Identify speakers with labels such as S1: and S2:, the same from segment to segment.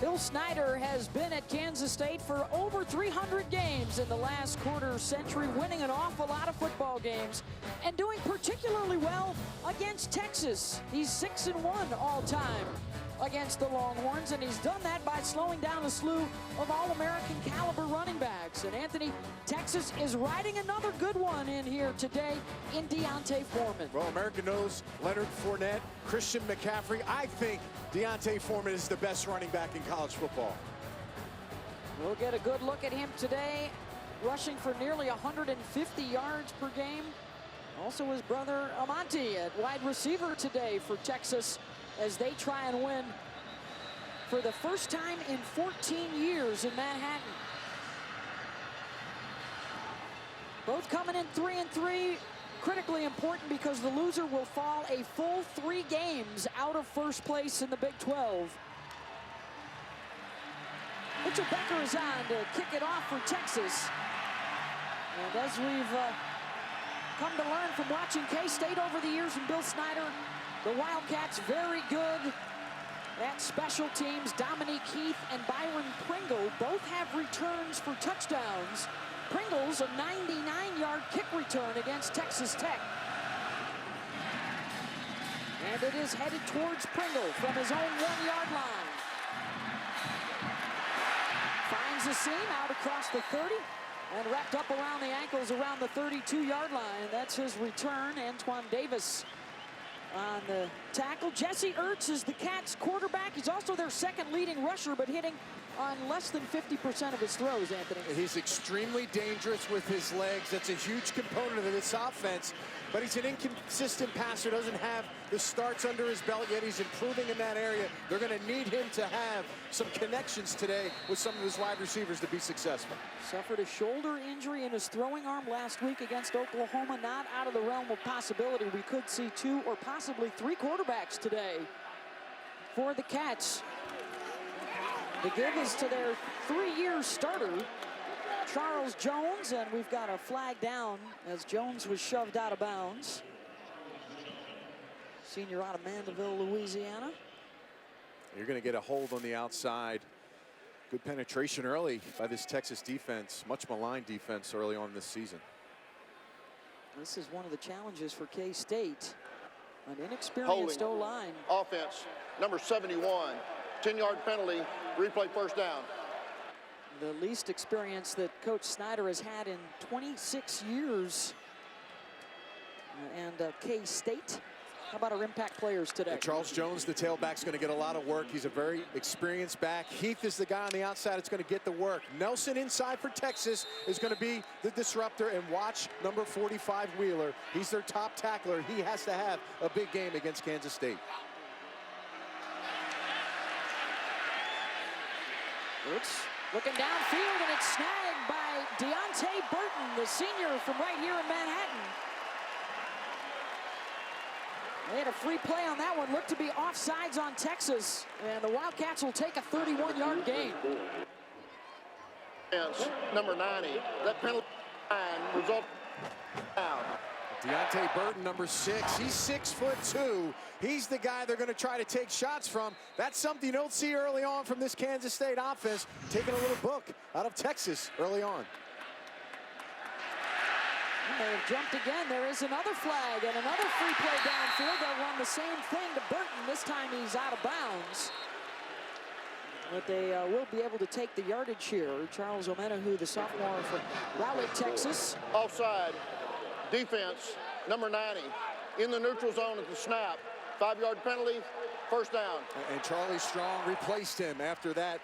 S1: Bill Snyder has been at Kansas State for over 300 games in the last quarter century, winning an awful lot of football games and doing particularly well against Texas. He's 6-1 all time against the Longhorns, and he's done that by slowing down a slew of All-American caliber running backs. And Anthony, Texas is riding another good one in here today in D'Onta Foreman.
S2: Well, America knows Leonard Fournette, Christian McCaffrey. I think D'Onta Foreman is the best running back in college football.
S1: We'll get a good look at him today, rushing for nearly 150 yards per game. Also his brother Amonte at wide receiver today for Texas, as they try and win for the first time in 14 years in Manhattan. Both coming in 3-3, critically important because the loser will fall a full 3 games out of first place in the Big 12. Mitchell Becker is on to kick it off for Texas. And as we've come to learn from watching K-State over the years and Bill Snyder, the Wildcats very good at special teams. Dominique Heath and Byron Pringle both have returns for touchdowns. Pringle's a 99-yard kick return against Texas Tech. And it is headed towards Pringle from his own 1-yard line. Finds the seam out across the 30 and wrapped up around the ankles around the 32-yard line. That's his return. Antoine Davis on the tackle. Jesse Ertz is the Cats quarterback. He's also their second leading rusher, but hitting on less than 50% of his throws, Anthony.
S2: He's extremely dangerous with his legs. That's a huge component of this offense, but he's an inconsistent passer, doesn't have the starts under his belt yet. He's improving in that area. They're going to need him to have some connections today with some of his wide receivers to be successful.
S1: Suffered a shoulder injury in his throwing arm last week against Oklahoma. Not out of the realm of possibility. We could see 2 or possibly 3 quarterbacks today for the Cats. The give is to their 3-year starter, Charles Jones, and we've got a flag down as Jones was shoved out of bounds. Senior out of Mandeville, Louisiana.
S2: You're going to get a hold on the outside. Good penetration early by this Texas defense, much maligned defense early on this season.
S1: This is one of the challenges for K-State. An inexperienced O-line.
S3: Offense, number 71. 10-yard penalty, replay first down.
S1: The least experience that Coach Snyder has had in 26 years. And K-State. How about our impact players today?
S2: And Charles Jones, the tailback's going to get a lot of work. He's a very experienced back. Heath is the guy on the outside that's going to get the work. Nelson inside for Texas is going to be the disruptor. And watch number 45 Wheeler. He's their top tackler. He has to have a big game against Kansas State.
S1: It's looking downfield, and it's snagged by Deontay Burton, the senior from right here in Manhattan. They had a free play on that one. Looked to be offsides on Texas, and the Wildcats will take a 31-yard gain.
S3: Number 90. That penalty line result down.
S2: Deontay Burton, number 6. He's 6'2". He's the guy they're going to try to take shots from. That's something you don't see early on from this Kansas State offense, taking a little book out of Texas early on.
S1: They have jumped again. There is another flag and another free play downfield. They'll run the same thing to Burton. This time he's out of bounds. But they will be able to take the yardage here. Charles Omenihu, the sophomore from Rowley, Texas.
S3: Offside. Defense, number 90. In the neutral zone at the snap. 5-yard penalty, first down.
S2: And Charlie Strong replaced him after that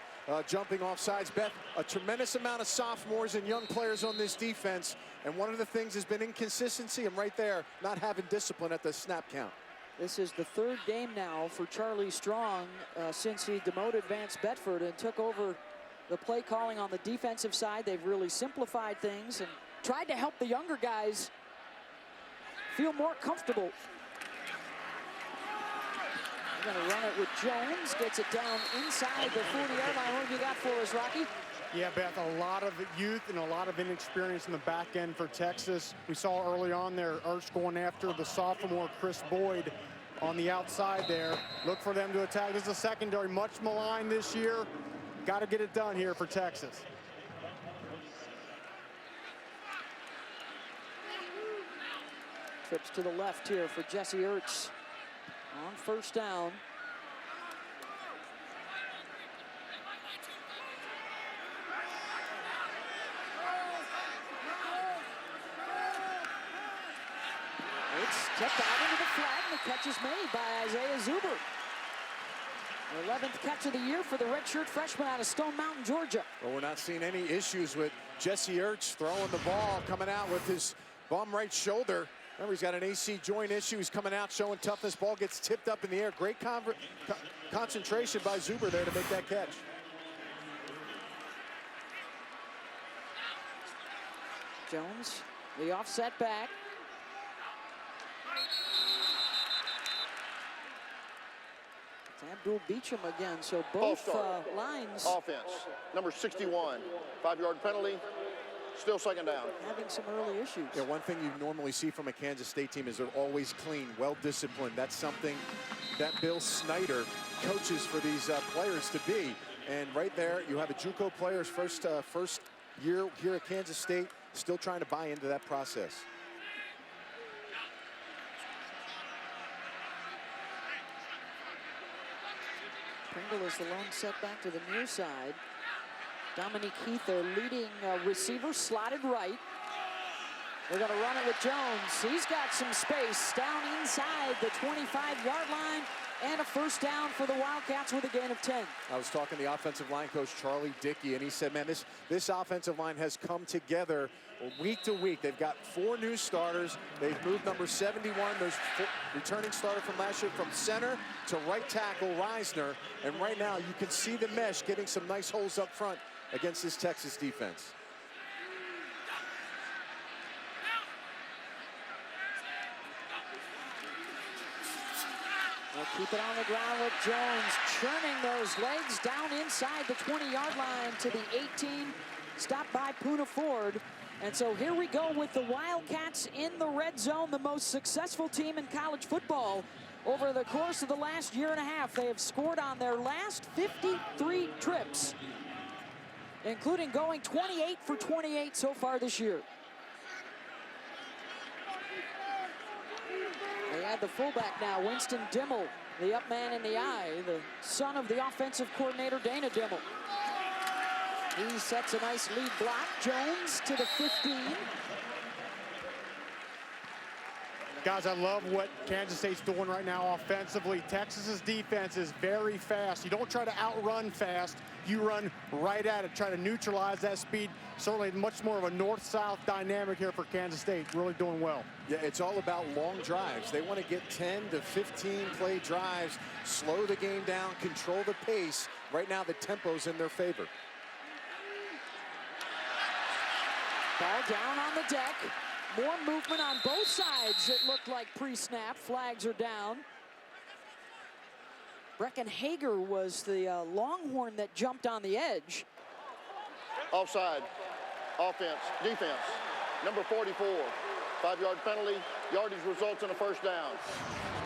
S2: jumping offsides. Beth, a tremendous amount of sophomores and young players on this defense. And one of the things has been inconsistency, and right there, not having discipline at the snap count.
S1: This is the 3rd game now for Charlie Strong since he demoted Vance Bedford and took over the play calling on the defensive side. They've really simplified things and tried to help the younger guys feel more comfortable. We're going to run it with Jones. Gets it down inside the 40-yard line. What have you got for us, Rocky?
S4: Yeah, Beth, a lot of youth and a lot of inexperience in the back end for Texas. We saw early on there, Ertz going after the sophomore, Chris Boyd. on the outside there. Look for them to attack. This is a secondary much maligned this year. Got to get it done here for Texas.
S1: Trips to the left here for Jesse Ertz on first down. It's kept out into the flat, and the catch is made by Isaiah Zuber. The 11th catch of the year for the redshirt freshman out of Stone Mountain, Georgia.
S2: Well, we're not seeing any issues with Jesse Ertz throwing the ball, coming out with his bum right shoulder. Remember, he's got an AC joint issue. He's coming out showing toughness. Ball gets tipped up in the air. Great concentration by Zuber there to make that catch.
S1: Jones, the offset back. It's Abdul Beecham again, so both lines
S3: Offense, number 61, 5-yard penalty, still second down.
S1: having some early issues.
S2: Yeah, one thing you normally see from a Kansas State team is they're always clean, well-disciplined. That's something that Bill Snyder coaches for these players to be. And right there, you have a JUCO player's first year here at Kansas State, still trying to buy into that process.
S1: Pringle is the lone setback to the near side. Dominique Heath, their leading receiver, slotted right. They're going to run it with Jones. He's got some space down inside the 25-yard line, and a first down for the Wildcats with a gain of 10.
S2: I was talking to the offensive line coach, Charlie Dickey, and he said, man, this offensive line has come together week to week. They've got 4 new starters. They've moved number 71, there's returning starter from last year, from center to right tackle, Reisner. And right now, you can see the mesh getting some nice holes up front against this Texas defense.
S1: They'll keep it on the ground with Jones, churning those legs down inside the 20-yard line to the 18. Stopped by Poona Ford. And so here we go with the Wildcats in the red zone, the most successful team in college football. Over the course of the last year and a half, they have scored on their last 53 trips, including going 28 for 28 so far this year. They add the fullback now, Winston Dimmel, the up man in the eye, the son of the offensive coordinator, Dana Dimmel. He sets a nice lead block. Jones to the 15.
S4: Guys, I love what Kansas State's doing right now offensively. Texas's defense is very fast. You don't try to outrun fast. You run right at it, try to neutralize that speed. Certainly much more of a north-south dynamic here for Kansas State. Really doing well.
S2: Yeah, it's all about long drives. They want to get 10 to 15 play drives, slow the game down, control the pace. Right now, the tempo's in their favor.
S1: Ball down on the deck. More movement on both sides, it looked like pre-snap. Flags are down. Brecken Hager was the Longhorn that jumped on the edge.
S3: Offside, offense, defense, number 44, 5-yard penalty, yardage results in a first down.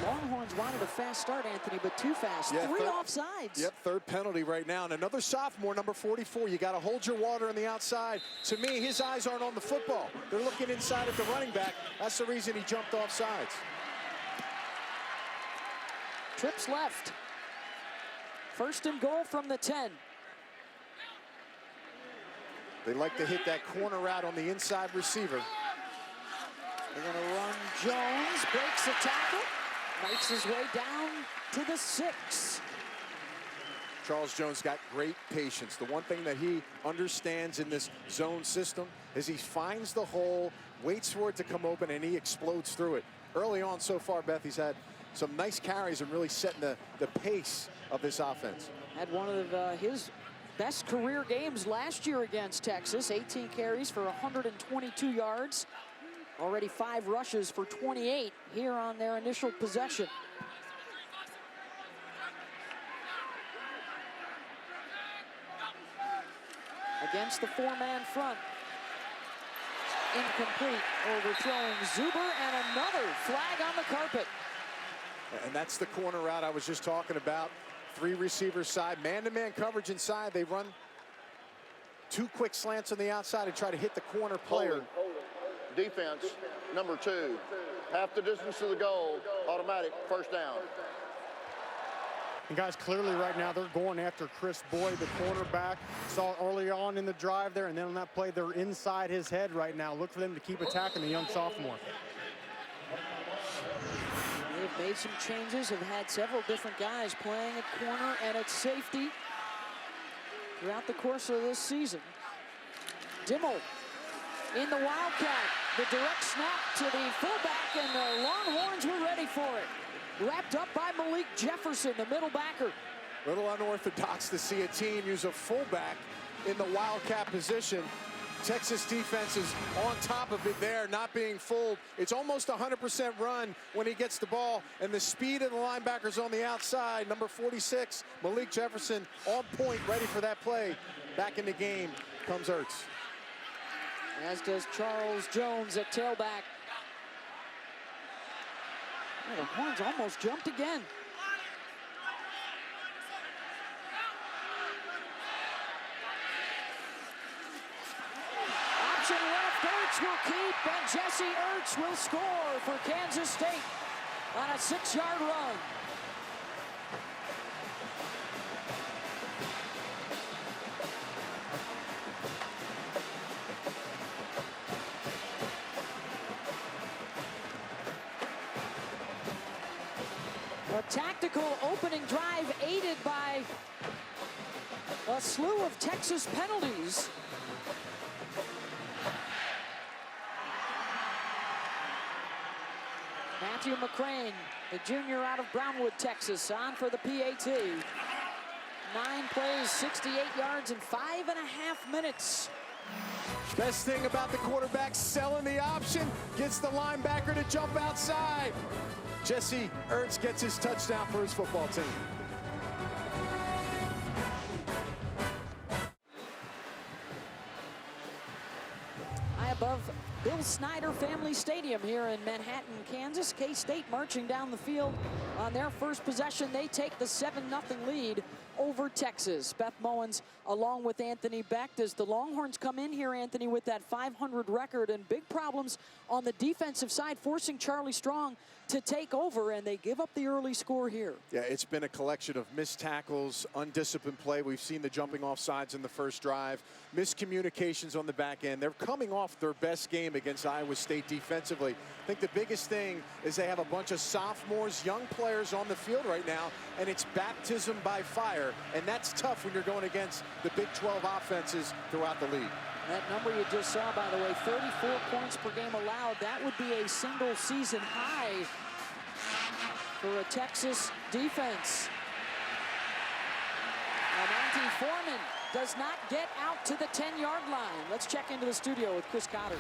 S1: Longhorns wanted a fast start, Anthony, but too fast.
S2: Yeah,
S1: 3 offsides.
S2: Yep, third penalty right now. And another sophomore, number 44. You got to hold your water on the outside. To me, his eyes aren't on the football. They're looking inside at the running back. That's the reason he jumped off sides.
S1: Trips left. First and goal from the 10.
S2: They like to hit that corner route on the inside receiver.
S1: They're going to run Jones, breaks the tackle, makes his way down to the 6.
S2: Charles Jones got great patience. The one thing that he understands in this zone system is he finds the hole, waits for it to come open, and he explodes through it. Early on so far, Beth, he's had some nice carries and really setting the pace of this offense.
S1: Had one of his best career games last year against Texas. 18 carries for 122 yards. Already 5 rushes for 28 here on their initial possession. Against the 4-man front. Incomplete, overthrowing Zuber, and another flag on the carpet.
S2: And that's the corner route I was just talking about. 3 receivers side, man-to-man coverage inside. They run 2 quick slants on the outside and try to hit the corner player.
S3: Defense, number 2. Half the distance to the goal, automatic, first down.
S4: And guys, clearly right now they're going after Chris Boyd, the cornerback. Saw it early on in the drive there, and then on that play, they're inside his head right now. Look for them to keep attacking the young sophomore.
S1: They've made some changes, have had several different guys playing at corner and at safety throughout the course of this season. Dimmel in the Wildcat, the direct snap to the fullback, and the Longhorns were ready for it. Wrapped up by Malik Jefferson, the middle backer.
S2: Little unorthodox to see a team use a fullback in the Wildcat position. Texas defense is on top of it there, not being fooled. It's almost 100% run when he gets the ball, and the speed of the linebackers on the outside. Number 46, Malik Jefferson, on point, ready for that play. Back in the game comes Ertz.
S1: As does Charles Jones at tailback. Oh, the Horns almost jumped again. Option left, Ertz will keep, and Jesse Ertz will score for Kansas State on a 6-yard run. A tactical opening drive aided by a slew of Texas penalties. Matthew McCrane, the junior out of Brownwood, Texas, on for the PAT. 9 plays, 68 yards in 5.5 minutes.
S2: Best thing about the quarterback, selling the option, gets the linebacker to jump outside. Jesse Ertz gets his touchdown for his football team.
S1: High above Bill Snyder Family Stadium here in Manhattan, Kansas. K-State marching down the field on their first possession. They take the 7-0 lead over Texas. Beth Mowens along with Anthony Beck. Does the Longhorns come in here, Anthony, with that 500 record and big problems on the defensive side, forcing Charlie Strong to take over, and they give up the early score here?
S2: Yeah, it's been a collection of missed tackles, undisciplined play. We've seen the jumping off sides in the first drive, miscommunications on the back end. They're coming off their best game against Iowa State defensively. I think the biggest thing is they have a bunch of sophomores, young players on the field right now, and it's baptism by fire, and that's tough when you're going against the Big 12 offenses throughout the league.
S1: That number you just saw, by the way, 34 points per game allowed. That would be a single season high for a Texas defense. Monty Foreman does not get out to the 10-yard line. Let's check into the studio with Chris Cotter.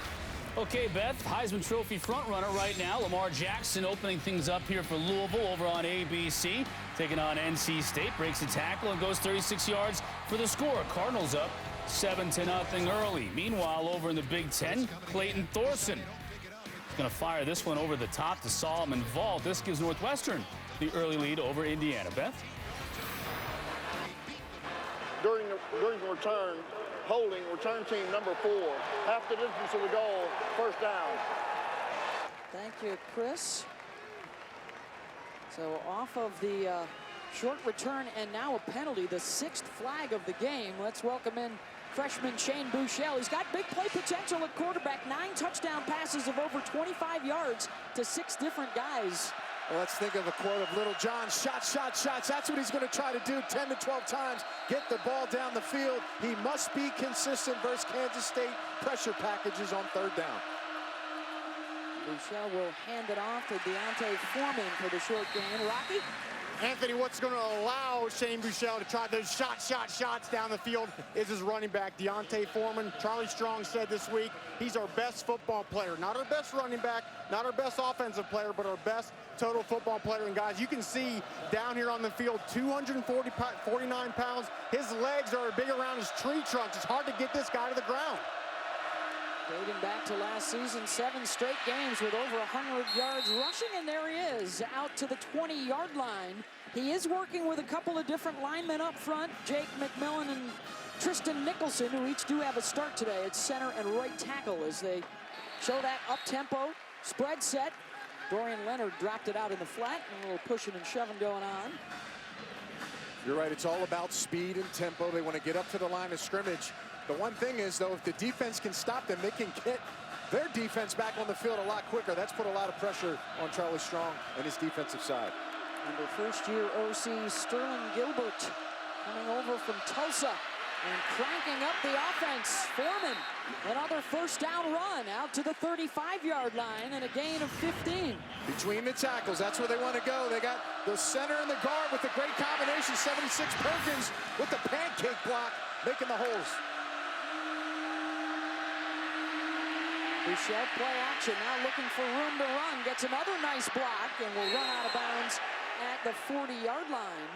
S5: Okay, Beth, Heisman Trophy frontrunner right now. Lamar Jackson opening things up here for Louisville over on ABC. Taking on NC State, breaks the tackle and goes 36 yards for the score. Cardinals up 7-0 early. Meanwhile, over in the Big Ten, Clayton Thorson is going to fire this one over the top to Solomon Vault. This gives Northwestern the early lead over Indiana. Beth?
S3: During the return, holding return team number 4, half the distance to the goal, first down.
S1: Thank you, Chris. So off of the short return and now a penalty, the 6th flag of the game. Let's welcome in freshman Shane Buechele. He's got big play potential at quarterback. 9 touchdown passes of over 25 yards to 6 different guys.
S2: Well, let's think of a quote of Little John. Shots, shots, shots. That's what he's going to try to do 10 to 12 times. Get the ball down the field. He must be consistent versus Kansas State pressure packages on 3rd down.
S1: Buechele will hand it off to Deontay Foreman for the short gain. Rocky?
S4: Anthony, what's going to allow Shane Buechele to try those shots down the field is his running back, Deontay Foreman. Charlie Strong said this week, he's our best football player. Not our best running back, not our best offensive player, but our best total football player. And guys, you can see down here on the field, 249 pounds. His legs are big around his tree trunks. It's hard to get this guy to the ground.
S1: Dating back to last season, 7 straight games with over 100 yards rushing, and there he is, out to the 20-yard line. He is working with a couple of different linemen up front, Jake McMillan and Tristan Nicholson, who each do have a start today at center and right tackle as they show that up-tempo spread set. Dorian Leonard dropped it out in the flat, and a little pushing and shoving going on.
S2: You're right, it's all about speed and tempo. They want to get up to the line of scrimmage. The one thing is, though, if the defense can stop them, they can get their defense back on the field a lot quicker. That's put a lot of pressure on Charlie Strong and his defensive side.
S1: And the first-year OC Sterling Gilbert coming over from Tulsa and cranking up the offense. Foreman, another first down run out to the 35-yard line and a gain of 15.
S2: Between the tackles, that's where they want to go. They got the center and the guard with a great combination. 76 Perkins with the pancake block, making the holes.
S1: Bouchel play action, now looking for room to run. Gets another nice block and will run out of bounds at the 40-yard line.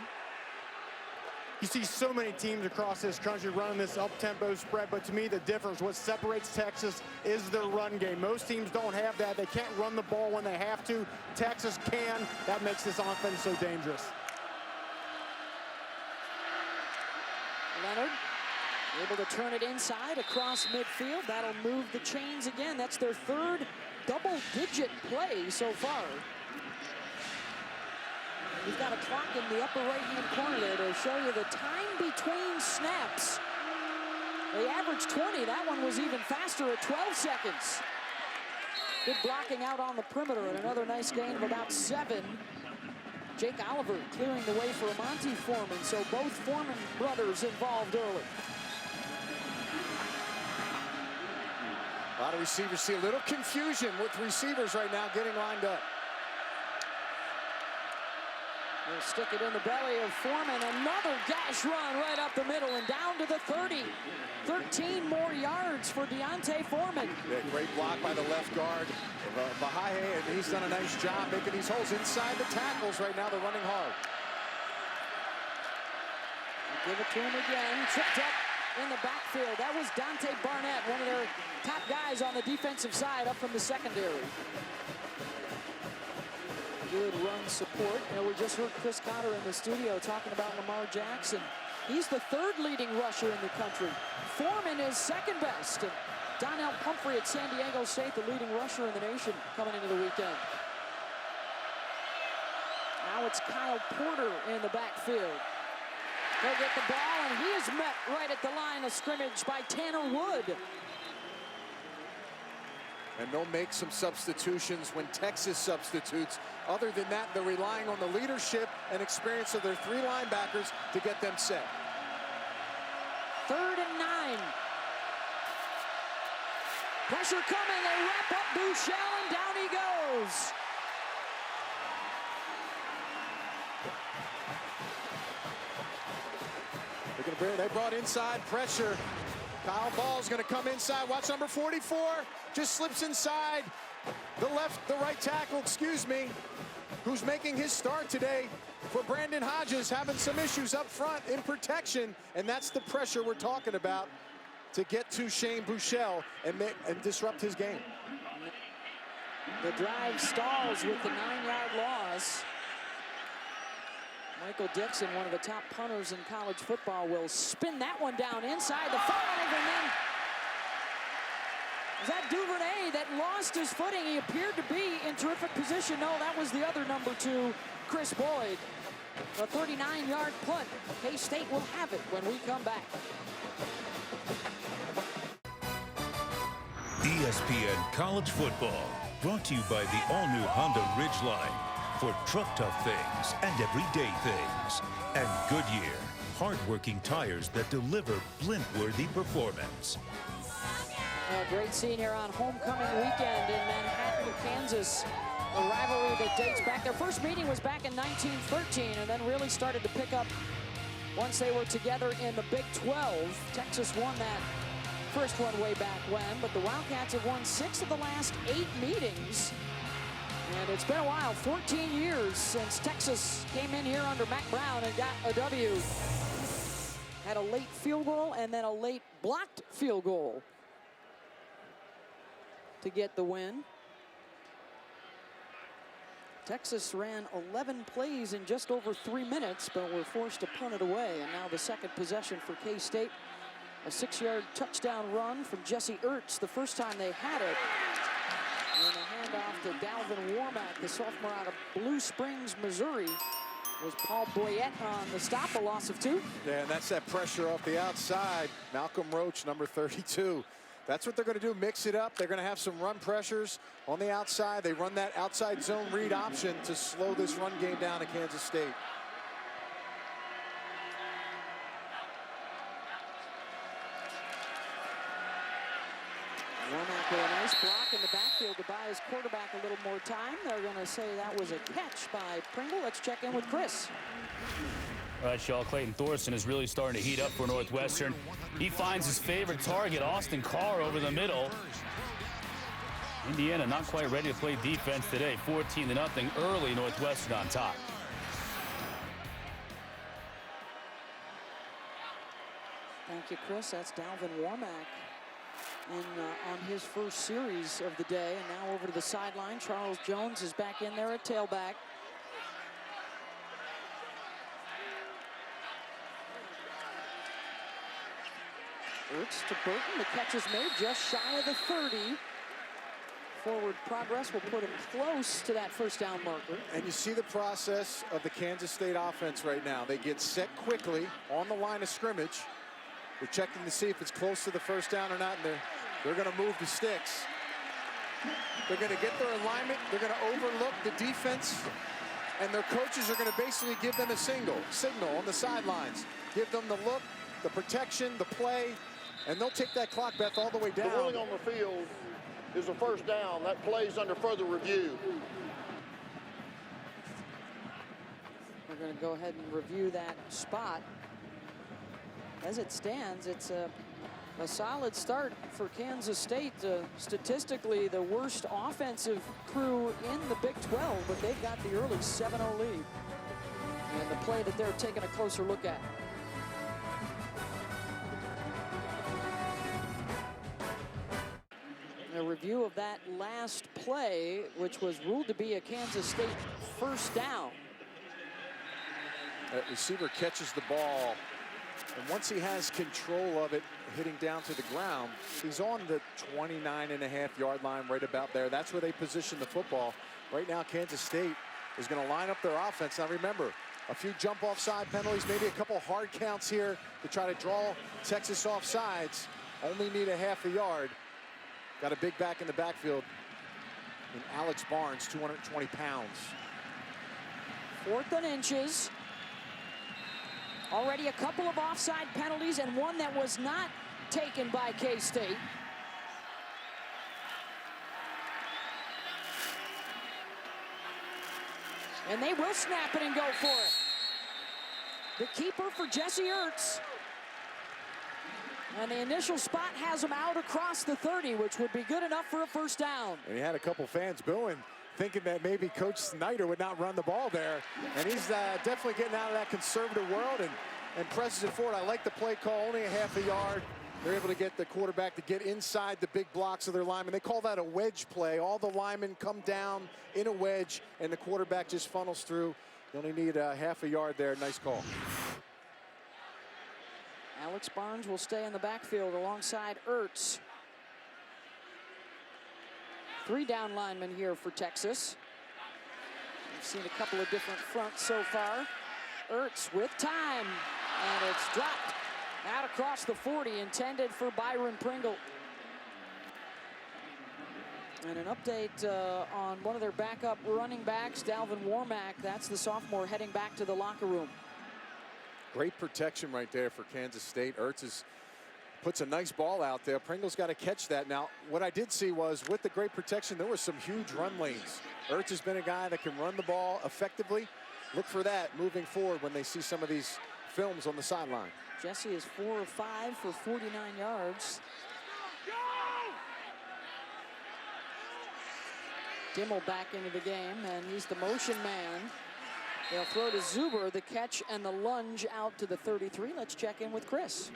S4: You see so many teams across this country running this up-tempo spread, but to me the difference, what separates Texas is their run game. Most teams don't have that. They can't run the ball when they have to. Texas can. That makes this offense so dangerous.
S1: Leonard able to turn it inside across midfield. That'll move the chains again. That's their third double-digit play so far. We've got a clock in the upper right-hand corner there to show you the time between snaps. They averaged 20. That one was even faster at 12 seconds. Good blocking out on the perimeter, and another nice gain of about 7. Jake Oliver clearing the way for Monty Foreman, so both Foreman brothers involved early.
S2: A lot of receivers see a little confusion with receivers right now getting lined up.
S1: They'll stick it in the belly of Foreman. Another gash run right up the middle and down to the 30. 13 more yards for Deontay Foreman.
S2: Yeah, great block by the left guard, Bahaye, and he's done a nice job making these holes inside the tackles right now. They're running hard.
S1: Give it to him again. Tripped up in the backfield. That was Dante Barnett, one of their top guys on the defensive side up from the secondary. Good run support. You know, we just heard Chris Cotter in the studio talking about Lamar Jackson. He's the third leading rusher in the country. Foreman is second best. And Donnell Pumphrey at San Diego State, the leading rusher in the nation coming into the weekend. Now it's Kyle Porter in the backfield. He'll get the ball, and he is met right at the line of scrimmage by Tanner Wood.
S2: And they'll make some substitutions when Texas substitutes. Other than that, they're relying on the leadership and experience of their 3 linebackers to get them set.
S1: 3rd and 9. Pressure coming, they wrap up Bouchel, and down he goes.
S2: They brought inside pressure. Kyle Ball's going to come inside. Watch number 44. Just slips inside. The right tackle, excuse me, who's making his start today for Brandon Hodges, having some issues up front in protection. And that's the pressure we're talking about to get to Shane Bouchel and disrupt his game.
S1: The drive stalls with the 9-yard loss. Michael Dixon, one of the top punters in college football, will spin that one down inside the 5, and then is that Duvernay that lost his footing? He appeared to be in terrific position. No, that was the other number 2, Chris Boyd. A 39-yard punt. K-State will have it when we come back.
S6: ESPN College Football, brought to you by the all-new Honda Ridgeline. For truck tough things and everyday things. And Goodyear, hard-working tires that deliver blimp-worthy performance.
S1: A great scene here on homecoming weekend in Manhattan, Kansas. A rivalry that dates back. Their first meeting was back in 1913 and then really started to pick up once they were together in the Big 12. Texas won that first one way back when, but the Wildcats have won 6 of the last 8 meetings. And it's been a while, 14 years since Texas came in here under Mac Brown and got a W. Had a late field goal and then a late blocked field goal. to get the win. Texas ran 11 plays in just over 3 minutes, but were forced to punt it away. And now the second possession for K-State. A 6-yard touchdown run from Jesse Ertz the first time they had it. And a handoff to Dalvin Warmack, the sophomore out of Blue Springs, Missouri. Was Paul Boyette on the stop, a loss of 2.
S2: Yeah, and that's that pressure off the outside. Malcolm Roach, number 32. That's what they're going to do, mix it up. They're going to have some run pressures on the outside. They run that outside zone read option to slow this run game down at Kansas State.
S1: Womack with a nice block in the backfield to buy his quarterback a little more time. They're going to say that was a catch by Pringle. Let's check in with Chris.
S5: All right, Shaw, Clayton Thorson is really starting to heat up for Northwestern. He finds his favorite target, Austin Carr, over the middle. Indiana not quite ready to play defense today. 14-0 early, Northwestern on top.
S1: Thank you, Chris. That's Dalvin Warmack on his first series of the day. And now over to the sideline. Charles Jones is back in there at tailback. Ertz to Burton. The catch is made just shy of the 30. Forward progress will put him close to that first down marker.
S2: And you see the process of the Kansas State offense right now. They get set quickly on the line of scrimmage. They're checking to see if it's close to the first down or not, and they're going to move the sticks. They're going to get their alignment. They're going to overlook the defense, and their coaches are going to basically give them a signal on the sidelines. Give them the look, the protection, the play, and they'll take that clock, Beth, all the way down.
S3: The ruling on the field is a first down. That play's under further review.
S1: We're going to go ahead and review that spot. As it stands, it's a solid start for Kansas State. Statistically, the worst offensive crew in the Big 12, but they've got the early 7-0 lead. And the play that they're taking a closer look at. A review of that last play, which was ruled to be a Kansas State first down.
S2: That receiver catches the ball, and once he has control of it, hitting down to the ground, he's on the 29.5-yard line, right about there. That's where they position the football. Right now, Kansas State is going to line up their offense. Now remember, a few jump offside penalties, maybe a couple hard counts here to try to draw Texas off sides. Only need a half a yard. Got a big back in the backfield in Alex Barnes, 220 pounds.
S1: 4th and inches. Already a couple of offside penalties and one that was not taken by K-State. And they will snap it and go for it. The keeper for Jesse Ertz. And the initial spot has him out across the 30, which would be good enough for a first down.
S2: And he had a couple fans booing, thinking that maybe Coach Snyder would not run the ball there. And he's definitely getting out of that conservative world and presses it forward. I like the play call, only a half a yard. They're able to get the quarterback to get inside the big blocks of their linemen. They call that a wedge play. All the linemen come down in a wedge, and the quarterback just funnels through. You only need a half a yard there. Nice call.
S1: Alex Barnes will stay in the backfield alongside Ertz. 3 down linemen here for Texas. We've seen a couple of different fronts so far. Ertz with time, and it's dropped out across the 40, intended for Byron Pringle. And an update on one of their backup running backs, Dalvin Warmack. That's the sophomore heading back to the locker room.
S2: Great protection right there for Kansas State. Ertz puts a nice ball out there. Pringle's got to catch that. Now, what I did see was with the great protection, there were some huge run lanes. Ertz has been a guy that can run the ball effectively. Look for that moving forward when they see some of these films on the sideline.
S1: Jesse is 4 of 5 for 49 yards. Dimmel back into the game, and he's the motion man. They'll throw to Zuber, the catch and the lunge out to the 33. Let's check in with Chris.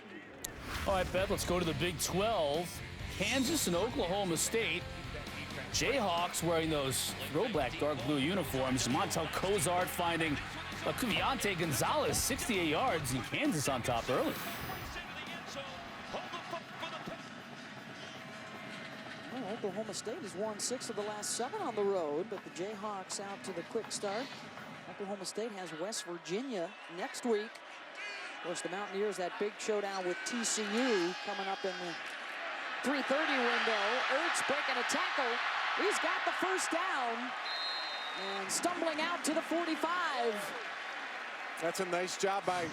S5: All right, Beth, let's go to the Big 12. Kansas and Oklahoma State Jayhawks wearing those throwback dark blue uniforms. Montel Cozart finding Cuviante Gonzalez 68 yards, and Kansas on top early.
S1: Well, Oklahoma State has won 6 of the last 7 on the road, but the Jayhawks out to the quick start. Oklahoma State has West Virginia next week. Of course, the Mountaineers, that big showdown with TCU coming up in the 3:30 window. Ertz breaking a tackle. He's got the first down and stumbling out to the 45.
S2: That's a nice job by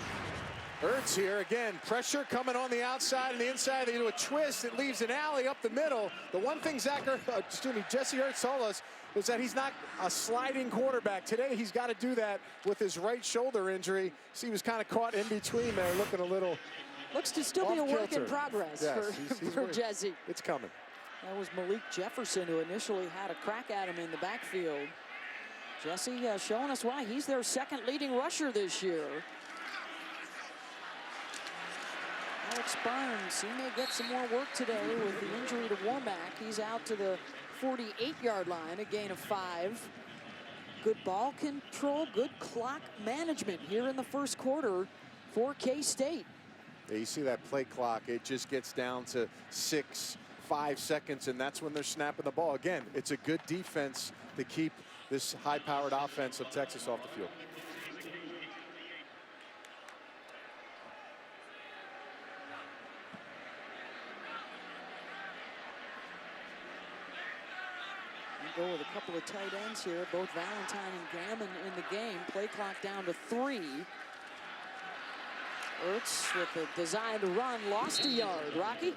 S2: Ertz here. Again, pressure coming on the outside and the inside. They do a twist. It leaves an alley up the middle. The one thing Jesse Ertz told us was that he's not a sliding quarterback. Today, he's got to do that with his right shoulder injury. So he was kind of caught in between there, looking a little
S1: looks to still be a work in progress.
S2: Yes,
S1: for Jesse.
S2: It's coming.
S1: That was Malik Jefferson who initially had a crack at him in the backfield. Jesse showing us why he's their second leading rusher this year. Alex Burns, he may get some more work today with the injury to Womack. He's out to the 48-yard line, a gain of 5. Good ball control, good clock management here in the first quarter for K-State.
S2: Yeah, you see that play clock, it just gets down to 5 seconds, and that's when they're snapping the ball. Again, it's a good defense to keep this high-powered offense of Texas off the field.
S1: Go with a couple of tight ends here, both Valentine and Gammon in the game. Play clock down to 3. Ertz with the design to run, lost a yard. Rocky?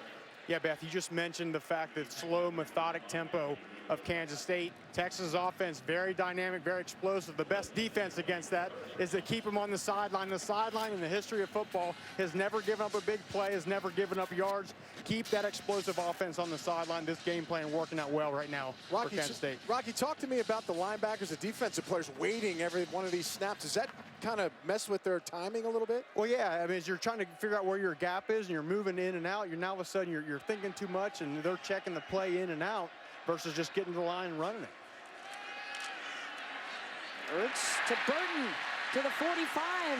S4: Yeah, Beth, you just mentioned the fact that slow, methodic tempo of Kansas State. Texas offense, very dynamic, very explosive. The best defense against that is to keep them on the sideline. The sideline in the history of football has never given up a big play, has never given up yards. Keep that explosive offense on the sideline. This game plan working out well right now for Kansas State.
S2: Rocky, talk to me about the linebackers, the defensive players waiting every one of these snaps. Does that kind of mess with their timing a little bit?
S4: Well, yeah. I mean, as you're trying to figure out where your gap is and you're moving in and out, you're now all of a sudden you're thinking too much, and they're checking the play in and out versus just getting to the line and running it.
S1: Ertz to Burton to the 45.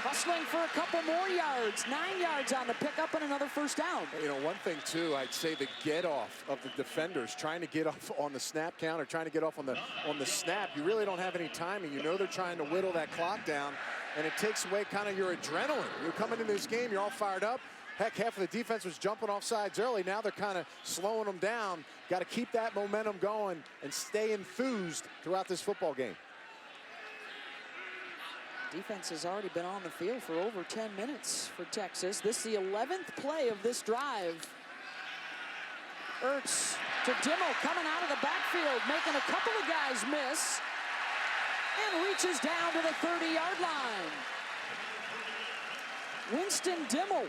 S1: Hustling for a couple more yards. 9 yards on the pickup and another first down.
S2: You know, one thing, too, I'd say the get-off of the defenders, trying to get off on the snap count or trying to get off on the snap. You really don't have any timing. You know they're trying to whittle that clock down, and it takes away kind of your adrenaline. You're coming into this game, you're all fired up. Heck, half of the defense was jumping off sides early. Now they're kind of slowing them down. Got to keep that momentum going and stay enthused throughout this football game.
S1: Defense has already been on the field for over 10 minutes for Texas. This is the 11th play of this drive. Ertz to Dimmel coming out of the backfield, making a couple of guys miss, and reaches down to the 30-yard line. Winston Dimmel.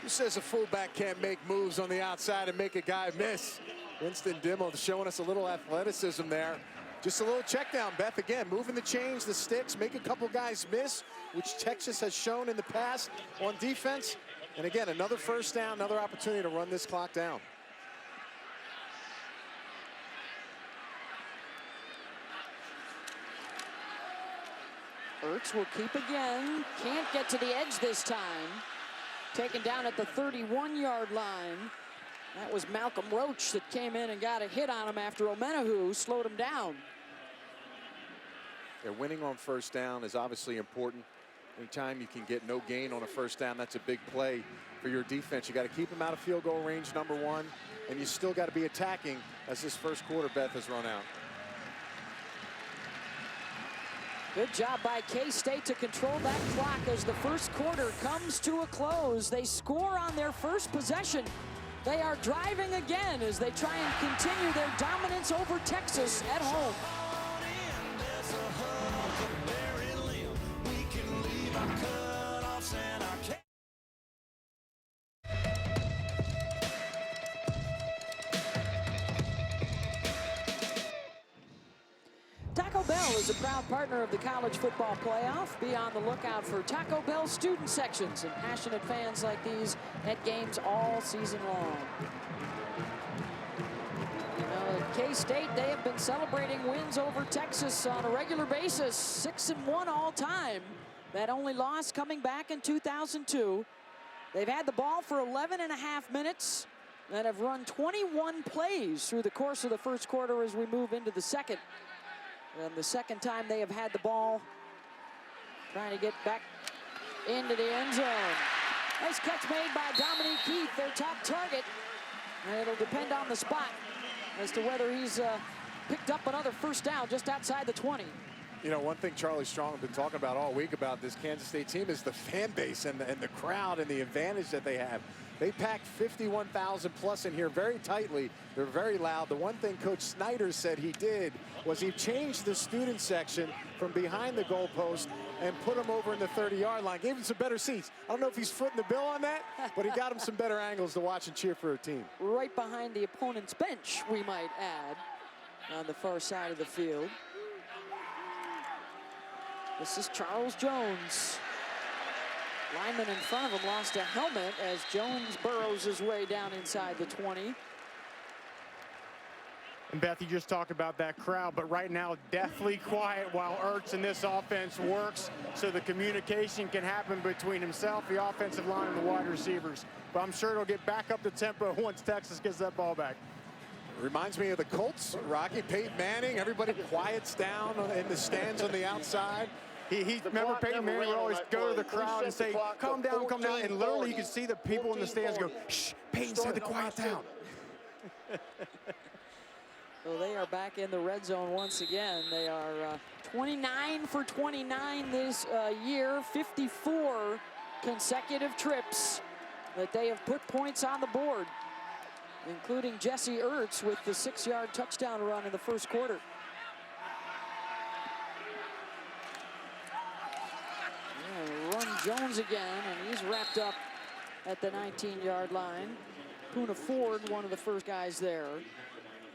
S2: Who says a fullback can't make moves on the outside and make a guy miss? Winston Dimmel showing us a little athleticism there. Just a little check down, Beth. Again, moving the chains, the sticks, make a couple guys miss, which Texas has shown in the past on defense. And again, another first down, another opportunity to run this clock down.
S1: Ertz will keep again. Can't get to the edge this time. Taken down at the 31-yard line. That was Malcolm Roach that came in and got a hit on him after Omenahu slowed him down.
S2: Yeah, winning on first down is obviously important. Anytime you can get no gain on a first down, that's a big play for your defense. You got to keep them out of field goal range, number one, and you still got to be attacking as this first quarter, Beth, has run out.
S1: Good job by K-State to control that clock as the first quarter comes to a close. They score on their first possession. They are driving again as they try and continue their dominance over Texas at home. Taco Bell is a proud partner of the College Football Playoff. Be on the lookout for Taco Bell student sections and passionate fans like these at games all season long. K-State, they have been celebrating wins over Texas on a regular basis, 6-1 all time. That only loss coming back in 2002. They've had the ball for 11.5 minutes and have run 21 plays through the course of the first quarter as we move into the second. And the second time they have had the ball, trying to get back into the end zone. Nice catch made by Dominique Keith, their top target. And it'll depend on the spot as to whether he's picked up another first down just outside the 20.
S2: You know, one thing Charlie Strong has been talking about all week about this Kansas State team is the fan base and the crowd and the advantage that they have. They packed 51,000 plus in here very tightly. They're very loud. The one thing Coach Snyder said he did was he changed the student section from behind the goalpost and put them over in the 30-yard line. Gave them some better seats. I don't know if he's footing the bill on that, but he got them some better angles to watch and cheer for a team.
S1: Right behind the opponent's bench, we might add, on the far side of the field. This is Charles Jones. Lineman in front of him lost a helmet as Jones burrows his way down inside the 20.
S4: And Beth, you just talked about that crowd, but right now deathly quiet while Ertz in this offense works so the communication can happen between himself, the offensive line, and the wide receivers. But I'm sure it'll get back up to tempo once Texas gets that ball back.
S2: Reminds me of the Colts, Rocky. Peyton Manning, everybody quiets down in the stands on the the
S4: remember Peyton Manning would always go to the crowd and say, calm down, and literally you can see the people in the stands go, shh, Peyton said to quiet down.
S1: So they are back in the red zone once again. They are 29 for 29 this year, 54 consecutive trips that they have put points on the board, including Jesse Ertz with the 6-yard touchdown run in the first quarter. Run Jones again, and he's wrapped up at the 19-yard line. Poona Ford, one of the first guys there.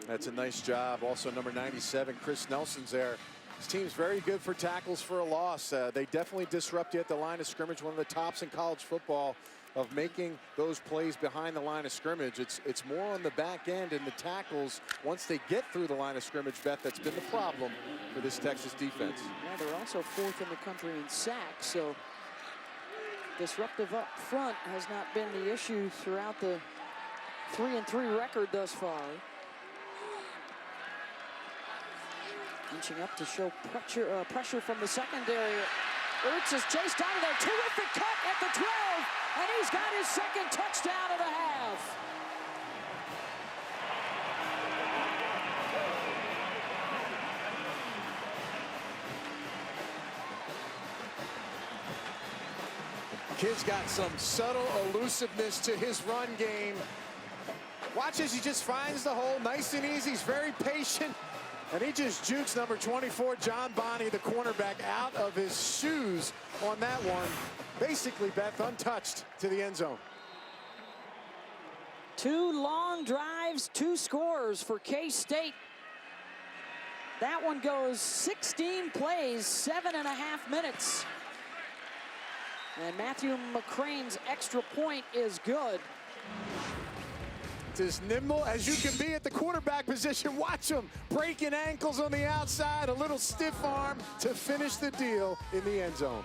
S2: That's a nice job. Also, number 97, Chris Nelson's there. This team's very good for tackles for a loss. They definitely disrupt you at the line of scrimmage, one of the tops in college football of making those plays behind the line of scrimmage. It's more on the back end and the tackles once they get through the line of scrimmage, Beth, that's been the problem for this Texas defense.
S1: Yeah, they're also 4th in the country in sacks, so disruptive up front has not been the issue throughout the 3-3 record thus far. Inching up to show pressure from the secondary. Ertz is chased out of there. Terrific cut at the 12, and he's got his second touchdown of the half.
S2: Kid's got some subtle elusiveness to his run game. Watch as he just finds the hole nice and easy. He's very patient. And he just jukes number 24, John Bonney, the cornerback, out of his shoes on that one. Basically, Beth, untouched to the end zone.
S1: 2 long drives, 2 scores for K-State. That one goes 16 plays, 7.5 minutes. And Matthew McCrane's extra point is good.
S2: As nimble as you can be at the quarterback position. Watch him breaking ankles on the outside, a little stiff arm to finish the deal in the end zone.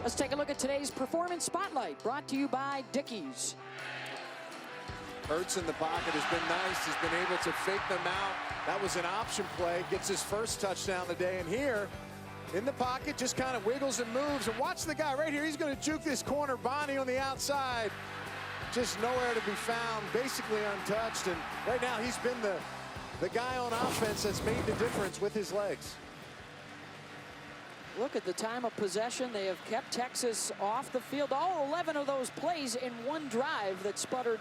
S1: Let's take a look at today's Performance Spotlight, brought to you by Dickies.
S2: Ertz in the pocket has been nice. He's been able to fake them out. That was an option play. Gets his first touchdown of the day. And here, in the pocket, just kind of wiggles and moves. And watch the guy right here. He's going to juke this corner. Bonney on the outside. Just nowhere to be found. Basically untouched. And right now, he's been the guy on offense that's made the difference with his legs.
S1: Look at the time of possession. They have kept Texas off the field. All 11 of those plays in one drive that sputtered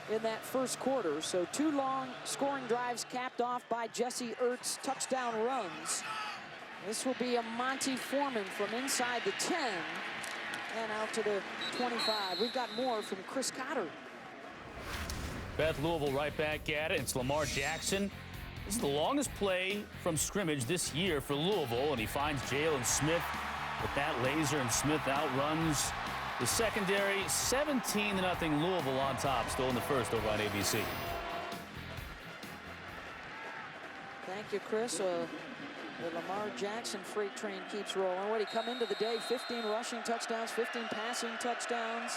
S1: in that first quarter. So 2 long scoring drives capped off by Jesse Ertz touchdown runs. This will be a Monty Foreman from inside the 10 and out to the 25. We've got more from Chris Cotter.
S5: Beth, Louisville right back at it. It's Lamar Jackson. This is the longest play from scrimmage this year for Louisville, and he finds Jalen Smith But that laser and Smith outruns the secondary. 17-0 Louisville on top, still in the first over on ABC.
S1: Thank you, Chris. The Lamar Jackson freight train keeps rolling. What, he come into the day, 15 rushing touchdowns, 15 passing touchdowns.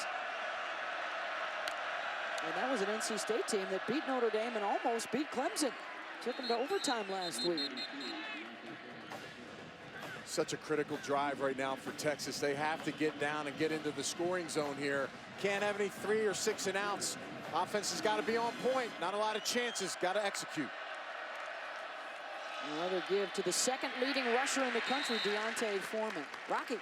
S1: And that was an NC State team that beat Notre Dame and almost beat Clemson. Took them to overtime last week.
S2: Such a critical drive right now for Texas. They have to get down and get into the scoring zone here. Can't have any 3 or 6 and outs. Offense has got to be on point. Not a lot of chances. Got to execute.
S1: Another give to the second leading rusher in the country, Deontay Foreman. Rocky.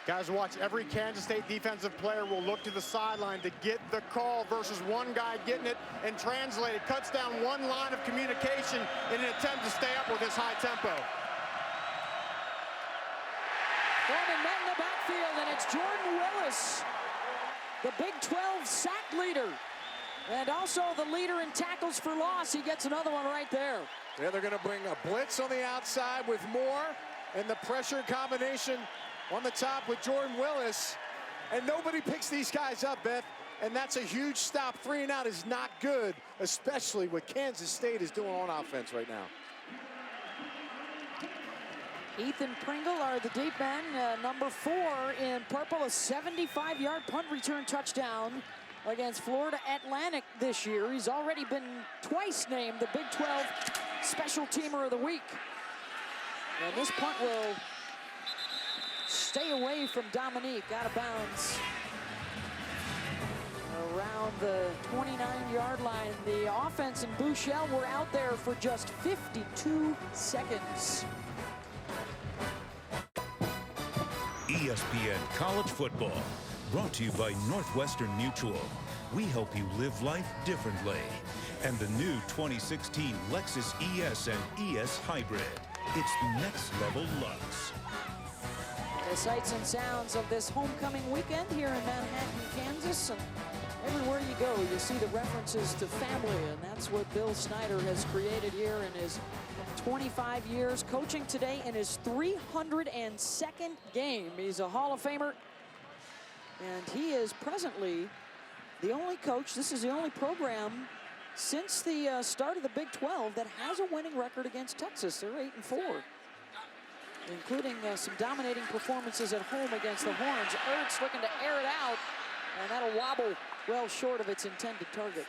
S4: Guys, watch, every Kansas State defensive player will look to the sideline to get the call versus one guy getting it and translate it. Cuts down one line of communication in an attempt to stay up with this high tempo.
S1: Foreman met in the backfield, and it's Jordan Willis, the Big 12 sack leader, and also the leader in tackles for loss. He gets another one right there.
S2: Yeah, they're going to bring a blitz on the outside with Moore, and the pressure combination on the top with Jordan Willis. And nobody picks these guys up, Beth. And that's a huge stop. 3 and out is not good, especially what Kansas State is doing on offense right now.
S1: Ethan Pringle are the deep end. Number 4 in purple, a 75-yard punt return touchdown against Florida Atlantic this year. He's already been twice named the Big 12 Special Teamer of the Week. And this punt will stay away from Dominique, out of bounds. Around the 29-yard line. The offense and Bouchel were out there for just 52 seconds.
S6: ESPN College Football, brought to you by Northwestern Mutual. We help you live life differently. And the new 2016 Lexus ES and ES Hybrid. It's next level Lux.
S1: The sights and sounds of this homecoming weekend here in Manhattan, Kansas. And everywhere you go, you see the references to family, and that's what Bill Snyder has created here in his 25 years, coaching today in his 302nd game. He's a Hall of Famer, and he is presently the only coach, this is the only program since the start of the Big 12 that has a winning record against Texas. They're 8-4, including some dominating performances at home against the Horns. Ertz looking to air it out, and that'll wobble well short of its intended target.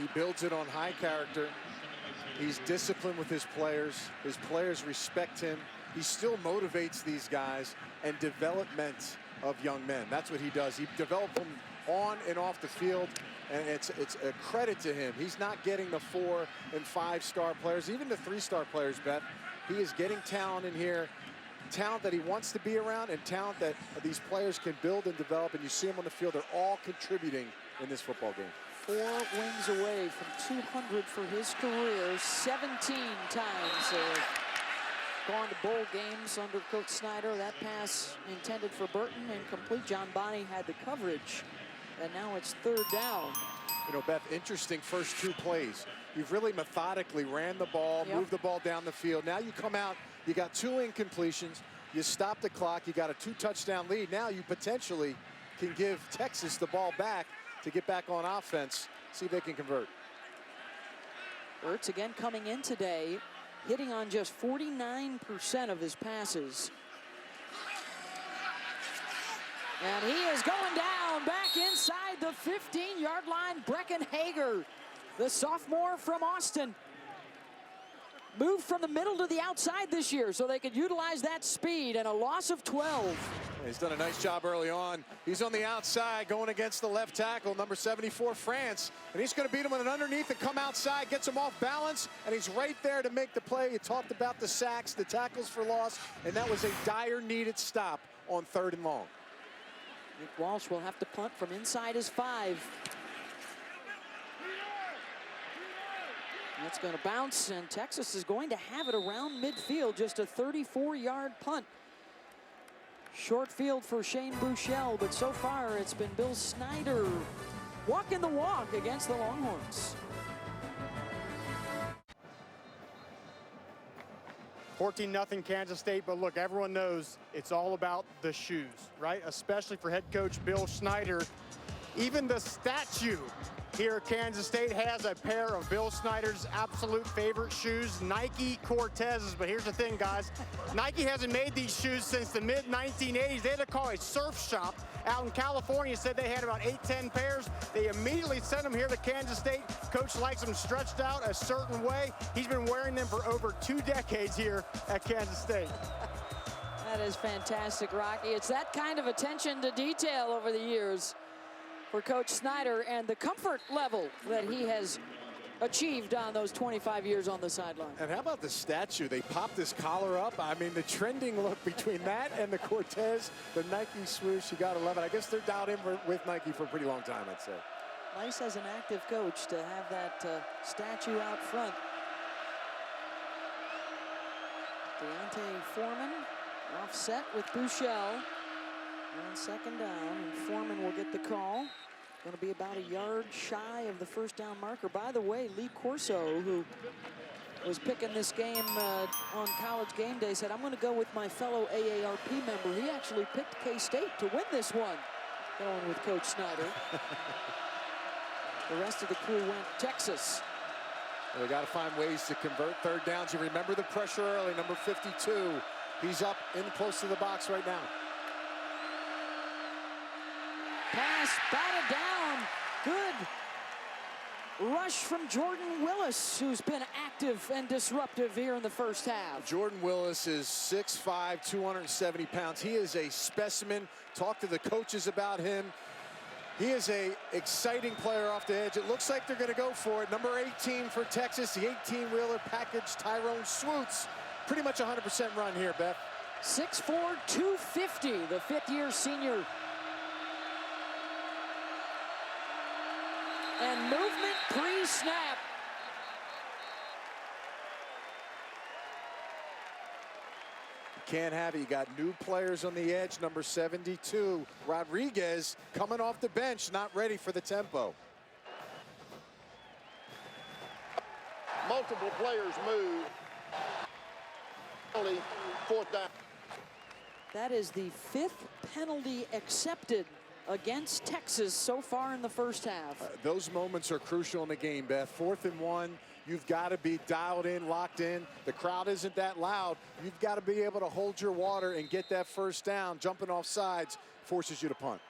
S2: He builds it on high character. He's disciplined with his players. His players respect him. He still motivates these guys and development of young men. That's what he does. He develops them on and off the field, and it's a credit to him. He's not getting the 4- and 5-star players, even the 3-star players, Beth. He is getting talent in here, talent that he wants to be around, and talent that these players can build and develop, and you see them on the field. They're all contributing in this football game.
S1: 4 wins away from 200 for his career. 17 times gone to bowl games under Coach Snyder. That pass intended for Burton, incomplete. John Bonney had the coverage, and now it's 3rd down.
S2: You know, Beth, interesting first 2 plays. You've really methodically ran the ball, moved the ball down the field. Now you come out, you got 2 incompletions, you stop the clock, you got a 2-touchdown lead. Now you potentially can give Texas the ball back to get back on offense, see if they can convert.
S1: Ertz again coming in today, hitting on just 49% of his passes. And he is going down back inside the 15-yard line. Brecken Hager, the sophomore from Austin, moved from the middle to the outside this year so they could utilize that speed, and a loss of 12.
S2: He's done a nice job early on. He's on the outside going against the left tackle, number 74, France. And he's going to beat him with an underneath and come outside, gets him off balance, and he's right there to make the play. You talked about the sacks, the tackles for loss, and that was a dire needed stop on 3rd and long.
S1: Nick Walsh will have to punt from inside his 5. That's going to bounce, and Texas is going to have it around midfield. Just a 34-yard punt. Short field for Shane Bouchel, but so far it's been Bill Snyder walking the walk against the Longhorns.
S4: 14-0 Kansas State, but look, everyone knows it's all about the shoes, right? Especially for head coach Bill Snyder. Even the statue here at Kansas State has a pair of Bill Snyder's absolute favorite shoes, Nike Cortezes. But here's the thing, guys. Nike hasn't made these shoes since the mid-1980s. They had to call a surf shop out in California, said they had about 8-10 pairs. They immediately sent them here to Kansas State. Coach likes them stretched out a certain way. He's been wearing them for over 2 decades here at Kansas State.
S1: That is fantastic, Rocky. It's that kind of attention to detail over the years for Coach Snyder and the comfort level that he has achieved on those 25 years on the sideline.
S2: And how about the statue? They popped his collar up. I mean, the trending look between that and the Cortez, the Nike swoosh, you gotta love it. I guess they're dialed in with Nike for a pretty long time, I'd say.
S1: Nice as an active coach to have that statue out front. Deontay Foreman offset with Buechele. On second down, and Foreman will get the call. Going to be about a yard shy of the first down marker. By the way, Lee Corso, who was picking this game on College Game Day, said, I'm going to go with my fellow AARP member. He actually picked K-State to win this one, going with Coach Snyder. The rest of the crew went Texas.
S2: Well, they got to find ways to convert third downs. You remember the pressure early, number 52. He's up in close to the box right now.
S1: Pass batted down. Good rush from Jordan Willis, who's been active and disruptive here in the first half.
S2: Jordan Willis is 6'5", 270 pounds. He is a specimen. Talk to the coaches about him. He is a exciting player off the edge. It looks like they're going to go for it. Number 18 for Texas, the 18-wheeler package, Tyrone Swoots. Pretty much 100% run here, Beth.
S1: 6'4", 250, the fifth-year senior. And movement pre-snap.
S2: Can't have it. You got new players on the edge. Number 72, Rodriguez, coming off the bench, not ready for the tempo.
S3: Multiple players move. Only fourth down.
S1: That is the 5th penalty accepted against Texas so far in the first half.
S2: Those moments are crucial in the game, Beth. 4th and 1, you've got to be dialed in, locked in. The crowd isn't that loud. You've got to be able to hold your water and get that first down. Jumping off sides forces you to punt.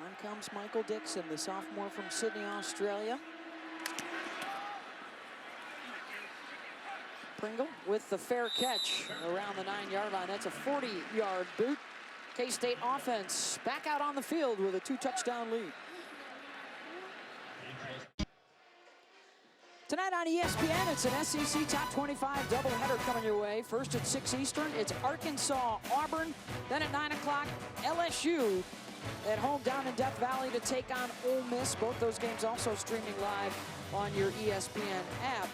S1: On comes Michael Dixon, the sophomore from Sydney, Australia. Pringle with the fair catch around the 9-yard line. That's a 40-yard boot. K-State offense back out on the field with a 2-touchdown lead. Tonight on ESPN, it's an SEC Top 25 doubleheader coming your way. First at 6 Eastern, it's Arkansas, Auburn. Then at 9 o'clock, LSU at home down in Death Valley to take on Ole Miss. Both those games also streaming live on your ESPN app.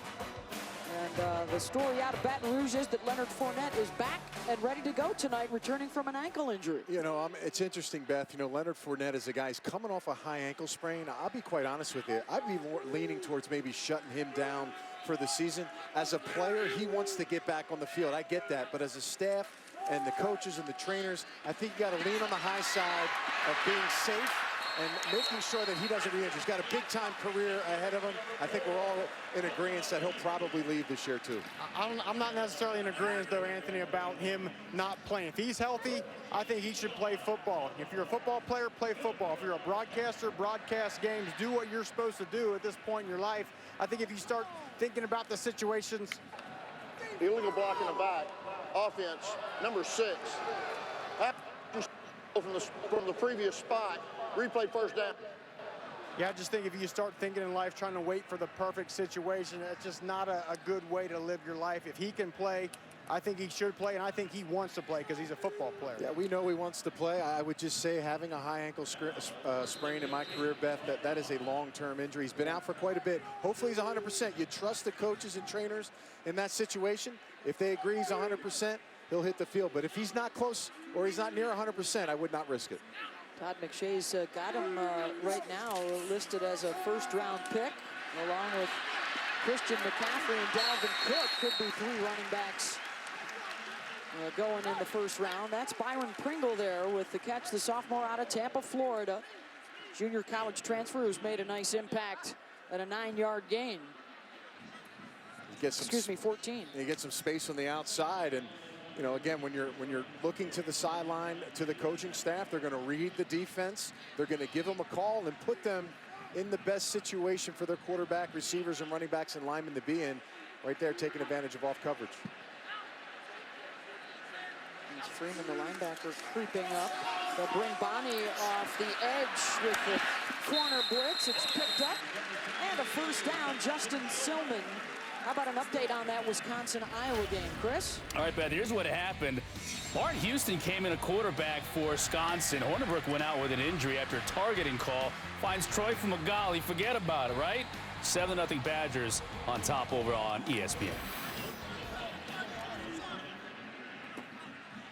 S1: And the story out of Baton Rouge is that Leonard Fournette is back and ready to go tonight, returning from an ankle injury.
S2: You know, it's interesting, Beth. You know, Leonard Fournette is a guy who's coming off a high ankle sprain. I'll be quite honest with you. I'd be more leaning towards maybe shutting him down for the season. As a player, he wants to get back on the field. I get that. But as a staff and the coaches and the trainers, I think you got to lean on the high side of being safe and making sure that he doesn't re-injure. He's got a big-time career ahead of him. I think we're all in agreement that he'll probably leave this year, too.
S4: I'm not necessarily in agreement, though, Anthony, about him not playing. If he's healthy, I think he should play football. If you're a football player, play football. If you're a broadcaster, broadcast games. Do what you're supposed to do at this point in your life. I think if you start thinking about the situations.
S3: Illegal block in the back. Offense, number 6. From the previous spot. Replay first down.
S4: Yeah, I just think if you start thinking in life trying to wait for the perfect situation, that's just not a good way to live your life. If he can play, I think he should play, and I think he wants to play because he's a football player.
S2: Yeah, we know he wants to play. I would just say having a high ankle sprain in my career, Beth, that is a long-term injury. He's been out for quite a bit. Hopefully he's 100%. You trust the coaches and trainers in that situation. If they agree he's 100%, he'll hit the field. But if he's not close or he's not near 100%, I would not risk it.
S1: Todd McShay's got him right now listed as a first-round pick, along with Christian McCaffrey and Dalvin Cook. Could be 3 running backs going in the first round. That's Byron Pringle there with the catch, the sophomore out of Tampa, Florida. Junior college transfer who's made a nice impact at a 9-yard gain. Excuse me, 14.
S2: You get some space on the outside, and you know, again, when you're looking to the sideline, to the coaching staff, they're going to read the defense. They're going to give them a call and put them in the best situation for their quarterback, receivers, and running backs and linemen to be in. Right there, taking advantage of off coverage.
S1: It's Freeman, the linebacker, creeping up. They'll bring Bonnie off the edge with the corner blitz. It's picked up, and a first down, Justin Silman. How about an update on that Wisconsin-Iowa game, Chris?
S5: All right, Beth, here's what happened. Martin Houston came in a quarterback for Wisconsin. Hornibrook went out with an injury after a targeting call. Finds Troy from Magali. Forget about it, right? 7-0 Badgers on top over on ESPN.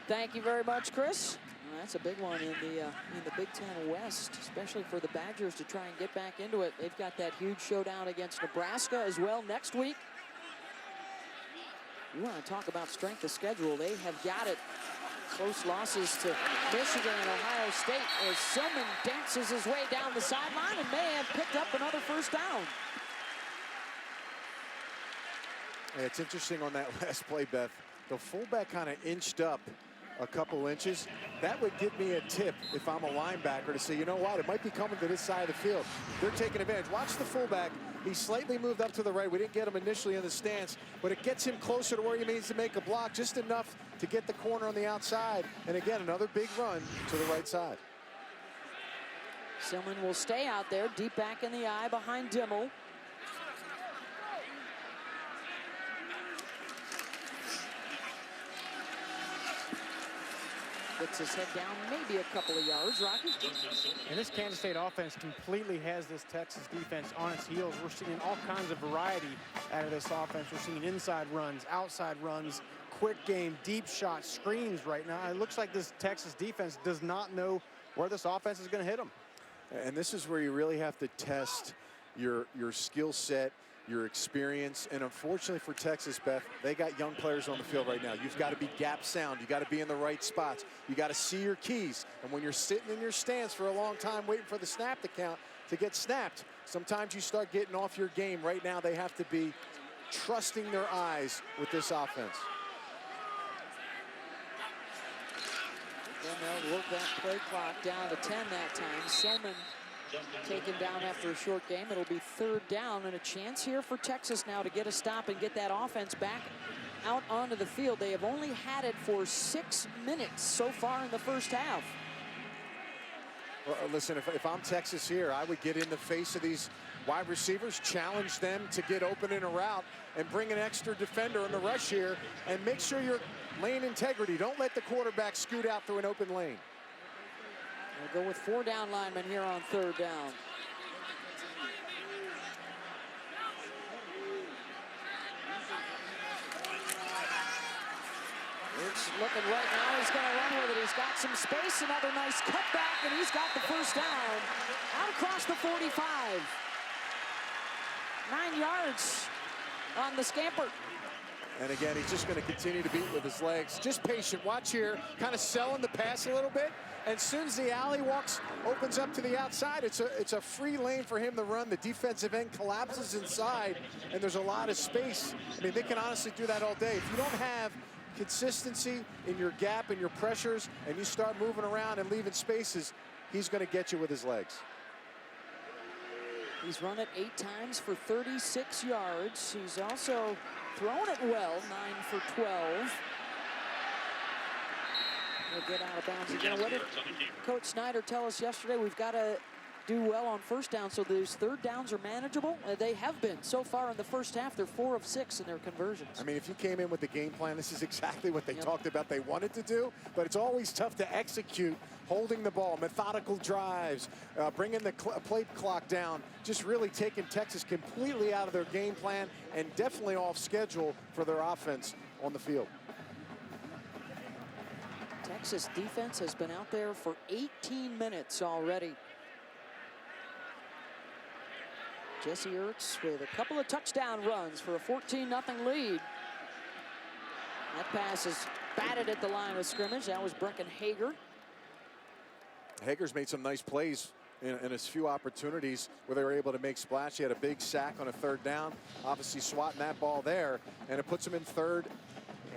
S1: Thank you very much, Chris. Well, that's a big one in the Big Ten West, especially for the Badgers to try and get back into it. They've got that huge showdown against Nebraska as well next week. You want to talk about strength of schedule. They have got it. Close losses to Michigan and Ohio State as Silman dances his way down the sideline and may have picked up another first down.
S2: Yeah, it's interesting on that last play, Beth. The fullback kind of inched up a couple inches. That would give me a tip if I'm a linebacker to say, you know what, it might be coming to this side of the field. They're taking advantage. Watch the fullback. He slightly moved up to the right. We didn't get him initially in the stance, but it gets him closer to where he needs to make a block, just enough to get the corner on the outside. And again, another big run to the right side.
S1: Silman will stay out there, deep back in the eye behind Dimmel. Gets his head down maybe a couple of yards, Rocky.
S4: And this Kansas State offense completely has this Texas defense on its heels. We're seeing all kinds of variety out of this offense. We're seeing inside runs, outside runs, quick game, deep shots, screens right now. It looks like this Texas defense does not know where this offense is going to hit them.
S2: And this is where you really have to test your skill set, your experience, and unfortunately for Texas, Beth, they got young players on the field right now. You've got to be gap sound. You got to be in the right spots. You got to see your keys. And when you're sitting in your stance for a long time waiting for the snap to count to get snapped, sometimes you start getting off your game. Right now, they have to be trusting their eyes with this offense.
S1: Then they'll work that play clock down to 10 that time. Silman taken down after a short game. It'll be third down and a chance here for Texas now to get a stop and get that offense back out onto the field. They have only had it for 6 minutes so far in the first half.
S2: Well, listen, if I'm Texas here, I would get in the face of these wide receivers, challenge them to get open in a route, and bring an extra defender in the rush here, and make sure your lane integrity. Don't let the quarterback scoot out through an open lane.
S1: We'll go with 4 down linemen here on third down. It's looking right now. He's going to run with it. He's got some space. Another nice cutback, and he's got the first down out across the 45. 9 yards on the scamper.
S2: And again, he's just going to continue to beat with his legs. Just patient. Watch here. Kind of selling the pass a little bit. And as soon as the alley opens up to the outside, it's a free lane for him to run. The defensive end collapses inside, and there's a lot of space. I mean, they can honestly do that all day. If you don't have consistency in your gap and your pressures, and you start moving around and leaving spaces, he's going to get you with his legs.
S1: He's run it 8 times for 36 yards. He's also thrown it well, 9 for 12. He'll get out of bounds again. What did Coach Snyder tell us yesterday? We've got to do well on first down, so those third downs are manageable. They have been so far in the first half. They're 4 of 6 in their conversions.
S2: I mean, if you came in with the game plan, this is exactly what they talked about they wanted to do, but it's always tough to execute. Holding the ball, methodical drives, bringing the play clock down, just really taking Texas completely out of their game plan and definitely off schedule for their offense on the field.
S1: Texas defense has been out there for 18 minutes already. Jesse Ertz with a couple of touchdown runs for a 14-0 lead. That pass is batted at the line of scrimmage. That was Brecken Hager.
S2: Hager's made some nice plays in his few opportunities where they were able to make splash. He had a big sack on a 3rd down, obviously swatting that ball there, and it puts him in 3rd.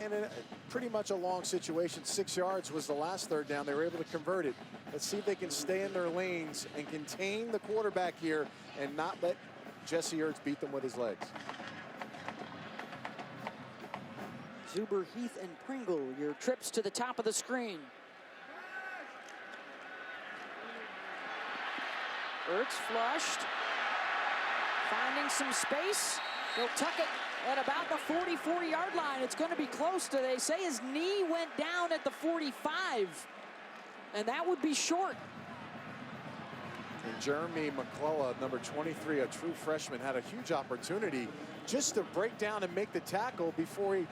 S2: And in pretty much a long situation. 6 yards was the last 3rd down. They were able to convert it. Let's see if they can stay in their lanes and contain the quarterback here and not let Jesse Ertz beat them with his legs.
S1: Zuber, Heath, and Pringle, your trips to the top of the screen. Ertz flushed, finding some space. He'll tuck it at about the 44-yard line. It's going to be close to, they say his knee went down at the 45, and that would be short.
S2: And Jeremy McCullough, number 23, a true freshman, had a huge opportunity just to break down and make the tackle before he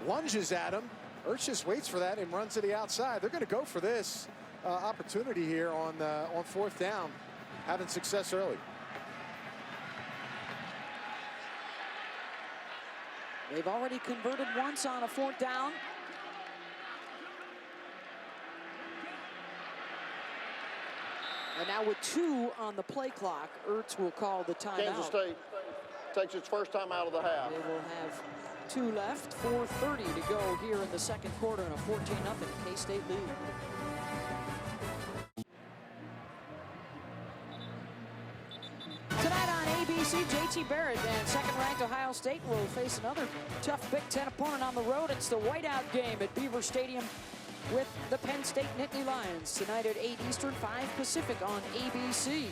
S2: lunges at him. Ertz just waits for that and runs to the outside. They're going to go for this opportunity here on 4th down, having success early.
S1: They've already converted once on a 4th down. And now with 2 on the play clock, Ertz will call the timeout.
S3: Kansas State takes its first time out of the half.
S1: They will have 2 left, 4:30 to go here in the 2nd quarter, and a 14-0 K-State lead. Tonight on ABC, JT Barrett and 2nd-ranked Ohio State will face another tough Big Ten opponent on the road. It's the whiteout game at Beaver Stadium with the Penn State Nittany Lions. Tonight at 8 Eastern, 5 Pacific on ABC.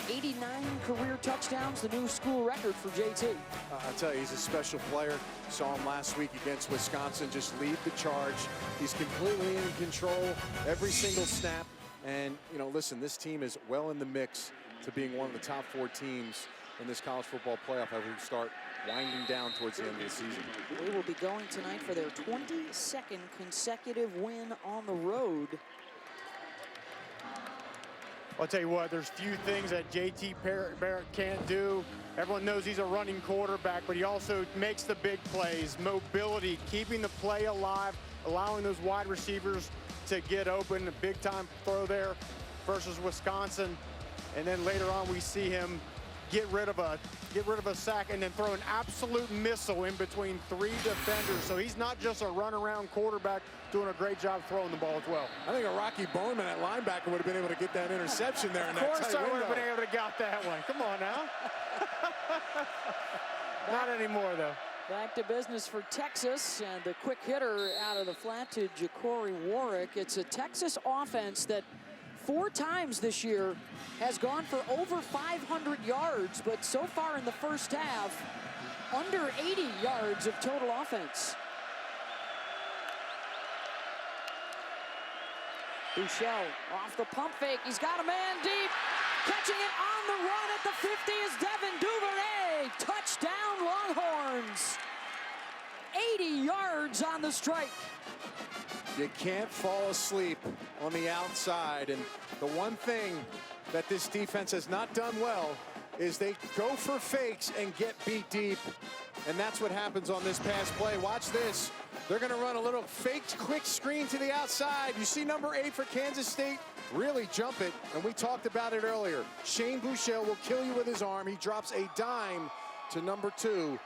S1: 89 career touchdowns, the new school record for JT.
S2: I tell you, he's a special player. Saw him last week against Wisconsin just lead the charge. He's completely in control every single snap. And, you know, listen, this team is well in the mix to being one of the top 4 teams in this college football playoff as we start winding down towards the end of the season.
S1: They will be going tonight for their 22nd consecutive win on the road.
S4: I'll tell you what, there's few things that JT Barrett can't do. Everyone knows he's a running quarterback, but he also makes the big plays. Mobility, keeping the play alive, allowing those wide receivers to get open. A big-time throw there versus Wisconsin. And then later on, we see him get rid of a sack and then throw an absolute missile in between 3 defenders. So he's not just a run-around quarterback, doing a great job throwing the ball as well.
S2: I think a Rocky Bowman at linebacker would have been able to get that interception there.
S4: Of course I would have been able to got that one. Come on now. Not anymore, though.
S1: Back to business for Texas, and the quick hitter out of the flat to Ja'Cory Warwick. It's a Texas offense that 4 times this year has gone for over 500 yards, but so far in the first half, under 80 yards of total offense. Buechele off the pump fake. He's got a man deep. Catching it on the run at the 50 is Devin Duvernay. Touchdown, Longhorns. 80 yards on the strike.
S2: You can't fall asleep on the outside. And the one thing that this defense has not done well is they go for fakes and get beat deep. And that's what happens on this pass play. Watch this. They're going to run a little faked quick screen to the outside. You see number 8 for Kansas State really jump it, and we talked about it earlier. Shane Buechele will kill you with his arm. He drops a dime to number 2,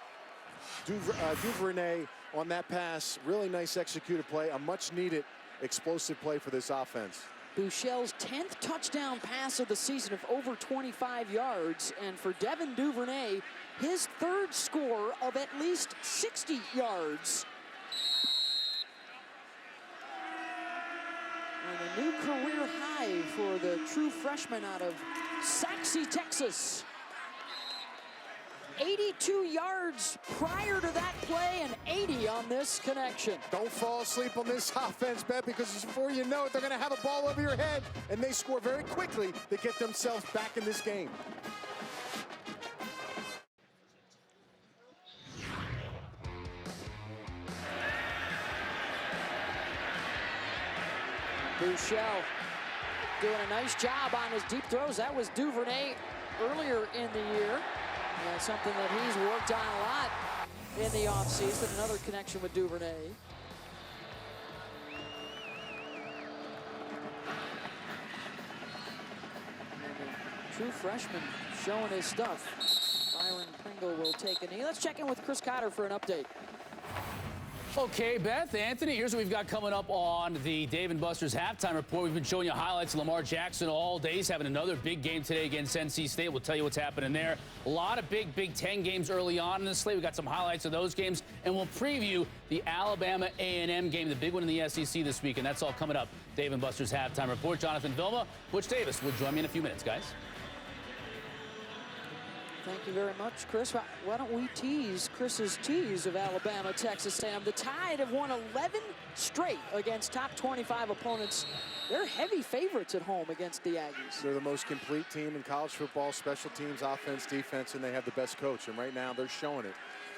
S2: Duvernay, on that pass. Really nice executed play, a much-needed explosive play for this offense.
S1: Buechele's 10th touchdown pass of the season of over 25 yards, and for Devin Duvernay, his 3rd score of at least 60 yards. And a new career high for the true freshman out of Saxe, Texas. 82 yards prior to that play and 80 on this connection.
S2: Don't fall asleep on this offense, Beth, because before you know it, they're going to have a ball over your head, and they score very quickly to get themselves back in this game.
S1: Buechele doing a nice job on his deep throws. That was Duvernay earlier in the year. Something that he's worked on a lot in the offseason. Another connection with Duvernay. True freshman showing his stuff. Byron Pringle will take a knee. Let's check in with Chris Cotter for an update.
S5: Okay, Beth, Anthony, here's what we've got coming up on the Dave & Buster's halftime report. We've been showing you highlights of Lamar Jackson all day. He's having another big game today against NC State. We'll tell you what's happening there. A lot of big Big Ten games early on in the slate. We've got some highlights of those games, and we'll preview the Alabama A&M game, the big one in the SEC this week, and that's all coming up. Dave & Buster's halftime report. Jonathan Vilma, Butch Davis will join me in a few minutes, guys.
S1: Thank you very much, Chris. Why don't we tease Chris's tease of Alabama, Texas A&M? The Tide have won 11 straight against top 25 opponents. They're heavy favorites at home against the Aggies.
S2: They're the most complete team in college football, special teams, offense, defense, and they have the best coach. And right now they're showing it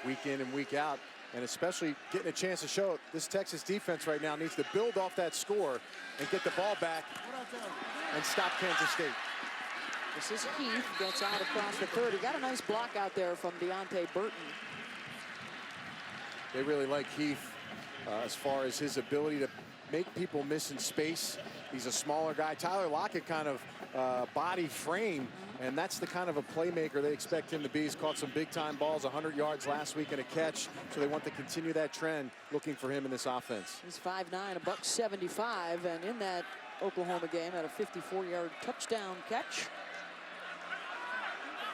S2: week in and week out, and especially getting a chance to show it. This Texas defense right now needs to build off that score and get the ball back and stop Kansas State.
S1: This is Heath, gets out across the 30. Got a nice block out there from Deontay Burton.
S2: They really like Heath as far as his ability to make people miss in space. He's a smaller guy. Tyler Lockett kind of body frame, and that's the kind of a playmaker they expect him to be. He's caught some big-time balls, 100 yards last week and a catch, so they want to continue that trend, looking for him in this offense.
S1: He's 5'9", $175, and in that Oklahoma game had a 54-yard touchdown catch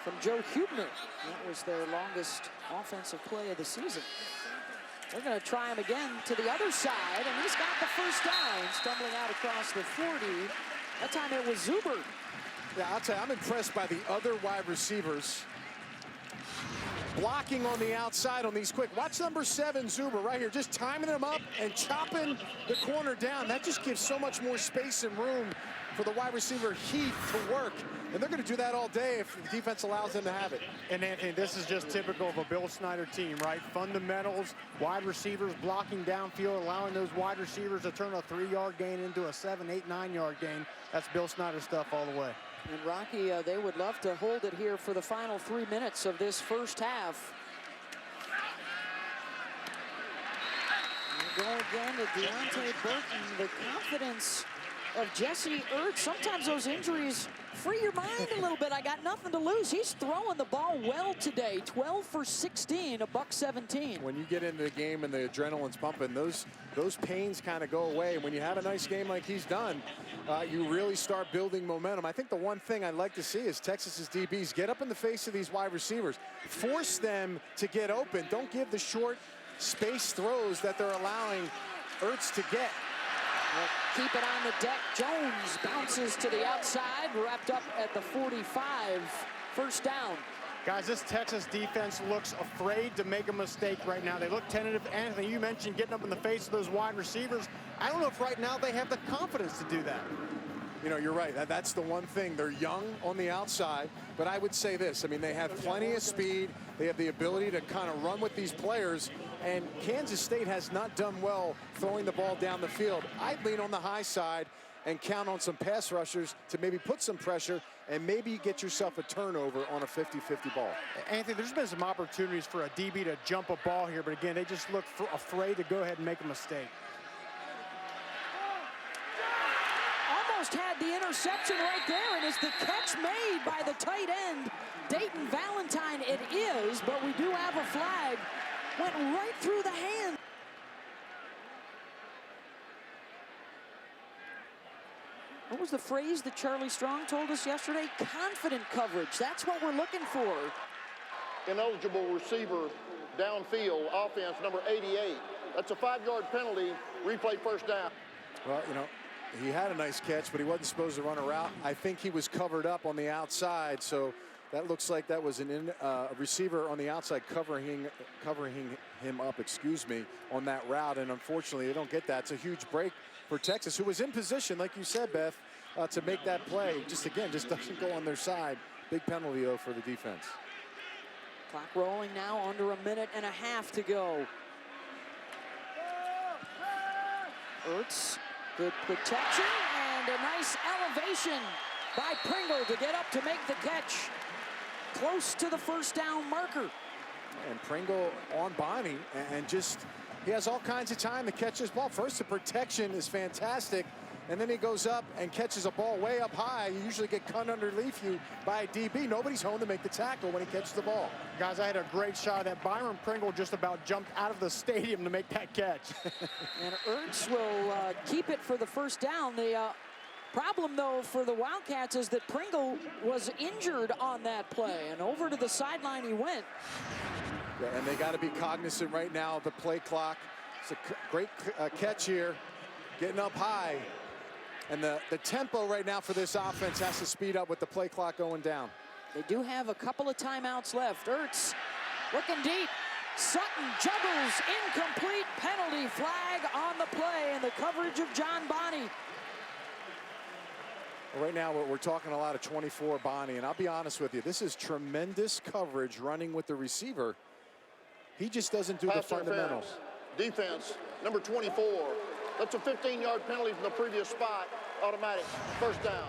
S1: from Joe Huebner. That was their longest offensive play of the season. They're going to try him again to the other side, and he's got the first down, stumbling out across the 40. That time it was Zuber.
S2: Yeah, I'll tell you, I'm impressed by the other wide receivers blocking on the outside on these quick. Watch number 7, Zuber, right here, just timing them up and chopping the corner down. That just gives so much more space and room for the wide receiver Heath to work. And they're going to do that all day if the defense allows them to have it.
S4: And Anthony, this is just typical of a Bill Snyder team, right? Fundamentals, wide receivers blocking downfield, allowing those wide receivers to turn a 3-yard gain into a 7, 8, 9-yard gain. That's Bill Snyder stuff all the way.
S1: And Rocky, they would love to hold it here for the final 3 minutes of this first half. We'll go again to Deontay Burton. The confidence of Jesse Ertz. Sometimes those injuries free your mind a little bit. I got nothing to lose. He's throwing the ball well today. 12 for 16, $117.
S2: When you get into the game and the adrenaline's pumping, those pains kind of go away. When you have a nice game like he's done, you really start building momentum. I think the one thing I'd like to see is Texas's DBs get up in the face of these wide receivers. Force them to get open. Don't give the short space throws that they're allowing Ertz to get.
S1: Keep it on the deck. Jones bounces to the outside, wrapped up at the 45. First down.
S4: Guys, this Texas defense looks afraid to make a mistake right now. They look tentative. Anthony, you mentioned getting up in the face of those wide receivers. I don't know if right now they have the confidence to do that.
S2: You know, you're right. That's the one thing. They're young on the outside, but I would say this. I mean, they have plenty of speed. They have the ability to kind of run with these players, and Kansas State has not done well throwing the ball down the field. I'd lean on the high side and count on some pass rushers to maybe put some pressure and maybe get yourself a turnover on a 50-50 ball.
S4: Anthony, there's been some opportunities for a DB to jump a ball here, but again, they just look afraid to go ahead and make a mistake.
S1: Almost had the interception right there, and is the catch made by the tight end, Dayton Valentine? It is, but we do have a flag. Went right through the hand. What was the phrase that Charlie Strong told us yesterday? Confident coverage. That's what we're looking for.
S3: Ineligible receiver downfield, offense number 88. That's a 5-yard penalty, replay first down.
S2: Well, you know, he had a nice catch, but he wasn't supposed to run a route. I think he was covered up on the outside, so that looks like that was a receiver on the outside covering him up, on that route. And unfortunately, they don't get that. It's a huge break for Texas, who was in position, like you said, Beth, to make that play. Just doesn't go on their side. Big penalty, though, for the defense.
S1: Clock rolling now, under a minute and a half to go. Ertz, good protection, and a nice elevation by Pringle to get up to make the catch. Close to the first down marker.
S2: And Pringle on Bonnie, and just, he has all kinds of time to catch this ball. First, the protection is fantastic, and then he goes up and catches a ball way up high. You usually get cut underneath you by a DB. Nobody's home to make the tackle when he catches the ball.
S4: Guys, I had a great shot that Byron Pringle just about jumped out of the stadium to make that catch.
S1: And Ertz will keep it for the first down. The problem, though, for the Wildcats is that Pringle was injured on that play, and over to the sideline he went.
S2: Yeah, and they got to be cognizant right now of the play clock. It's a great catch here, getting up high. And the tempo right now for this offense has to speed up with the play clock going down.
S1: They do have a couple of timeouts left. Ertz looking deep. Sutton juggles, incomplete, penalty flag on the play, and the coverage of John Bonnie.
S2: Right now, we're talking a lot of 24 Bonnie, and I'll be honest with you, this is tremendous coverage running with the receiver. He just doesn't do the fundamentals.
S3: Defense, number 24. That's a 15-yard penalty from the previous spot. Automatic, first down.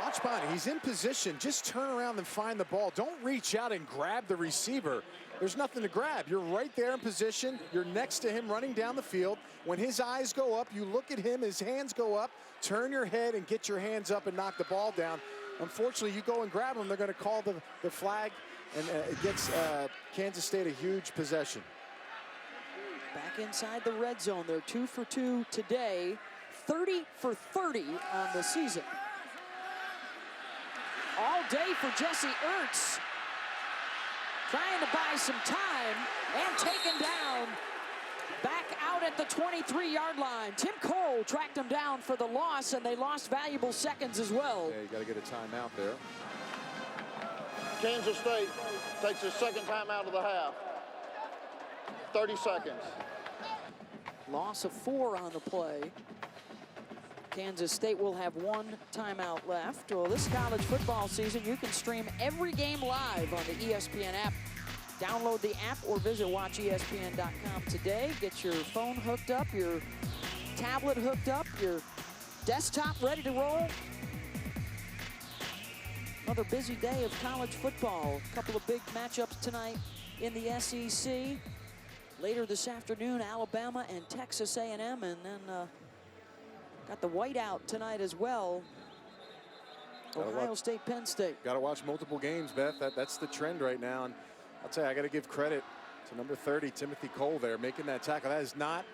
S2: Watch Bonnie, he's in position. Just turn around and find the ball. Don't reach out and grab the receiver. There's nothing to grab. You're right there in position. You're next to him running down the field. When his eyes go up, you look at him, his hands go up, turn your head and get your hands up and knock the ball down. Unfortunately, you go and grab him, they're going to call the flag, and it gets Kansas State a huge possession.
S1: Back inside the red zone. They're 2 for 2 today, 30 for 30 on the season. All day for Jesse Ertz. Trying to buy some time and taken down back out at the 23-yard line. Tim Cole tracked him down for the loss, and they lost valuable seconds as well.
S2: Yeah, you got to get a timeout there.
S3: Kansas State takes his second timeout of the half. 30 seconds.
S1: Loss of 4 on the play. Kansas State will have 1 timeout left. Well, this college football season, you can stream every game live on the ESPN app. Download the app or visit watchespn.com today. Get your phone hooked up, your tablet hooked up, your desktop ready to roll. Another busy day of college football. A couple of big matchups tonight in the SEC. Later this afternoon, Alabama and Texas A&M, and then got the whiteout tonight as well. Ohio State, Penn State.
S2: Got to watch multiple games, Beth. That's the trend right now. And I'll tell you, I got to give credit to number 30, Timothy Cole there, making that tackle. That is not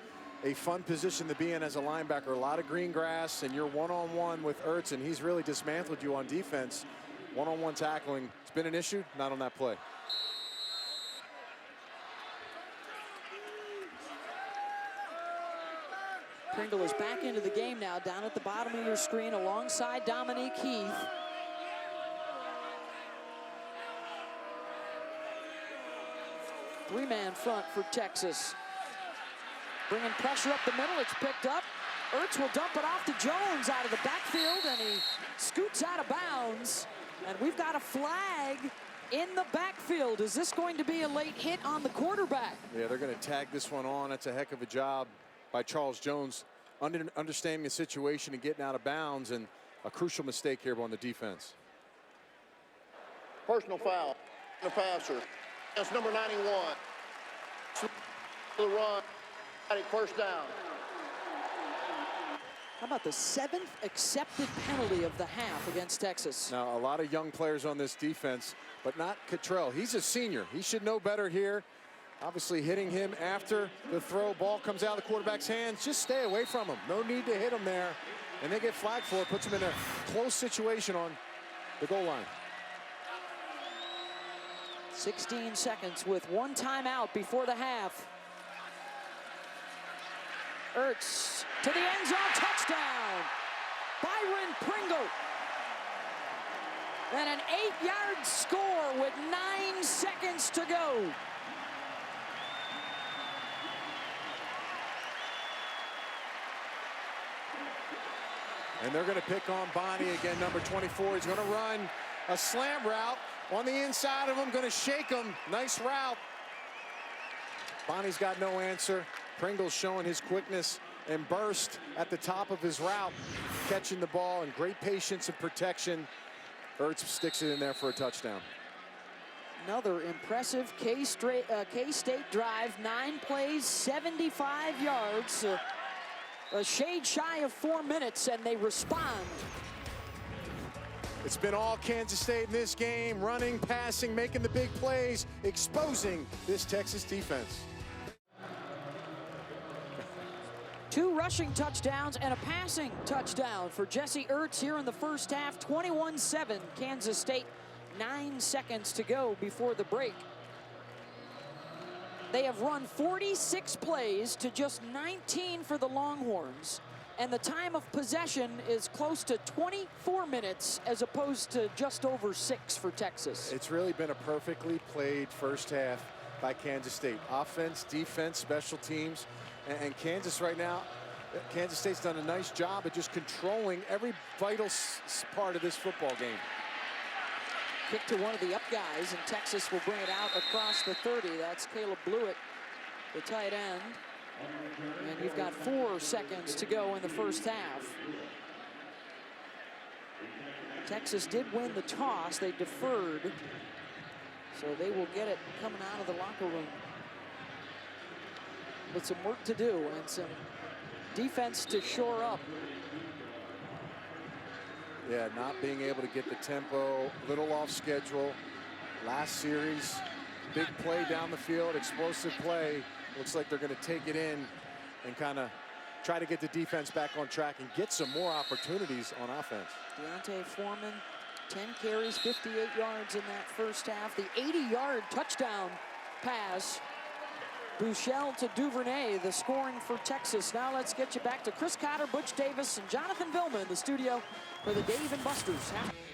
S2: a fun position to be in as a linebacker. A lot of green grass, and you're one-on-one with Ertz, and he's really dismantled you on defense. One-on-one tackling. It's been an issue, not on that play.
S1: Pringle is back into the game now, down at the bottom of your screen alongside Dominique Heath. Three-man front for Texas. Bringing pressure up the middle, it's picked up. Ertz will dump it off to Jones out of the backfield, and he scoots out of bounds. And we've got a flag in the backfield. Is this going to be a late hit on the quarterback?
S2: Yeah, they're going to tag this one on. That's a heck of a job by Charles Jones, understanding the situation and getting out of bounds, and a crucial mistake here on the defense.
S3: Personal foul. The passer. That's number 91. The run. First down.
S1: How about the 7th accepted penalty of the half against Texas?
S2: Now, a lot of young players on this defense, but not Cottrell. He's a senior. He should know better here. Obviously hitting him after the throw. Ball comes out of the quarterback's hands. Just stay away from him. No need to hit him there. And they get flagged for it. Puts him in a close situation on the goal line.
S1: 16 seconds with 1 timeout before the half. Ertz to the end zone, touchdown. Byron Pringle. And an 8-yard score with 9 seconds to go.
S2: And they're going to pick on Bonnie again, number 24. He's going to run a slam route on the inside of him, going to shake him. Nice route. Bonnie's got no answer. Pringle's showing his quickness and burst at the top of his route, catching the ball and great patience and protection. Ertz sticks it in there for a touchdown.
S1: Another impressive K-State drive, 9 plays, 75 yards, a shade shy of 4 minutes, and they respond.
S2: It's been all Kansas State in this game, running, passing, making the big plays, exposing this Texas defense.
S1: 2 rushing touchdowns and a passing touchdown for Jesse Ertz here in the first half. 21-7 Kansas State. 9 seconds to go before the break. They have run 46 plays to just 19 for the Longhorns, and the time of possession is close to 24 minutes as opposed to just over 6 for Texas.
S2: It's really been a perfectly played first half by Kansas State. Offense, defense, special teams, and Kansas right now, Kansas State's done a nice job of just controlling every vital part of this football game.
S1: Kick to one of the up guys, and Texas will bring it out across the 30. That's Caleb Blewett, the tight end. And you've got 4 seconds to go in the first half. Texas did win the toss. They deferred. So they will get it coming out of the locker room. With some work to do and some defense to shore up.
S2: Yeah, not being able to get the tempo, little off schedule. Last series, big play down the field, explosive play. Looks like they're going to take it in and kind of try to get the defense back on track and get some more opportunities on offense.
S1: Deontay Foreman, 10 carries, 58 yards in that first half. The 80-yard touchdown pass. Buechele to Duvernay, the scoring for Texas. Now let's get you back to Chris Cotter, Butch Davis, and Jonathan Vilma in the studio for the Dave and Buster's.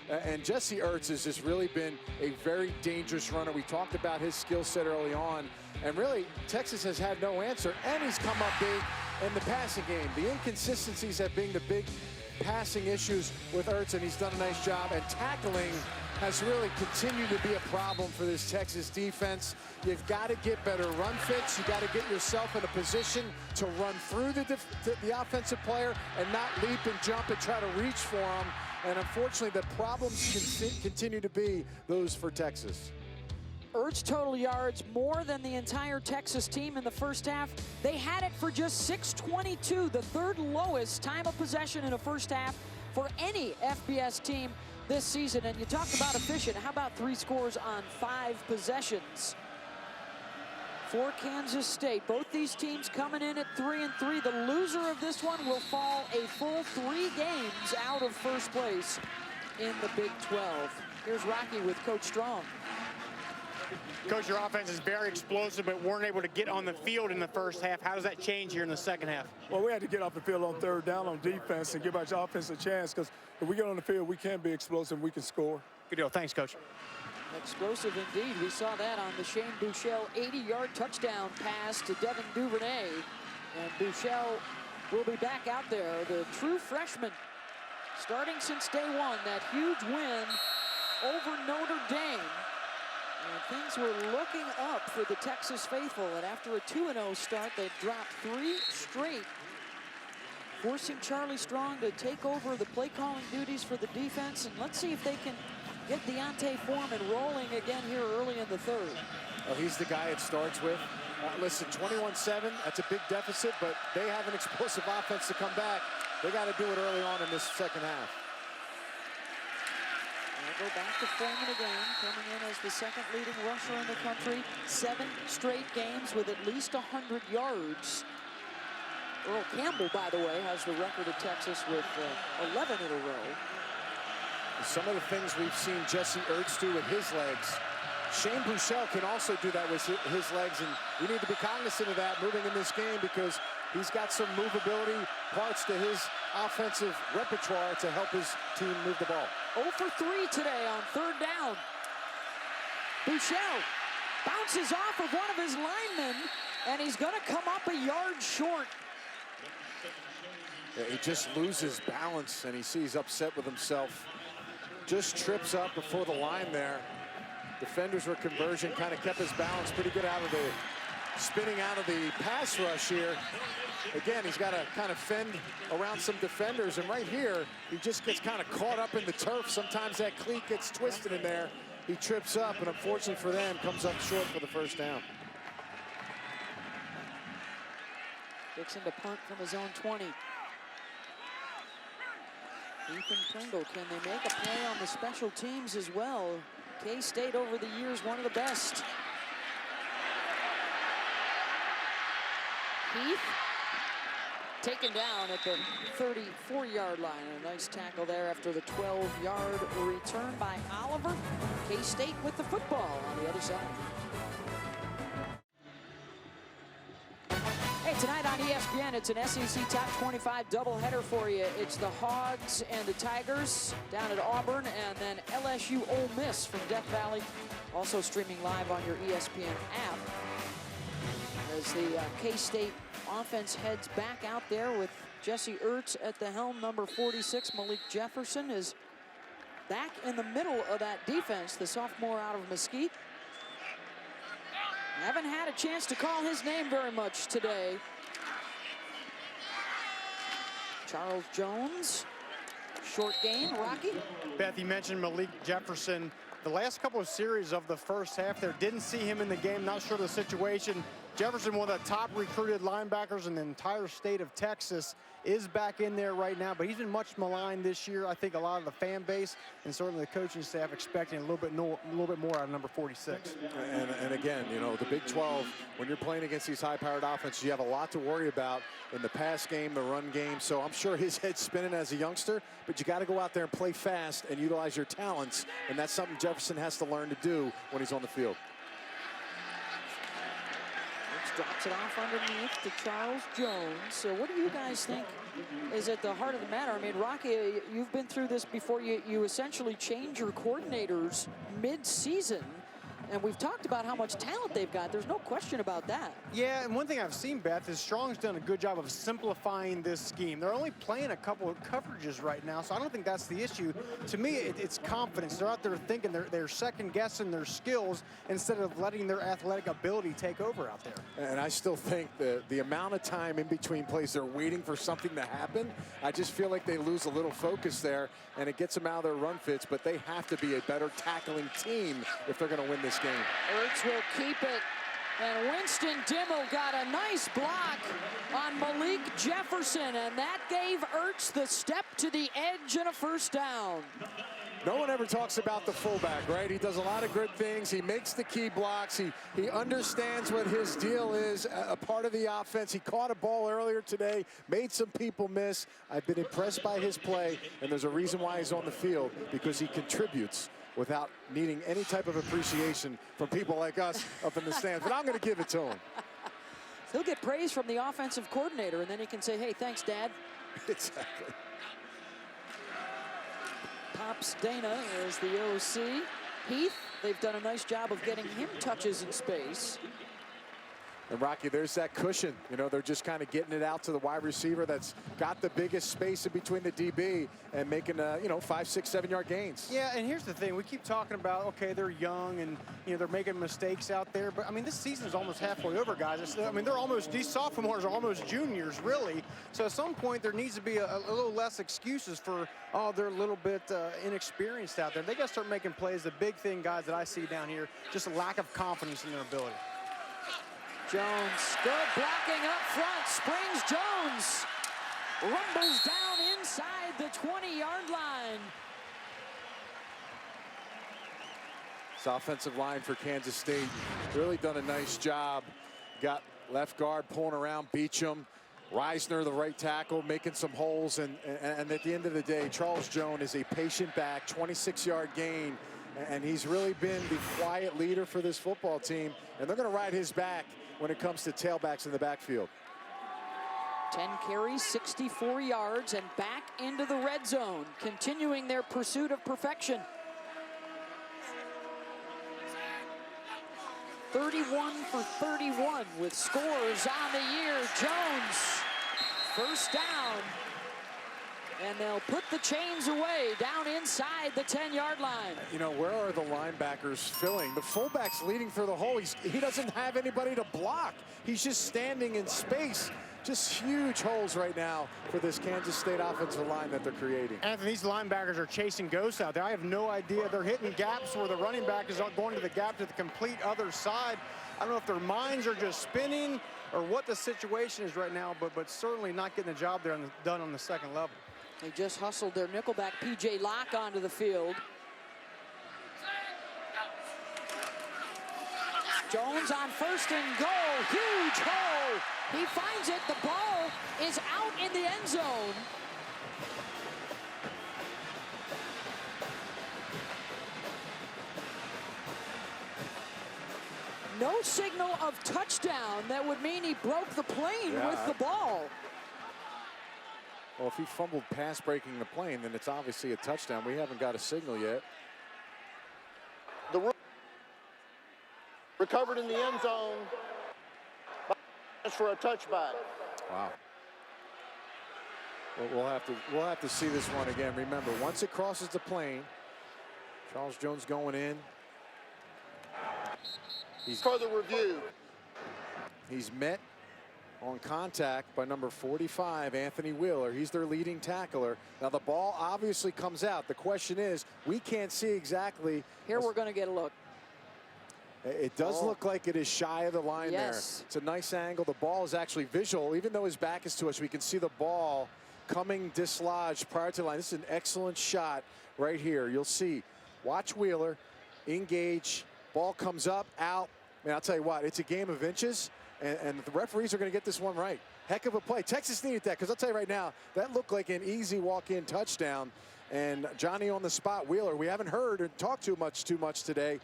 S2: And Jesse Ertz has just really been a very dangerous runner. We talked about his skill set early on. And really, Texas has had no answer. And he's come up big in the passing game. The inconsistencies have been the big passing issues with Ertz, and he's done a nice job. And tackling has really continued to be a problem for this Texas defense. You've got to get better run fits. You've got to get yourself in a position to run through the offensive player and not leap and jump and try to reach for him. And unfortunately, the problems continue to be those for Texas.
S1: Ertz total yards more than the entire Texas team in the first half. They had it for just 6:22, the 3rd lowest time of possession in a first half for any FBS team this season. And you talk about efficient. How about 3 scores on 5 possessions for Kansas State? Both these teams coming in at 3-3. The loser of this one will fall a full 3 games out of first place in the Big 12. Here's Rocky with Coach Strong.
S4: Coach, your offense is very explosive, but weren't able to get on the field in the first half. How does that change here in the second half?
S7: Well, we had to get off the field on 3rd down on defense and give our offense a chance, because if we get on the field, we can be explosive, we can score.
S4: Good deal. Thanks, Coach.
S1: Explosive indeed. We saw that on the Shane Buechele 80-yard touchdown pass to Devin Duvernay. And Buechele will be back out there, the true freshman, starting since day one. That huge win over Notre Dame. And things were looking up for the Texas faithful. And after a 2-0 start, they dropped 3 straight, forcing Charlie Strong to take over the play-calling duties for the defense. And let's see if they can get Deontay Foreman rolling again here early in the 3rd.
S2: Well, he's the guy it starts with. Listen, 21-7, that's a big deficit, but they have an explosive offense to come back. They got to do it early on in this second half.
S1: Go back to Foreman again, coming in as the 2nd leading rusher in the country. 7 straight games with at least 100 yards. Earl Campbell, by the way, has the record at Texas with 11 in a row.
S2: Some of the things we've seen Jesse Ertz do with his legs, Shane Buechele can also do that with his legs, and we need to be cognizant of that moving in this game, because he's got some movability parts to his offensive repertoire to help his team move the ball.
S1: 0 for 3 today on 3rd down. Buechele bounces off of one of his linemen, and he's going to come up a yard short.
S2: Yeah, he just loses balance, and he sees upset with himself. Just trips up before the line there. Defenders were conversion, kind of kept his balance pretty good out of the spinning out of the pass rush here. Again, he's got to kind of fend around some defenders, and right here, he just gets kind of caught up in the turf. Sometimes that cleat gets twisted in there, he trips up, and unfortunately for them, comes up short for the first down.
S1: Dixon to punt from his own 20. Ethan Pringle, can they make a play on the special teams as well? K-State over the years, one of the best. Heath taken down at the 34-yard line. A nice tackle there after the 12-yard return by Oliver. K-State with the football on the other side. Hey, tonight on ESPN, it's an SEC Top 25 doubleheader for you. It's the Hogs and the Tigers down at Auburn, and then LSU Ole Miss from Death Valley. Also streaming live on your ESPN app. As the K-State offense heads back out there with Jesse Ertz at the helm. Number 46, Malik Jefferson, is back in the middle of that defense, the sophomore out of Mesquite. Haven't had a chance to call his name very much today. Charles Jones, short gain, Rocky.
S4: Beth, you mentioned Malik Jefferson. The last couple of series of the first half there, didn't see him in the game, not sure of the situation. Jefferson, one of the top recruited linebackers in the entire state of Texas, is back in there right now, but he's been much maligned this year. I think a lot of the fan base and certainly the coaching staff expecting a little bit more out of number 46.
S2: And again, you know, the Big 12, when you're playing against these high-powered offenses, you have a lot to worry about in the pass game, the run game. So I'm sure his head's spinning as a youngster, but you got to go out there and play fast and utilize your talents, and that's something Jefferson has to learn to do when he's on the field.
S1: Drops it off underneath to Charles Jones. So what do you guys think is at the heart of the matter? I mean, Rocky, you've been through this before. You essentially change your coordinators mid-season. And we've talked about how much talent they've got. There's no question about that.
S4: Yeah, and one thing I've seen, Beth, is Strong's done a good job of simplifying this scheme. They're only playing a couple of coverages right now, so I don't think that's the issue. To me, it's confidence. They're out there thinking, they're second-guessing their skills instead of letting their athletic ability take over out there.
S2: And I still think the amount of time in between plays, they're waiting for something to happen. I just feel like they lose a little focus there, and it gets them out of their run fits, but they have to be a better tackling team if they're going to win this game.
S1: Ertz will keep it, and Winston Dimmel got a nice block on Malik Jefferson, and that gave Ertz the step to the edge and a first down.
S2: No one ever talks about the fullback, right? He does a lot of good things. He makes the key blocks. He understands what his deal is, a part of the offense. He caught a ball earlier today, made some people miss. I've been impressed by his play, and there's a reason why he's on the field, because he contributes without needing any type of appreciation from people like us up in the stands. But I'm going to give it to him.
S1: He'll get praise from the offensive coordinator, and then he can say, hey, thanks, Dad.
S2: Exactly.
S1: Pops Dana is the OC. Heath, they've done a nice job of getting him touches in space.
S2: And Rocky, there's that cushion. You know, they're just kind of getting it out to the wide receiver that's got the biggest space in between the DB and making, you know, 5, 6, 7-yard gains.
S4: Yeah, and here's the thing. We keep talking about, okay, they're young and, you know, they're making mistakes out there. But, I mean, this season is almost halfway over, guys. I mean, these sophomores are almost juniors, really. So at some point, there needs to be a little less excuses for, oh, they're a little bit inexperienced out there. They got to start making plays. The big thing, guys, that I see down here, just a lack of confidence in their ability.
S1: Jones, good blocking up front. Springs Jones. Rumbles down inside the 20-yard line.
S2: This offensive line for Kansas State really done a nice job. Got left guard pulling around Beecham. Reisner, the right tackle, making some holes. And at the end of the day, Charles Jones is a patient back, 26-yard gain. And he's really been the quiet leader for this football team. And they're going to ride his back when it comes to tailbacks in the backfield.
S1: 10 carries, 64 yards, and back into the red zone, continuing their pursuit of perfection. 31 for 31 with scores on the year. Jones, first down. And they'll put the chains away down inside the 10-yard line.
S2: You know, where are the linebackers filling? The fullback's leading through the hole. He doesn't have anybody to block. He's just standing in space. Just huge holes right now for this Kansas State offensive line that they're creating.
S4: Anthony, these linebackers are chasing ghosts out there. I have no idea. They're hitting gaps where the running back is going to the gap to the complete other side. I don't know if their minds are just spinning or what the situation is right now, but certainly not getting the job there done on the second level.
S1: They just hustled their nickelback P.J. Locke onto the field. Jones on first and goal. Huge hole. He finds it. The ball is out in the end zone. No signal of touchdown. That would mean he broke the plane with the ball.
S2: Well, if he fumbled past breaking the plane, then it's obviously a touchdown. We haven't got a signal yet.
S3: Recovered in the end zone for a touchback.
S2: Wow. Well, we'll have to see this one again. Remember, once it crosses the plane, Charles Jones going in. He's
S3: Further review.
S2: He's met on contact by number 45, Anthony Wheeler. He's their leading tackler. Now the ball obviously comes out. The question is, we can't see exactly.
S1: Here we're going to get a look.
S2: It does look like it is shy of the line there. It's a nice angle. The ball is actually visual. Even though his back is to us, we can see the ball coming dislodged prior to the line. This is an excellent shot right here. You'll see. Watch Wheeler engage. Ball comes up, out. Man, I'll tell you what, it's a game of inches, and the referees are going to get this one right. Heck of a play. Texas needed that, because I'll tell you right now, that looked like an easy walk-in touchdown. And Johnny on the spot, Wheeler, we haven't heard or talked too much today.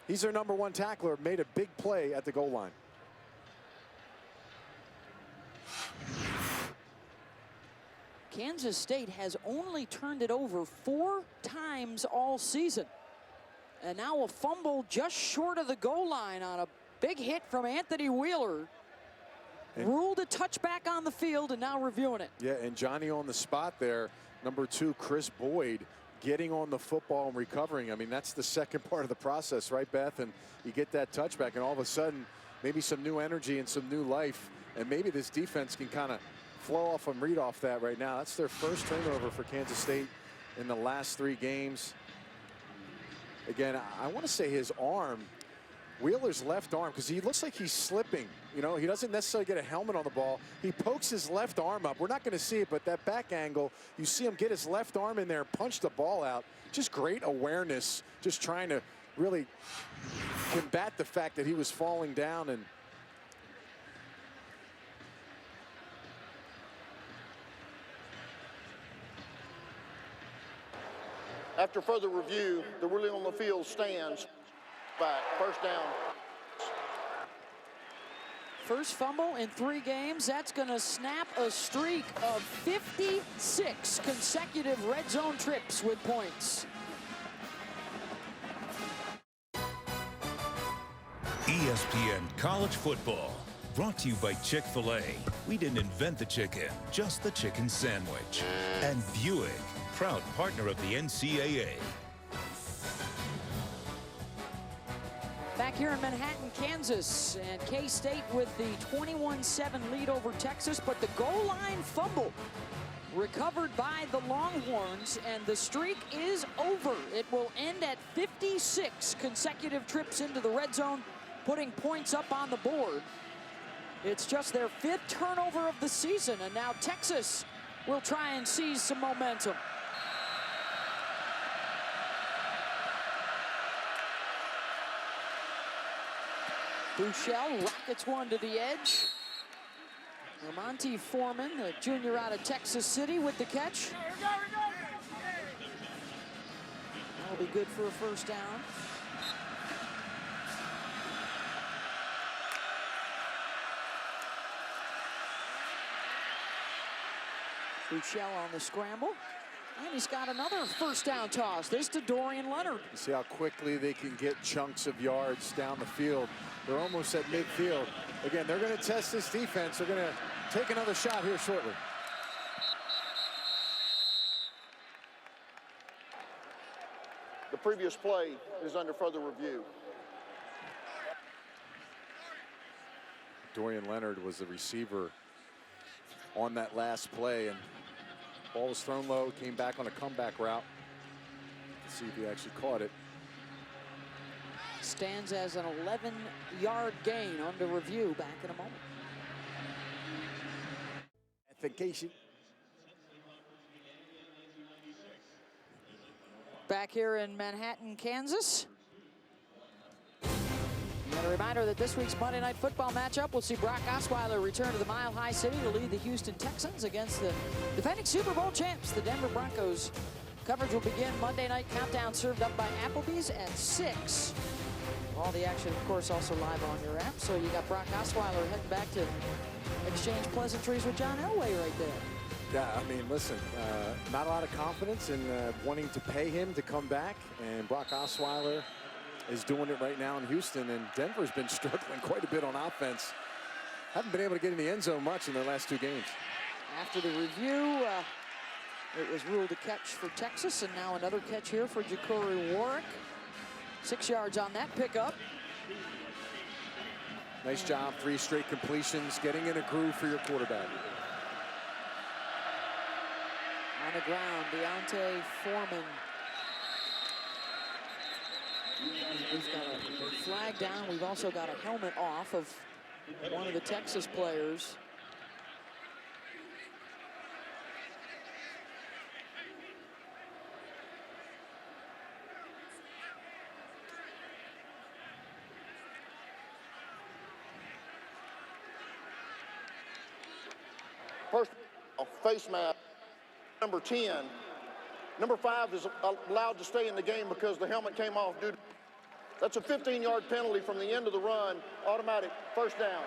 S2: He's their number one tackler, made a big play at the goal line.
S1: Kansas State has only turned it over 4 times all season. And now a fumble just short of the goal line on a big hit from Anthony Wheeler. Ruled a touchback on the field and now reviewing it.
S2: Yeah, and Johnny on the spot there, number 2, Chris Boyd, getting on the football and recovering. I mean, that's the second part of the process, right, Beth? And you get that touchback, and all of a sudden, maybe some new energy and some new life, and maybe this defense can kind of flow off and read off that right now. That's their first turnover for Kansas State in the last 3 games. Again, I want to say his arm, Wheeler's left arm, because he looks like he's slipping. You know, he doesn't necessarily get a helmet on the ball. He pokes his left arm up. We're not going to see it, but that back angle, you see him get his left arm in there, punch the ball out. Just great awareness, just trying to really combat the fact that he was falling down. And
S3: After further review, the ruling on the field stands. Back, first down.
S1: First fumble in 3 games. That's going to snap a streak of 56 consecutive red zone trips with points.
S6: ESPN College Football, brought to you by Chick-fil-A. We didn't invent the chicken, just the chicken sandwich. And Buick, proud partner of the NCAA.
S1: Back here in Manhattan, Kansas, and K-State with the 21-7 lead over Texas, but the goal line fumble recovered by the Longhorns, and the streak is over. It will end at 56 consecutive trips into the red zone, putting points up on the board. It's just their 5th turnover of the season, and now Texas will try and seize some momentum. Bouchel rockets one to the edge. Lamonte Foreman, the junior out of Texas City, with the catch. That'll be good for a first down. Bouchel on the scramble. And he's got another first down toss. This to Dorian Leonard.
S2: you see how quickly they can get chunks of yards down the field. They're almost at midfield. Again, they're going to test this defense. They're going to take another shot here shortly.
S3: The previous play is under further review.
S2: Dorian Leonard was the receiver on that last play, and ball was thrown low, came back on a comeback route. Let's see if he actually caught it.
S1: Stands as an 11-yard gain under review. Back in a moment.
S2: Vacation.
S1: Back here in Manhattan, Kansas. And a reminder that this week's Monday Night Football matchup will see Brock Osweiler return to the Mile High City to lead the Houston Texans against the defending Super Bowl champs, the Denver Broncos. Coverage will begin Monday night. Countdown served up by Applebee's at 6. All the action, of course, also live on your app. So you got Brock Osweiler heading back to exchange pleasantries with John Elway right there.
S2: Yeah, I mean, listen, not a lot of confidence in wanting to pay him to come back, and Brock Osweiler is doing it right now in Houston, and Denver's been struggling quite a bit on offense. Haven't been able to get in the end zone much in their last 2 games.
S1: After the review, it was ruled a catch for Texas, and now another catch here for Ja'Cory Warwick. 6 yards on that pickup.
S2: Nice job, 3 straight completions, getting in a groove for your quarterback.
S1: On the ground, Deontay Foreman. We've got a flag down. We've also got a helmet off of one of the Texas players.
S3: First, a face mask, number 10. Number 5 is allowed to stay in the game because the helmet came off due to. That's a 15-yard penalty from the end of the run, automatic first down.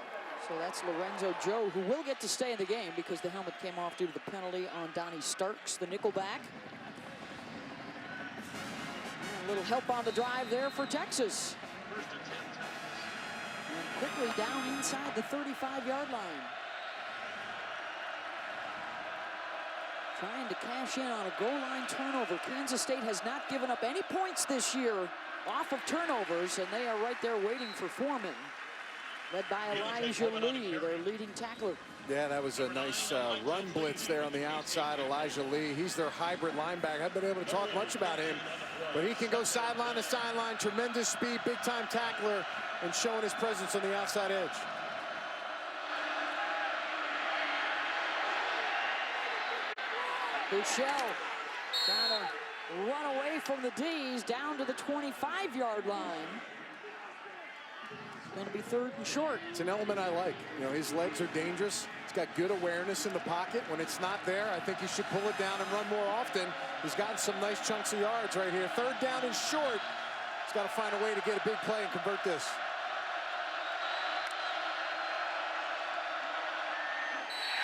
S1: So that's Lorenzo Joe, who will get to stay in the game because the helmet came off due to the penalty on Donnie Starks, the nickelback. And a little help on the drive there for Texas. And quickly down inside the 35-yard line. Trying to cash in on a goal line turnover. Kansas State has not given up any points this year off of turnovers, and they are right there waiting for Foreman, led by Elijah Lee, their leading tackler.
S2: Yeah, that was a nice run blitz there on the outside. Elijah Lee, he's their hybrid linebacker. I haven't been able to talk much about him, but he can go sideline to sideline, tremendous speed, big-time tackler, and showing his presence on the outside edge.
S1: Buechele trying to run away from the D's down to the 25-yard line. It's going to be 3rd and short.
S2: It's an element I like. You know, his legs are dangerous. He's got good awareness in the pocket. When it's not there, I think he should pull it down and run more often. He's gotten some nice chunks of yards right here. 3rd down and short. He's got to find a way to get a big play and convert this.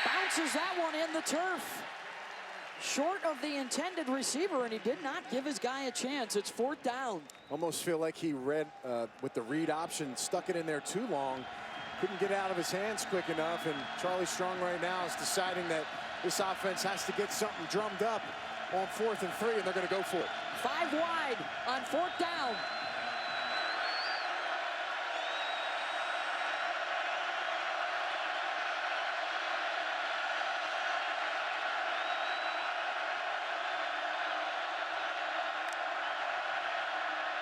S1: Bounces that one in the turf. Short of the intended receiver, and he did not give his guy a chance. It's 4th down.
S2: Almost feel like he read with the read option, stuck it in there too long. Couldn't get out of his hands quick enough, and Charlie Strong right now is deciding that this offense has to get something drummed up on 4th and 3, and they're going to go for it.
S1: 5 wide on 4th down.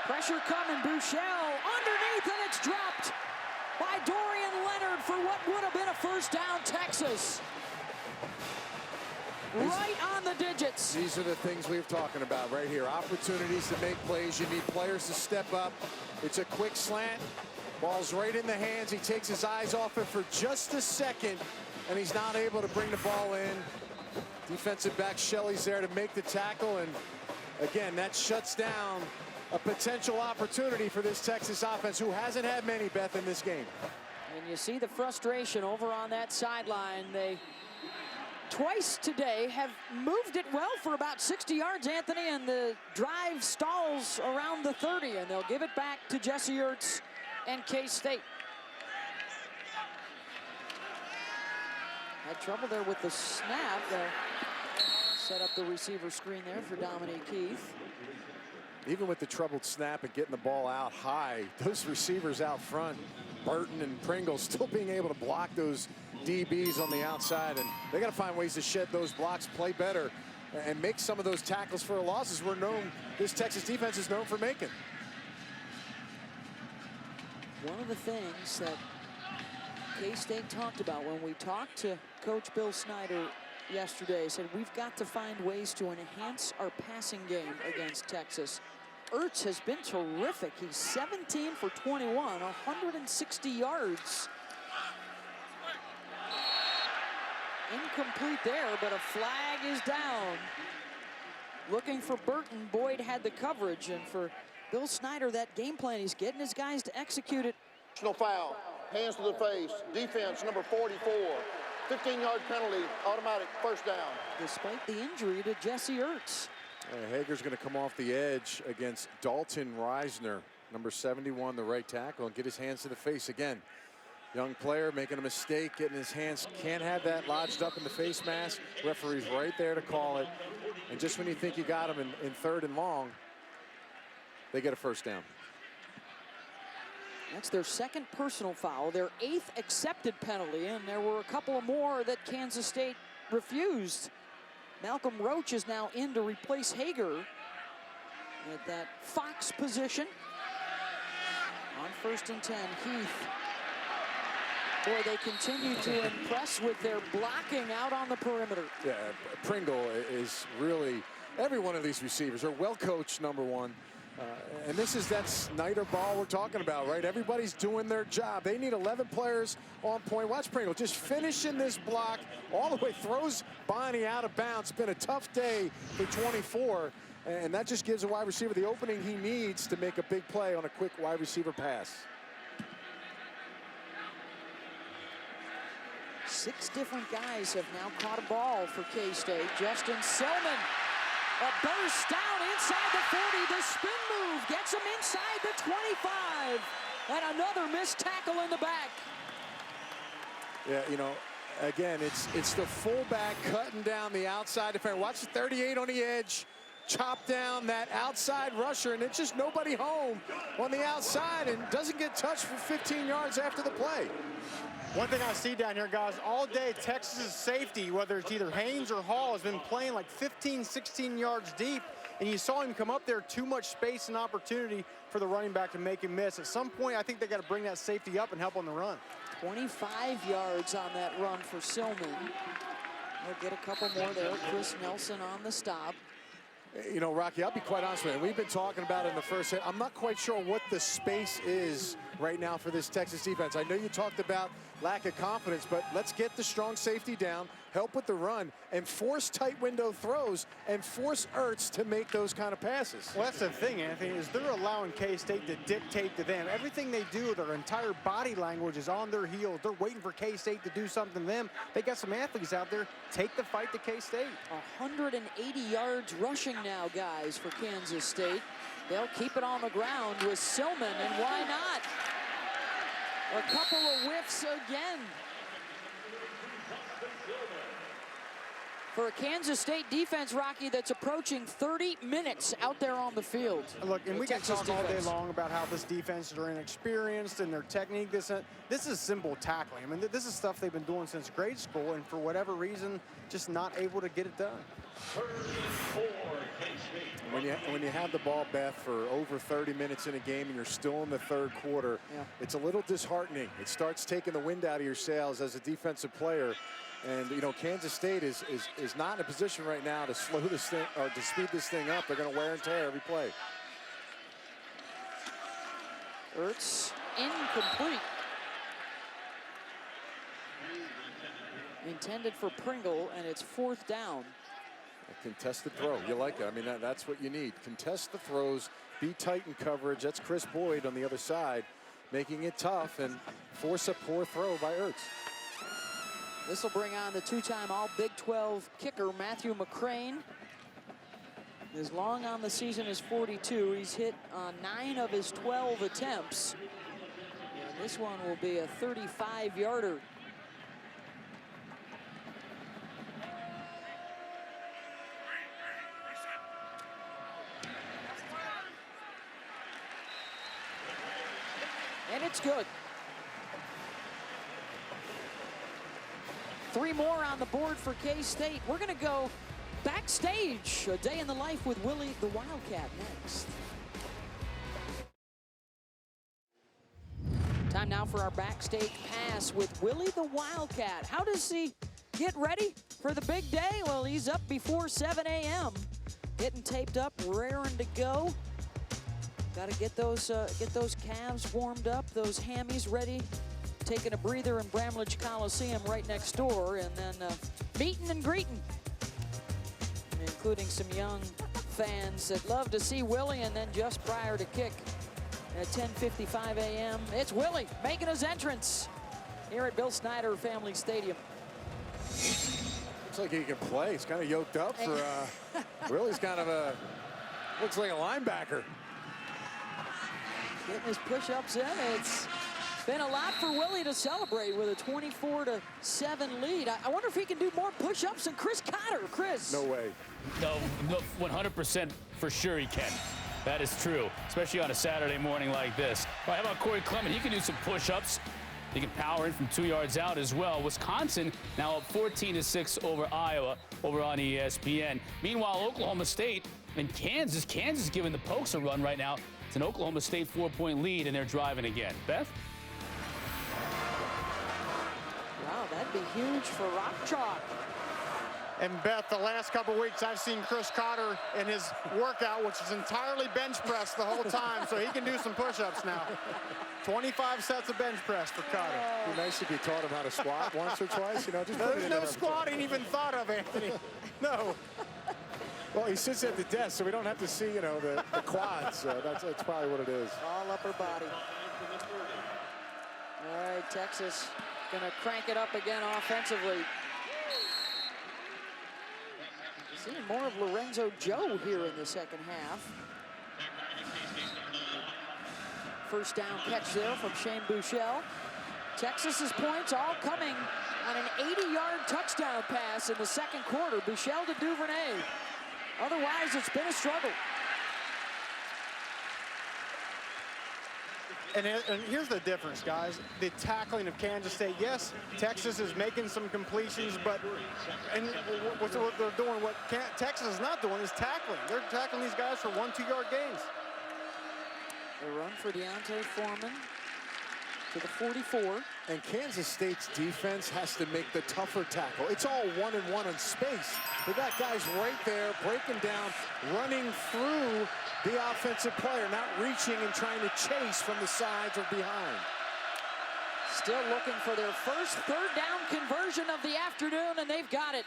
S1: Pressure coming, Buechele underneath, and it's dropped by Dorian Leonard for what would have been a 1st down, Texas. Right on the digits.
S2: These are the things we were talking about right here. Opportunities to make plays. You need players to step up. It's a quick slant. Ball's right in the hands. He takes his eyes off it for just a second, and he's not able to bring the ball in. Defensive back Shelley's there to make the tackle, and again, that shuts down a potential opportunity for this Texas offense, who hasn't had many, Beth, in this game.
S1: And you see the frustration over on that sideline. They twice today have moved it well for about 60 yards, Anthony, and the drive stalls around the 30, and they'll give it back to Jesse Ertz and K-State. Had trouble there with the snap. They'll set up the receiver screen there for Dominique Keith.
S2: Even with the troubled snap and getting the ball out high, those receivers out front, Burton and Pringle, still being able to block those DBs on the outside, and they got to find ways to shed those blocks, play better, and make some of those tackles for losses this Texas defense is known for making.
S1: One of the things that K-State talked about when we talked to Coach Bill Snyder yesterday, said we've got to find ways to enhance our passing game against Texas. Ertz has been terrific. He's 17 for 21, 160 yards. Incomplete there, but a flag is down. Looking for Burton. Boyd had the coverage, and for Bill Snyder, that game plan, he's getting his guys to execute it.
S3: No foul, hands to the face, defense number 44. 15-yard penalty, automatic first down.
S1: Despite the injury to Jesse Ertz.
S2: Hager's going to come off the edge against Dalton Reisner, number 71, the right tackle, and get his hands to the face again. Young player making a mistake, getting his hands, can't have that lodged up in the face mask. Referee's right there to call it. And just when you think you got him in 3rd and long, they get a first down.
S1: That's their 2nd personal foul, their 8th accepted penalty, and there were a couple more that Kansas State refused. Malcolm Roach is now in to replace Hager at that Fox position. On 1st and 10, Heath. Boy, they continue to impress with their blocking out on the perimeter.
S2: Yeah, Pringle is really, every one of these receivers are well coached, number one. And this is that Snyder ball we're talking about, right? Everybody's doing their job. They need 11 players on point. Watch Pringle just finishing this block all the way, throws Bonnie out of bounds. It's been a tough day for 24, and that just gives a wide receiver the opening he needs to make a big play on a quick wide receiver pass.
S1: 6 different guys have now caught a ball for K-State. Justin Selman. A burst down inside the 40. The spin move gets him inside the 25. And another missed tackle in the back.
S2: Yeah, you know, again, it's the fullback cutting down the outside defender. Watch the 38 on the edge. Chop down that outside rusher, and it's just nobody home on the outside and doesn't get touched for 15 yards after the play.
S4: One thing I see down here, guys, all day Texas's safety, whether it's either Haynes or Hall, has been playing like 15, 16 yards deep, and you saw him come up there, too much space and opportunity for the running back to make him miss. At some point, I think they got to bring that safety up and help on the run.
S1: 25 yards on that run for Silman. They'll get a couple more there. Chris Nelson on the stop.
S2: You know, Rocky, I'll be quite honest with you. We've been talking about it in the first hit. I'm not quite sure what the space is right now for this Texas defense. I know you talked about lack of confidence, but let's get the strong safety down, help with the run, and force tight window throws and force Ertz to make those kind of passes.
S4: Well, that's the thing, Anthony, is they're allowing K-State to dictate to them. Everything they do, their entire body language is on their heels. They're waiting for K-State to do something to them. They got some athletes out there. Take the fight to K-State.
S1: 180 yards rushing now, guys, for Kansas State. They'll keep it on the ground with Silman, and why not? A couple of whiffs again. For a Kansas State defense, Rocky, that's approaching 30 minutes out there on the field.
S4: Look, and we can talk all day long about how this defense is inexperienced and their technique. This is simple tackling. I mean, this is stuff they've been doing since grade school, and for whatever reason, just not able to get it done.
S2: When you have the ball, Beth, for over 30 minutes in a game and you're still in the 3rd quarter, it's a little disheartening. It starts taking the wind out of your sails as a defensive player. And, you know, Kansas State is not in a position right now to slow this thing or to speed this thing up. They're going to wear and tear every play.
S1: Ertz incomplete. Intended for Pringle, and it's 4th down.
S2: A contested throw. You like it. I mean, that's what you need. Contest the throws. Be tight in coverage. That's Chris Boyd on the other side, making it tough and force a poor throw by Ertz.
S1: This will bring on the 2-time All-Big 12 kicker, Matthew McCrane. His long on the season is 42. He's hit on 9 of his 12 attempts. And this one will be a 35-yarder. and it's good. 3 more on the board for K-State. We're going to go backstage. A day in the life with Willie the Wildcat next. Time now for our backstage pass with Willie the Wildcat. How does he get ready for the big day? Well, he's up before 7 a.m. Getting taped up, raring to go. Got to get those calves warmed up, those hammies ready. Taking a breather in Bramlage Coliseum right next door, and then meeting and greeting, including some young fans that love to see Willie. And then just prior to kick at 10:55 a.m., it's Willie making his entrance here at Bill Snyder Family Stadium.
S2: Looks like he can play. He's kind of yoked up for Willie's kind of looks like a linebacker.
S1: Getting his push-ups in. It's been a lot for Willie to celebrate with a 24-7 lead. I wonder if he can do more push-ups than Chris Cotter. Chris.
S2: No way.
S5: No, 100% for sure he can. That is true, especially on a Saturday morning like this. All right, how about Corey Clement? He can do some push-ups. He can power in from 2 yards out as well. Wisconsin now up 14-6 over Iowa over on ESPN. Meanwhile, Oklahoma State and Kansas giving the Pokes a run right now. It's an Oklahoma State 4-point lead, and they're driving again. Beth?
S1: Wow, that'd be huge for Rock Chalk.
S4: And Beth, the last couple weeks, I've seen Chris Cotter in his workout, which is entirely bench press the whole time, so he can do some push-ups now. 25 sets of bench press for Cotter.
S2: It'd be nice if you taught him how to squat once or twice. You know, just
S4: There's no squatting even thought of, Anthony. No.
S2: Well, he sits at the desk, so we don't have to see, you know, the quads. That's probably what it is.
S1: All upper body. All right, Texas gonna crank it up again offensively. Seeing more of Lorenzo Joe here in the second half. First down catch there from Shane Buechele. Texas's points all coming on an 80-yard touchdown pass in the second quarter. Buechele to Duvernay. Otherwise, it's been a struggle.
S4: And here's the difference, guys. The tackling of Kansas State. Yes, Texas is making some completions, but what they're doing, what Texas is not doing, is tackling. They're tackling these guys for 1-2 yard gains.
S1: A run for Deontay Foreman to the 44.
S2: And Kansas State's defense has to make the tougher tackle. It's all 1-and-1 on space. They got guys right there breaking down, running through the offensive player, not reaching and trying to chase from the sides or behind.
S1: Still looking for their first third down conversion of the afternoon, and they've got it.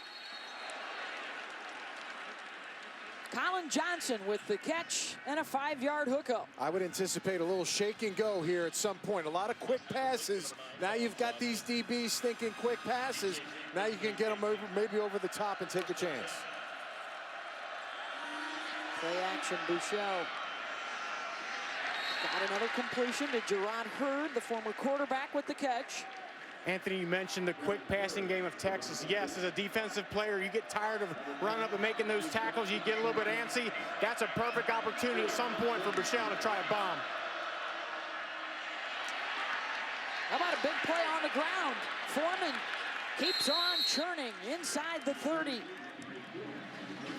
S1: Colin Johnson with the catch and a 5-yard hookup.
S2: I would anticipate a little shake and go here at some point. A lot of quick passes. Now you've got these DBs thinking quick passes. Now you can get them maybe over the top and take a chance.
S1: Play action, Buechele. Got another completion to Gerard Hurd, the former quarterback, with the catch.
S4: Anthony, you mentioned the quick passing game of Texas. Yes, as a defensive player, you get tired of running up and making those tackles. You get a little bit antsy. That's a perfect opportunity at some point for Buechele to try a bomb.
S1: How about a big play on the ground? Foreman keeps on churning inside the 30.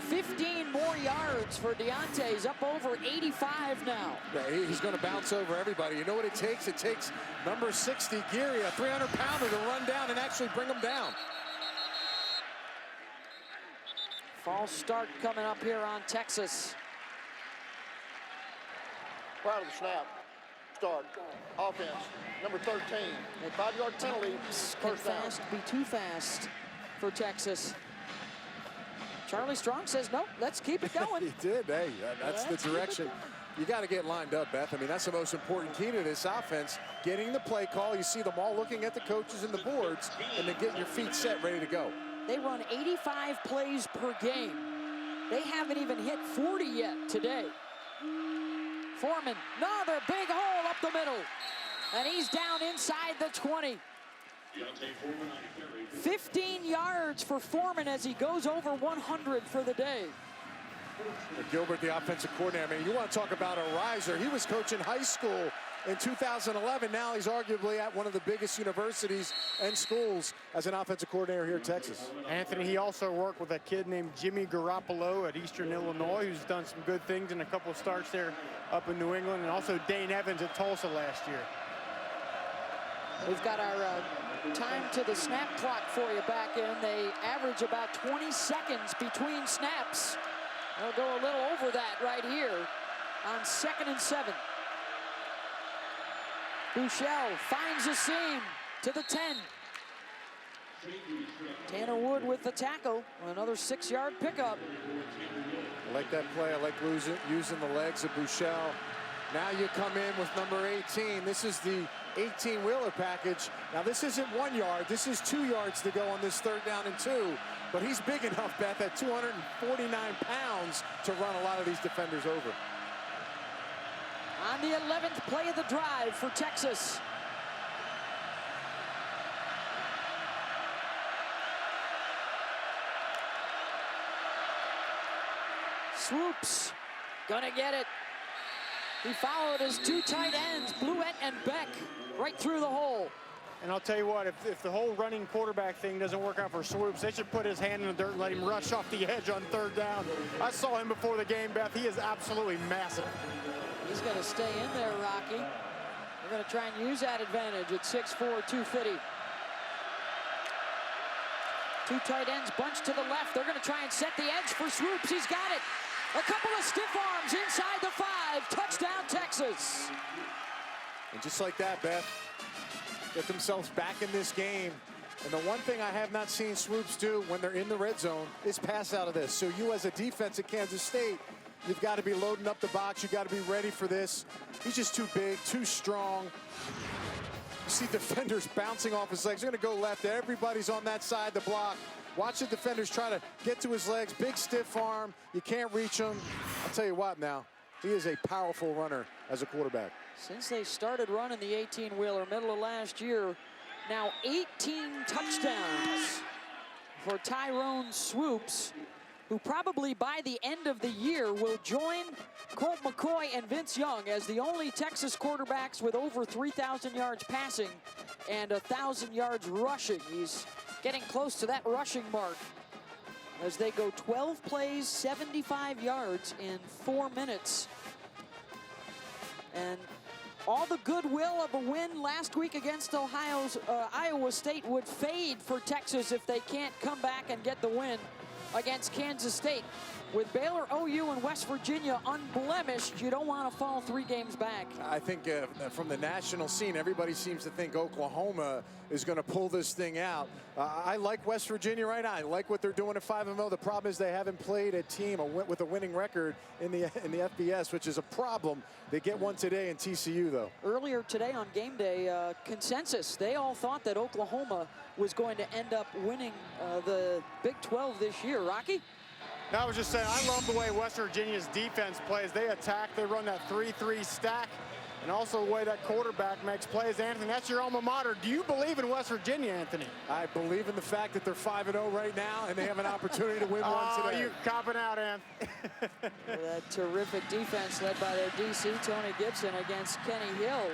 S1: 15 more yards for Deontay. He's up over 85 now.
S2: Yeah, he's going to bounce over everybody. You know what it takes? It takes number 60, Geary, a 300-pounder, to run down and actually bring him down.
S1: False start coming up here on Texas.
S3: Prior to the snap, start, offense, number 13, 5-yard penalty,
S1: Can
S3: first down.
S1: fast be too fast for Texas? Charlie Strong says, nope, let's keep it going.
S2: He did. Hey, that's the
S1: Let's keep it
S2: direction.
S1: going.
S2: You got to get lined up, Beth. I mean, that's the most important key to this offense. Getting the play call. You see them all looking at the coaches and the boards, and then getting your feet set, ready to go.
S1: They run 85 plays per game. They haven't even hit 40 yet today. Foreman, another big hole up the middle. And he's down inside the 20. 15 yards for Foreman as he goes over 100 for the day.
S2: Gilbert, the offensive coordinator, I mean, you want to talk about a riser. He was coaching high school in 2011. Now he's arguably at one of the biggest universities and schools as an offensive coordinator here in Texas.
S4: Anthony, he also worked with a kid named Jimmy Garoppolo at Eastern Illinois, who's done some good things in a couple of starts there up in New England, and also Dane Evans at Tulsa last year.
S1: We've got our time to the snap clock for you back in. They average about 20 seconds between snaps. They'll go a little over that right here on 2nd and 7. Buechele finds a seam to the 10. Tanner Wood with the tackle. Another 6-yard pickup.
S2: I like that play. I like using the legs of Buechele. Now you come in with number 18. This is the 18-wheeler package. Now this isn't 1 yard. This is 2 yards to go on this 3rd down and 2. But he's big enough, Beth, at 249 pounds to run a lot of these defenders over.
S1: On the 11th play of the drive for Texas. Swoops, gonna get it. He followed his 2 tight ends, Bluett and Beck, right through the hole.
S4: And I'll tell you what, if the whole running quarterback thing doesn't work out for Swoops, they should put his hand in the dirt and let him rush off the edge on 3rd down. I saw him before the game, Beth. He is absolutely massive.
S1: He's going to stay in there, Rocky. They're going to try and use that advantage at 6'4", 250. 2 tight ends bunched to the left. They're going to try and set the edge for Swoops. He's got it. A couple of stiff arms inside the 5. Touchdown, Texas.
S2: And just like that, Beth, get themselves back in this game. And the one thing I have not seen Swoops do when they're in the red zone is pass out of this. So you as a defense at Kansas State, you've got to be loading up the box. You've got to be ready for this. He's just too big, too strong. You see defenders bouncing off his legs. They're going to go left. Everybody's on that side to block. Watch the defenders try to get to his legs. Big stiff arm. You can't reach him. I'll tell you what now, he is a powerful runner as a quarterback.
S1: Since they started running the 18-wheeler middle of last year, now 18 touchdowns for Tyrone Swoops, who probably by the end of the year will join Colt McCoy and Vince Young as the only Texas quarterbacks with over 3,000 yards passing and 1,000 yards rushing. He's getting close to that rushing mark as they go 12 plays, 75 yards in 4 minutes. And all the goodwill of a win last week against Iowa State would fade for Texas if they can't come back and get the win against Kansas State. With Baylor, OU, and West Virginia unblemished, you don't want to fall 3 games back.
S2: I think from the national scene, everybody seems to think Oklahoma is going to pull this thing out. I like West Virginia right now. I like what they're doing at 5-0. The problem is they haven't played a team with a winning record in the FBS, which is a problem. They get one today in TCU, though.
S1: Earlier today on game day, consensus, they all thought that Oklahoma was going to end up winning the Big 12 this year. Rocky?
S4: I was just saying, I love the way West Virginia's defense plays. They attack, they run that 3-3 stack, and also the way that quarterback makes plays. Anthony, that's your alma mater. Do you believe in West Virginia, Anthony?
S2: I believe in the fact that they're 5-0 right now, and they have an opportunity to win one today.
S4: Oh, you're copping out, Anth.
S1: That terrific defense led by their DC, Tony Gibson, against Kenny Hill.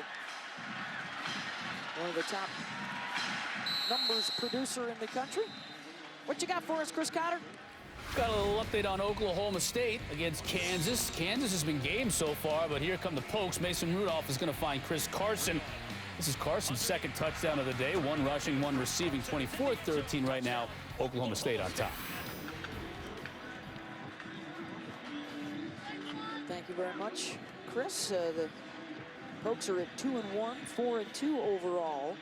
S1: One of the top numbers producer in the country. What you got for us, Chris Cotter?
S5: Got a little update on Oklahoma State against Kansas. Kansas has been game so far, but here come the Pokes. Mason Rudolph is going to find Chris Carson. This is Carson's 2nd touchdown of the day. 1 rushing, 1 receiving. 24-13 right now. Oklahoma State on top.
S1: Thank you very much, Chris. The Pokes are at 2-1, 4-2 overall.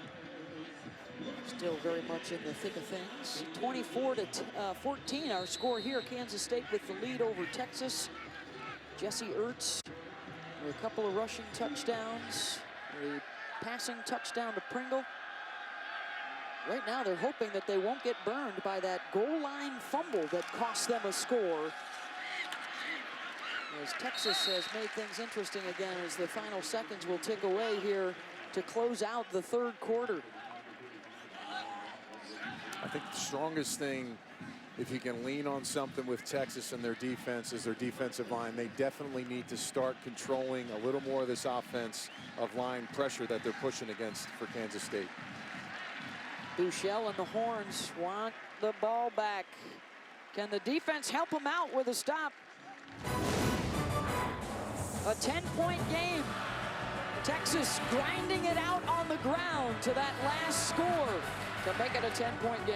S1: Still very much in the thick of things. 24-14 our score here. Kansas State with the lead over Texas. Jesse Ertz with a couple of rushing touchdowns. A passing touchdown to Pringle. Right now they're hoping that they won't get burned by that goal line fumble that cost them a score. As Texas has made things interesting again as the final seconds will tick away here to close out the 3rd quarter.
S2: I think the strongest thing if you can lean on something with Texas and their defense is their defensive line. They definitely need to start controlling a little more of this offense of line pressure that they're pushing against for Kansas State.
S1: Buechele and the Horns want the ball back. Can the defense help them out with a stop? A 10-point game. Texas grinding it out on the ground to that last score to make it a 10-point game.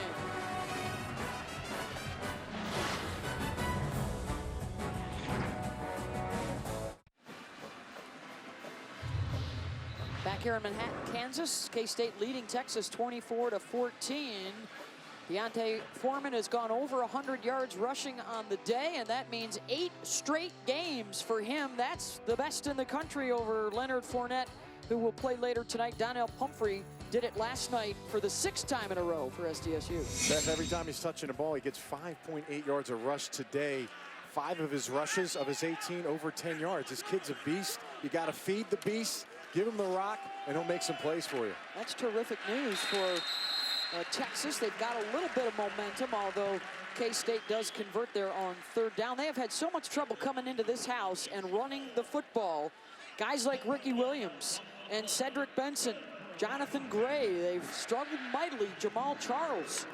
S1: Back here in Manhattan, Kansas, K-State leading Texas 24-14. Deontay Foreman has gone over 100 yards rushing on the day, and that means 8 straight games for him. That's the best in the country over Leonard Fournette, who will play later tonight. Donnell Pumphrey did it last night for the 6th time in a row for SDSU.
S2: Beth, every time he's touching the ball, he gets 5.8 yards a rush today. 5 of his rushes of his 18 over 10 yards. This kid's a beast. You got to feed the beast, give him the rock, and he'll make some plays for you.
S1: That's terrific news for Texas. They've got a little bit of momentum, although K-State does convert there on 3rd down. They have had so much trouble coming into this house and running the football. Guys like Ricky Williams and Cedric Benson, Jonathan Gray, they've struggled mightily. Jamal Charles.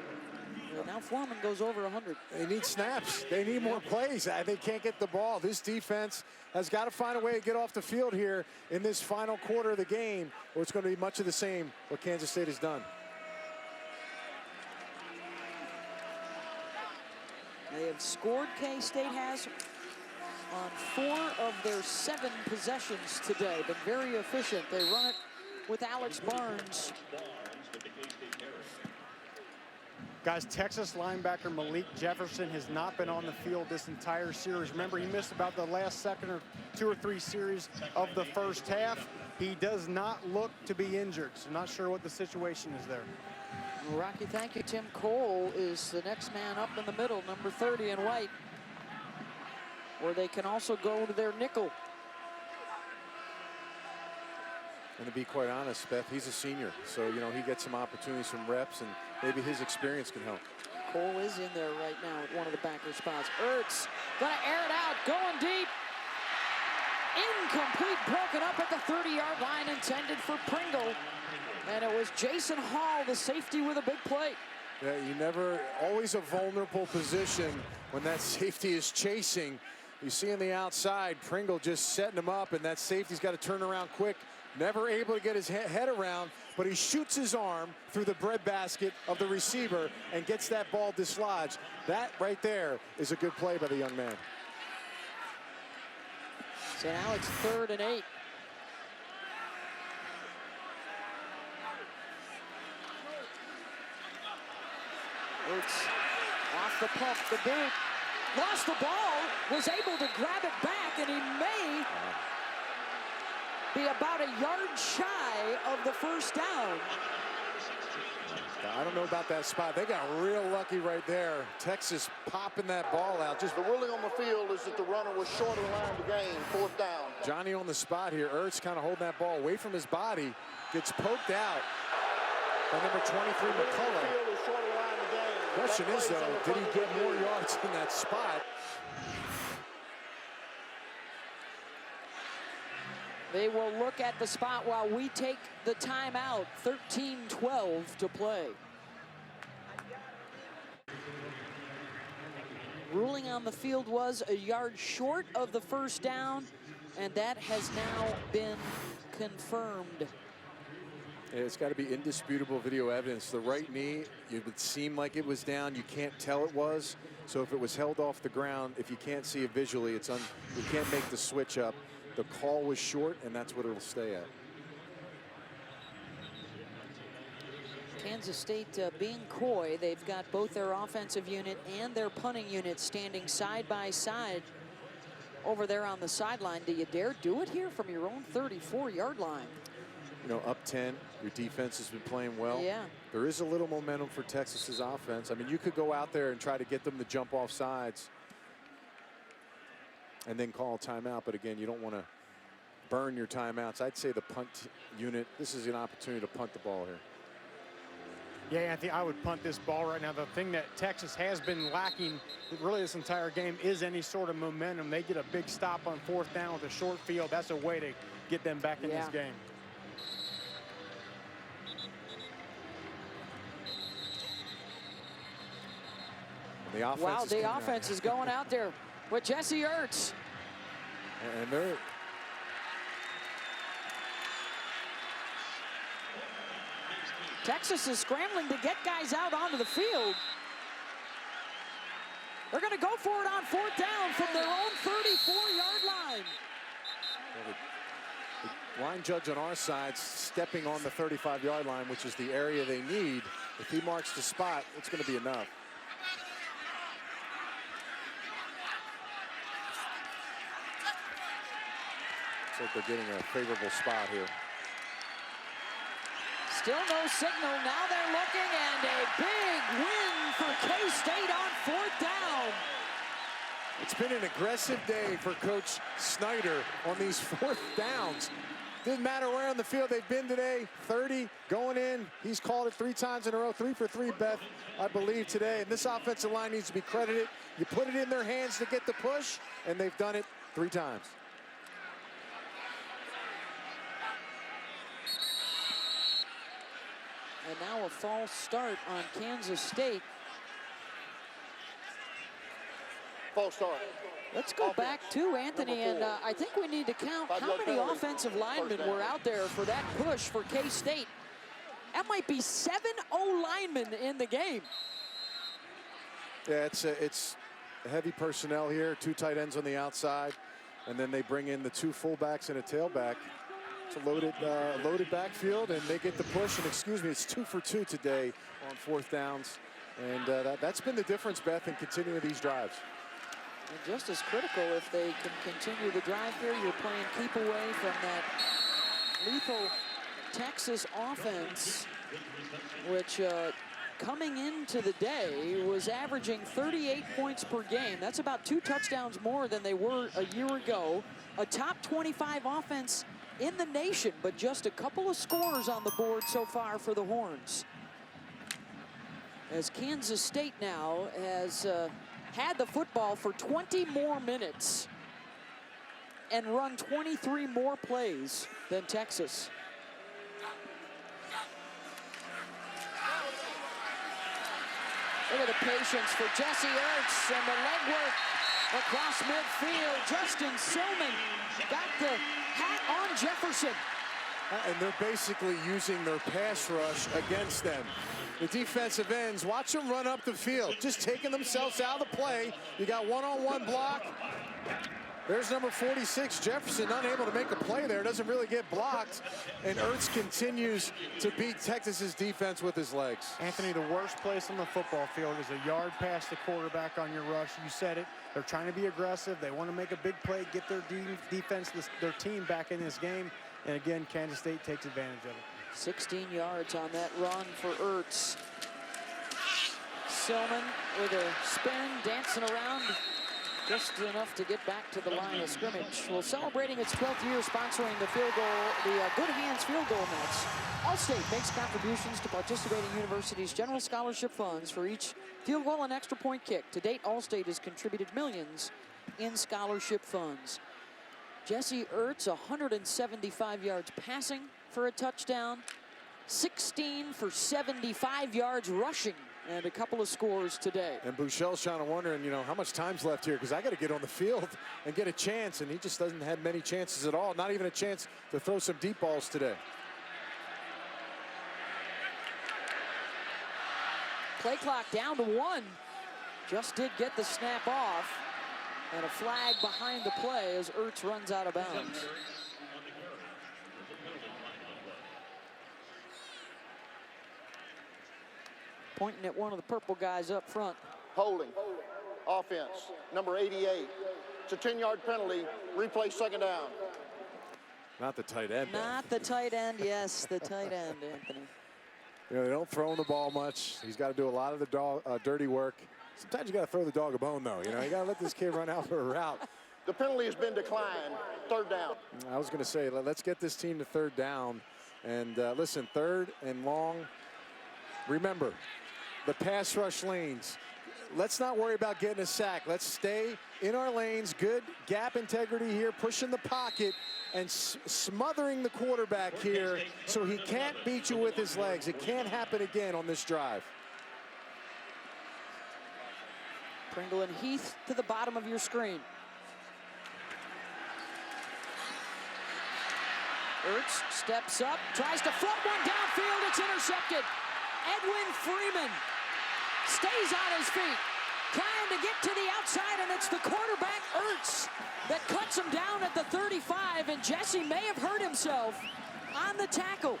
S1: Now Foreman goes over 100.
S2: They need snaps. They need more plays. They can't get the ball. This defense has got to find a way to get off the field here in this final quarter of the game, or it's going to be much of the same what Kansas State has done.
S1: They have scored, K-State has, on 4 of their 7 possessions today. Been very efficient. They run it with Alex Barnes.
S4: Guys, Texas linebacker Malik Jefferson has not been on the field this entire series. Remember, he missed about the last 2 or 3 series of the first half. He does not look to be injured, so not sure what the situation is there.
S1: Well, Rocky, thank you. Tim Cole is the next man up in the middle, number 30 in white, where they can also go to their nickel.
S2: And to be quite honest, Beth, he's a senior, so he gets some opportunities, some reps, and maybe his experience can help.
S1: Cole is in there right now at one of the backer spots. Ertz gonna air it out, going deep. Incomplete, broken up at the 30-yard line, intended for Pringle. And it was Jason Hall, the safety, with a big play.
S2: Yeah, always a vulnerable position when that safety is chasing. You see on the outside, Pringle just setting him up, and that safety's got to turn around quick. Never able to get his head around, but he shoots his arm through the breadbasket of the receiver and gets that ball dislodged. That right there is a good play by the young man.
S1: So now it's 3rd and 8. It's off the pump, the boot. Lost the ball, was able to grab it back, and he may be about a yard shy of the 1st down.
S2: I don't know about that spot. They got real lucky right there. Texas popping that ball out. Just
S3: The ruling on the field is that the runner was short of the line to gain, 4th down.
S2: Johnny on the spot here. Ertz kind of holding that ball away from his body. Gets poked out by number 23, McCullough. Question is, though, did he get more yards in that spot?
S1: They will look at the spot while we take the timeout. 13-12 to play. Ruling on the field was a yard short of the 1st down, and that has now been confirmed.
S2: It's got to be indisputable video evidence. The right knee, it would seem like it was down. You can't tell it was. So if it was held off the ground, if you can't see it visually, you can't make the switch up. The call was short, and that's what it'll stay at.
S1: Kansas State being coy. They've got both their offensive unit and their punting unit standing side by side over there on the sideline. Do you dare do it here from your own 34-yard line?
S2: Up 10, your defense has been playing well.
S1: Yeah.
S2: There is a little momentum for Texas's offense. I mean, you could go out there and try to get them to jump off sides and then call a timeout. But again, you don't want to burn your timeouts. I'd say the punt unit, this is an opportunity to punt the ball here.
S4: Yeah, Anthony, I would punt this ball right now. The thing that Texas has been lacking really this entire game is any sort of momentum. They get a big stop on 4th down with a short field. That's a way to get them back in this game.
S2: The
S1: offense is going out there with Jesse Ertz.
S2: And they're
S1: Texas is scrambling to get guys out onto the field. They're going to go for it on 4th down from their own 34-yard line.
S2: the line judge on our side stepping on the 35-yard line, which is the area they need. If he marks the spot, it's going to be enough. Looks like they're getting a favorable spot here.
S1: Still no signal. Now they're looking, and a big win for K-State on 4th down.
S2: It's been an aggressive day for Coach Snyder on these 4th downs. Didn't matter where on the field they've been today. 30 going in. He's called it 3 times in a row. 3 for 3, Beth, I believe, today. And this offensive line needs to be credited. You put it in their hands to get the push, and they've done it 3 times.
S1: And now a false start on Kansas State.
S3: False start.
S1: Let's go back to Anthony, and I think we need to count how many offensive linemen were out there for that push for K-State. That might be 7 O-linemen in the game.
S2: Yeah, it's heavy personnel here. 2 tight ends on the outside, and then they bring in the 2 fullbacks and a tailback. It's a loaded backfield, and they get the push. And excuse me, it's 2 for 2 today on 4th downs, and that's been the difference, Beth, in continuing these drives.
S1: And just as critical if they can continue the drive here. You're playing keep away from that lethal Texas offense, which coming into the day was averaging 38 points per game. That's about 2 touchdowns more than they were a year ago. A top 25 offense in the nation, but just a couple of scores on the board so far for the Horns. As Kansas State now has had the football for 20 more minutes and run 23 more plays than Texas. Look at the patience for Jesse Ertz and the legwork across midfield. Justin Silman got the hat on Jefferson.
S2: And they're basically using their pass rush against them. The defensive ends, watch them run up the field, just taking themselves out of the play. You got one-on-one block. There's number 46, Jefferson, unable to make a play there. Doesn't really get blocked. And Ertz continues to beat Texas's defense with his legs.
S4: Anthony, the worst place on the football field is a yard past the quarterback on your rush. You said it. They're trying to be aggressive. They want to make a big play, get their defense, their team back in this game. And again, Kansas State takes advantage of it.
S1: 16 yards on that run for Ertz. Silman with a spin, dancing around just enough to get back to the line of scrimmage. Well, celebrating its 12th year sponsoring the field goal, the Good Hands field goal nets. Allstate makes contributions to participating universities' general scholarship funds for each field goal and extra point kick. To date, Allstate has contributed millions in scholarship funds. Jesse Ertz, 175 yards passing for a touchdown, 16 for 75 yards rushing, and a couple of scores today.
S2: And Bouchel's trying to wonder, you know, how much time's left here, because I got to get on the field and get a chance, and he just doesn't have many chances at all. Not even a chance to throw some deep balls today.
S1: Play clock down to 1. Just did get the snap off. And a flag behind the play as Ertz runs out of bounds. Pointing at one of the purple guys up front.
S3: Holding. Offense. Number 88. It's a 10-yard penalty. Replay 2nd down.
S2: Not the tight end.
S1: Not the tight end. Yes, the tight end, Anthony.
S2: You know, they don't throw him the ball much. He's got to do a lot of the dirty work. Sometimes you got to throw the dog a bone, though. You know, you got to let this kid run out for a route.
S3: The penalty has been declined. 3rd down.
S2: I was going to say, let's get this team to 3rd down. And listen, 3rd and long, Remember, the pass rush lanes. Let's not worry about getting a sack. Let's stay in our lanes. Good gap integrity here, pushing the pocket and smothering the quarterback here so he can't beat you with his legs. It can't happen again on this drive.
S1: Pringle and Heath to the bottom of your screen. Ertz steps up, tries to float one downfield. It's intercepted. Edwin Freeman stays on his feet, trying to get to the outside, and it's the quarterback, Ertz, that cuts him down at the 35, and Jesse may have hurt himself on the tackle.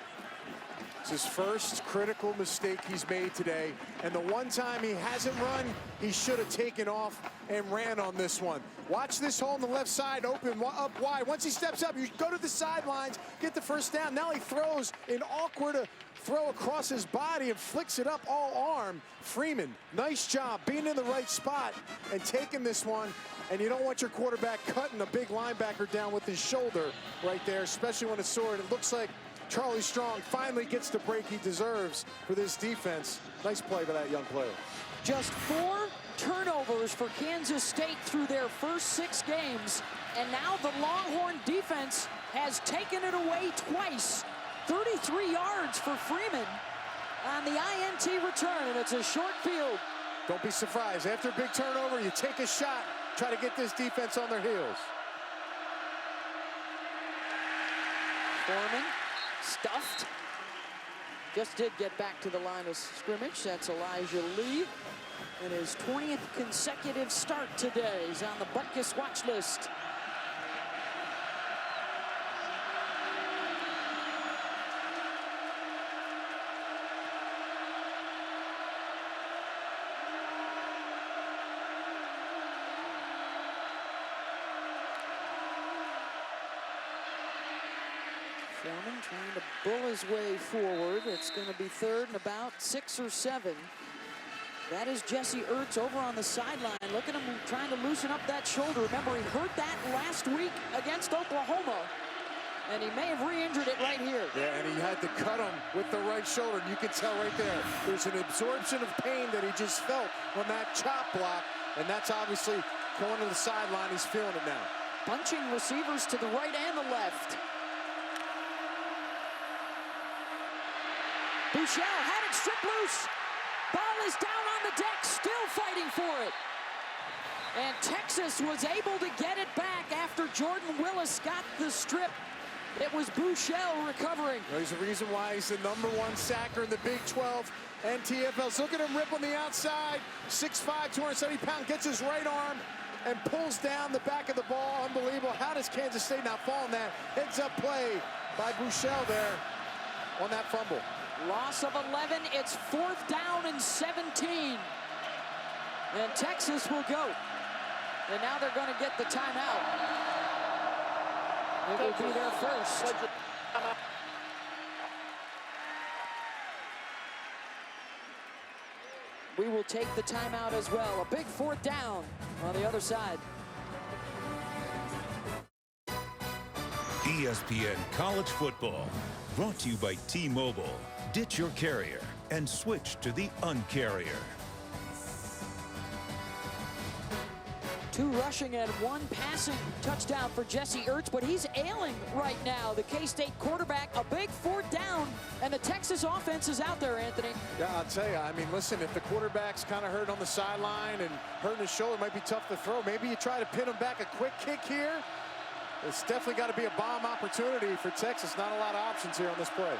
S2: It's his first critical mistake he's made today, and the one time he hasn't run, he should have taken off and ran on this one. Watch this hole on the left side open up wide. Once he steps up, you go to the sidelines, get the first down. Now he throws an awkward throw across his body and flicks it up all arm. Freeman, nice job being in the right spot and taking this one. And you don't want your quarterback cutting a big linebacker down with his shoulder right there, especially when it's sore. And it looks like Charlie Strong finally gets the break he deserves for this defense. Nice play by that young player.
S1: Just 4 turnovers for Kansas State through their first 6 games. And now the Longhorn defense has taken it away twice. 33 yards for Freeman on the INT return, and it's a short field.
S2: Don't be surprised. After a big turnover, you take a shot, try to get this defense on their heels.
S1: Foreman stuffed. Just did get back to the line of scrimmage. That's Elijah Lee in his 20th consecutive start today. He's on the Butkus watch list. Foreman trying to bull his way forward. It's going to be 3rd and about 6 or 7. That is Jesse Ertz over on the sideline. Look at him trying to loosen up that shoulder. Remember, he hurt that last week against Oklahoma, and he may have re-injured it right here.
S2: Yeah, and he had to cut him with the right shoulder. You can tell right there. There's an absorption of pain that he just felt on that chop block, and that's obviously going to the sideline. He's feeling it now.
S1: Bunching receivers to the right and the left. Bouchel had it stripped loose. Ball is down on the deck, still fighting for it. And Texas was able to get it back after Jordan Willis got the strip. It was Bouchel recovering.
S2: There's a reason why he's the #1 sacker in the Big 12 and TFLs. Look at him rip on the outside. 6'5", 270-pound, gets his right arm and pulls down the back of the ball. Unbelievable. How does Kansas State not fall on that heads-up play by Bouchel there on that fumble?
S1: Loss of 11, it's 4th down and 17. And Texas will go. And now they're going to get the timeout. It will be their first. We will take the timeout as well. A big 4th down on the other side.
S6: ESPN College Football, brought to you by T-Mobile. Ditch your carrier and switch to the Un-carrier.
S1: 2 rushing and 1 passing touchdown for Jesse Ertz, but he's ailing right now. The K-State quarterback, a big 4th down, and the Texas offense is out there, Anthony.
S2: Yeah, I'll tell you, I mean, listen, if the quarterback's kind of hurt on the sideline and hurting his shoulder, it might be tough to throw. Maybe you try to pin him back a quick kick here. It's definitely got to be a bomb opportunity for Texas. Not a lot of options here on this play.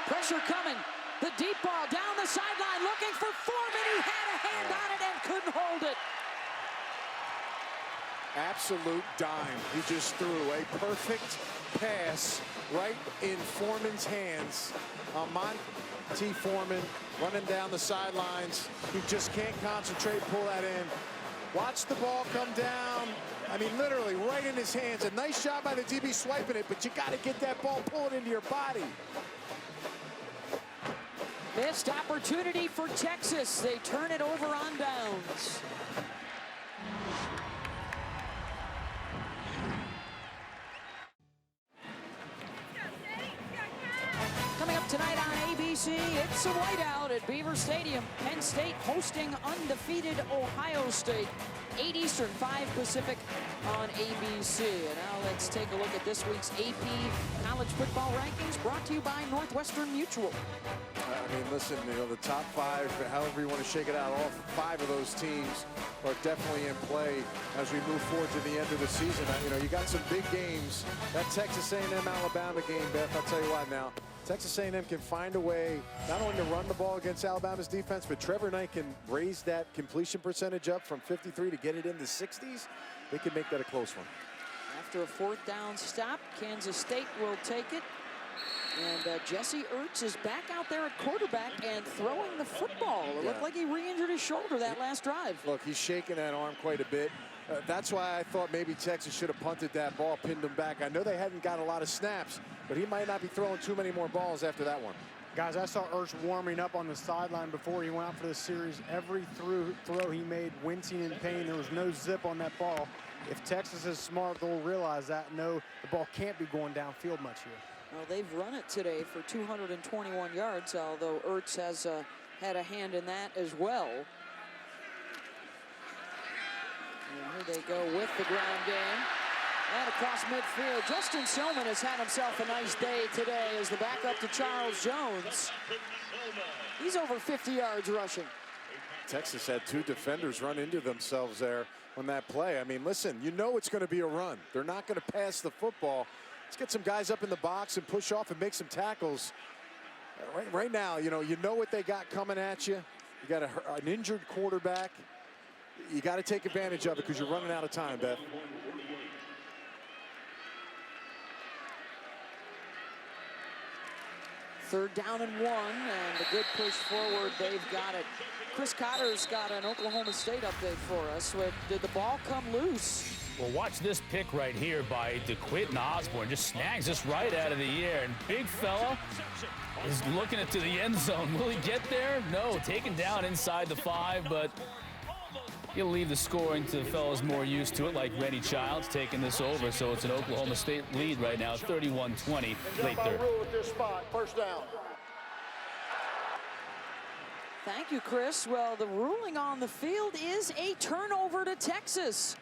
S1: Pressure coming. The deep ball down the sideline looking for Foreman. He had a hand on it and couldn't hold it.
S2: Absolute dime. He just threw a perfect pass right in Foreman's hands. Monty Foreman running down the sidelines. He just can't concentrate, pull that in. Watch the ball come down. I mean, literally right in his hands. A nice job by the DB swiping it, but you got to get that ball, pull it into your body.
S1: Missed opportunity for Texas. They turn it over on downs. Coming up tonight on ABC. ABC, it's a whiteout at Beaver Stadium. Penn State hosting undefeated Ohio State. 8 Eastern, 5 Pacific on ABC. And now let's take a look at this week's AP College Football Rankings, brought to you by Northwestern Mutual.
S2: I mean, listen, the top 5, however you want to shake it out, all 5 of those teams are definitely in play as we move forward to the end of the season. You got some big games. That Texas A&M Alabama game, Beth, I'll tell you what now. Texas A&M can find a way not only to run the ball against Alabama's defense, but Trevor Knight can raise that completion percentage up from 53 to get it in the 60s. They can make that a close one.
S1: After a 4th down stop, Kansas State will take it. And Jesse Ertz is back out there at quarterback and throwing the football. It looked like he re-injured his shoulder that last drive.
S2: Look, he's shaking that arm quite a bit. That's why I thought maybe Texas should have punted that ball, pinned him back. I know they hadn't got a lot of snaps, but he might not be throwing too many more balls after that one.
S4: Guys, I saw Ertz warming up on the sideline before he went out for the series. Every throw he made, wincing in pain. There was no zip on that ball. If Texas is smart, they'll realize that. No, the ball can't be going downfield much here.
S1: Well, they've run it today for 221 yards, although Ertz has had a hand in that as well. And here they go with the ground game. And across midfield, Justin Silman has had himself a nice day today as the backup to Charles Jones. He's over 50 yards rushing.
S2: Texas had 2 defenders run into themselves there on that play. I mean, listen, you know it's going to be a run. They're not going to pass the football. Let's get some guys up in the box and push off and make some tackles. Right now, you know what they got coming at you. You got an injured quarterback. You got to take advantage of it because you're running out of time, Beth.
S1: Third down and 1, and a good push forward. They've got it. Chris Cotter's got an Oklahoma State update for us. Did the ball come loose?
S5: Well, watch this pick right here by DeQuinton Osborne. Just snags this right out of the air. And big fella is looking to the end zone. Will he get there? No, taken down inside the 5, but he'll leave the scoring to the fellas more used to it, like Rennie Childs taking this over. So it's an Oklahoma State lead right now, 31-20, late third.
S3: Rule at this spot, first down.
S1: Thank you, Chris. Well, the ruling on the field is a turnover to Texas.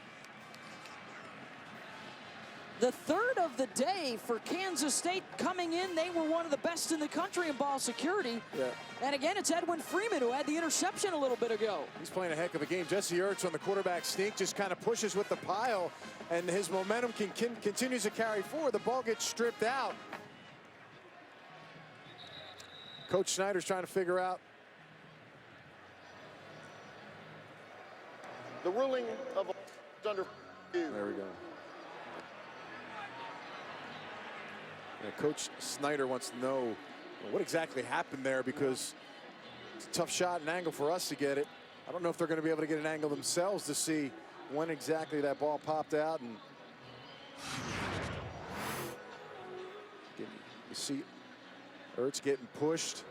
S1: The 3rd of the day for Kansas State coming in. They were one of the best in the country in ball security.
S2: Yeah.
S1: And again, it's Edwin Freeman who had the interception a little bit ago.
S2: He's playing a heck of a game. Jesse Ertz on the quarterback sneak just kind of pushes with the pile, and his momentum continues to carry forward. The ball gets stripped out. Coach Snyder's trying to figure out.
S3: The ruling of under
S2: There we go. Yeah, Coach Snyder wants to know what exactly happened there, because it's a tough shot and angle for us to get it. I don't know if they're going to be able to get an angle themselves to see when exactly that ball popped out. And you see Ertz getting pushed.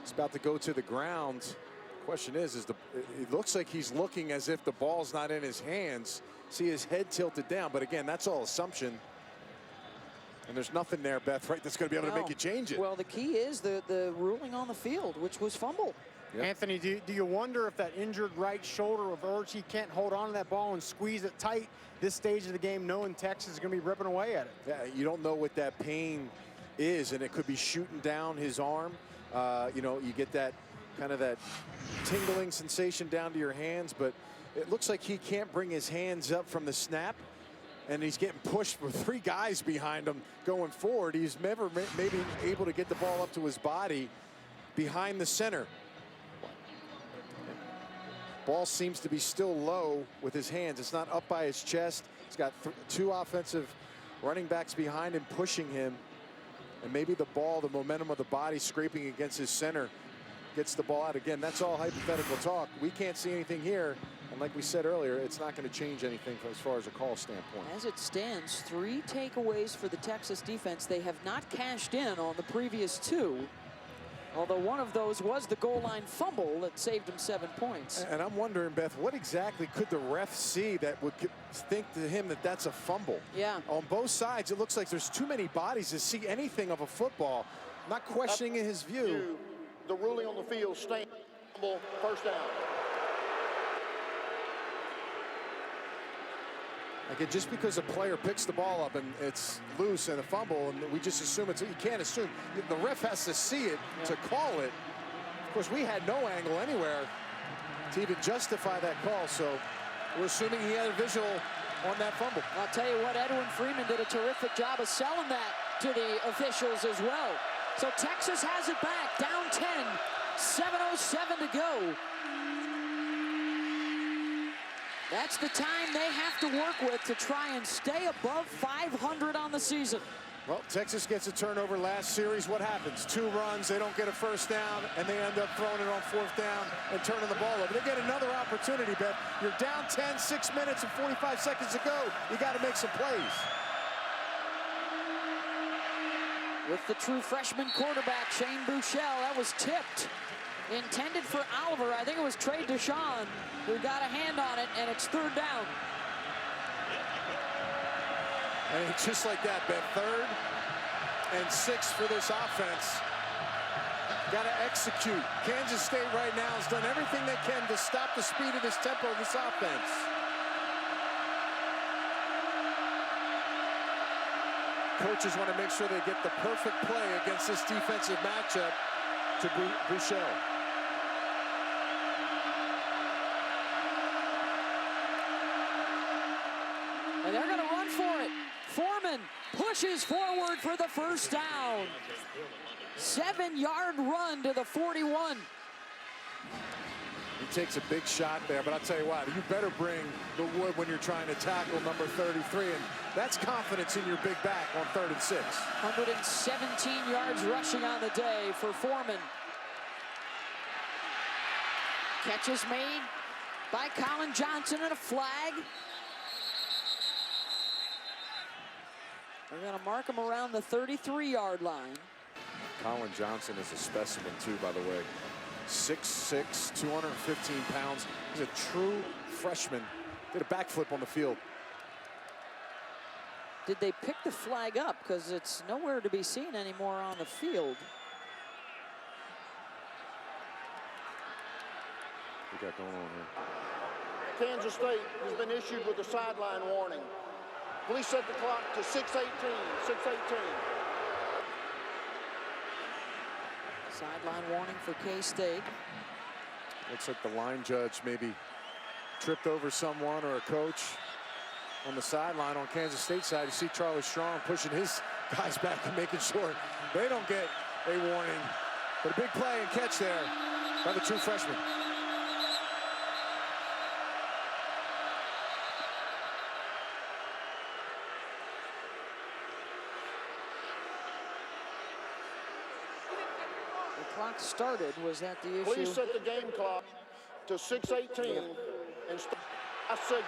S2: It's about to go to the ground. The question is it looks like he's looking as if the ball's not in his hands. See his head tilted down, but again, that's all assumption. And there's nothing there, Beth, right, that's going to be able to make you change it.
S1: Well, the key is the ruling on the field, which was fumble.
S2: Yep.
S4: Anthony, do you wonder if that injured right shoulder of Ertz, he can't hold on to that ball and squeeze it tight this stage of the game, knowing Texas is going to be ripping away at it?
S2: Yeah, you don't know what that pain is, and it could be shooting down his arm. You get that kind of that tingling sensation down to your hands, but it looks like he can't bring his hands up from the snap. And he's getting pushed with 3 guys behind him going forward. He's never maybe able to get the ball up to his body behind the center. Ball seems to be still low with his hands. It's not up by his chest. He's got 2 offensive running backs behind him pushing him. And maybe the ball, the momentum of the body scraping against his center gets the ball out. Again, that's all hypothetical talk. We can't see anything here. And like we said earlier, it's not going to change anything as far as a call standpoint.
S1: As it stands, 3 takeaways for the Texas defense. They have not cashed in on the previous 2. Although one of those was the goal line fumble that saved him 7 points.
S2: And I'm wondering, Beth, what exactly could the ref see that would think to him that that's a fumble?
S1: Yeah.
S2: On both sides, it looks like there's too many bodies to see anything of a football. Not questioning his view.
S3: The ruling on the field, stand, first down.
S2: Again, just because a player picks the ball up and it's loose and a fumble, and we just assume it's, you can't assume. The ref has to see it to call it. Of course, we had no angle anywhere to even justify that call, so we're assuming he had a visual on that fumble.
S1: I'll tell you what, Edwin Freeman did a terrific job of selling that to the officials as well. So Texas has it back, down 10, 7:07 to go. That's the time they have to work with to try and stay above 500 on the season.
S2: Well, Texas gets a turnover last series. What happens? 2 runs, they don't get a first down, and they end up throwing it on 4th down and turning the ball over. They get another opportunity, Beth. You're down 10, 6 minutes and 45 seconds to go. You got to make some plays.
S1: With the true freshman quarterback, Shane Buechele, that was tipped. Intended for Oliver. I think it was Trey Deshawn who got a hand on it, and it's 3rd down.
S2: And it's just like that, Beth. 3rd and 6 for this offense. Got to execute. Kansas State right now has done everything they can to stop the speed of this tempo of this offense. Coaches want to make sure they get the perfect play against this defensive matchup to Buechele.
S1: And they're going to run for it. Foreman pushes forward for the first down. 7-yard run to the 41.
S2: He takes a big shot there, but I'll tell you what, you better bring the wood when you're trying to tackle number 33, and that's confidence in your big back on 3rd and 6.
S1: 117 yards rushing on the day for Foreman. Catch is made by Colin Johnson and a flag. They're going to mark him around the 33-yard line.
S2: Colin Johnson is a specimen, too, by the way. 6'6", 215 pounds. He's a true freshman. Did a backflip on the field.
S1: Did they pick the flag up? Because it's nowhere to be seen anymore on the field.
S2: What we got going on here?
S3: Kansas State has been issued with a sideline warning. Police set the clock to 6:18. 6:18.
S1: Sideline warning for K-State.
S2: Looks like the line judge maybe tripped over someone or a coach on the sideline on Kansas State side. You see Charlie Strong pushing his guys back and making sure they don't get a warning. But a big play and catch there by the true freshman.
S1: Clock started. Was that the issue?
S3: Please set the game clock to 6:18 and I said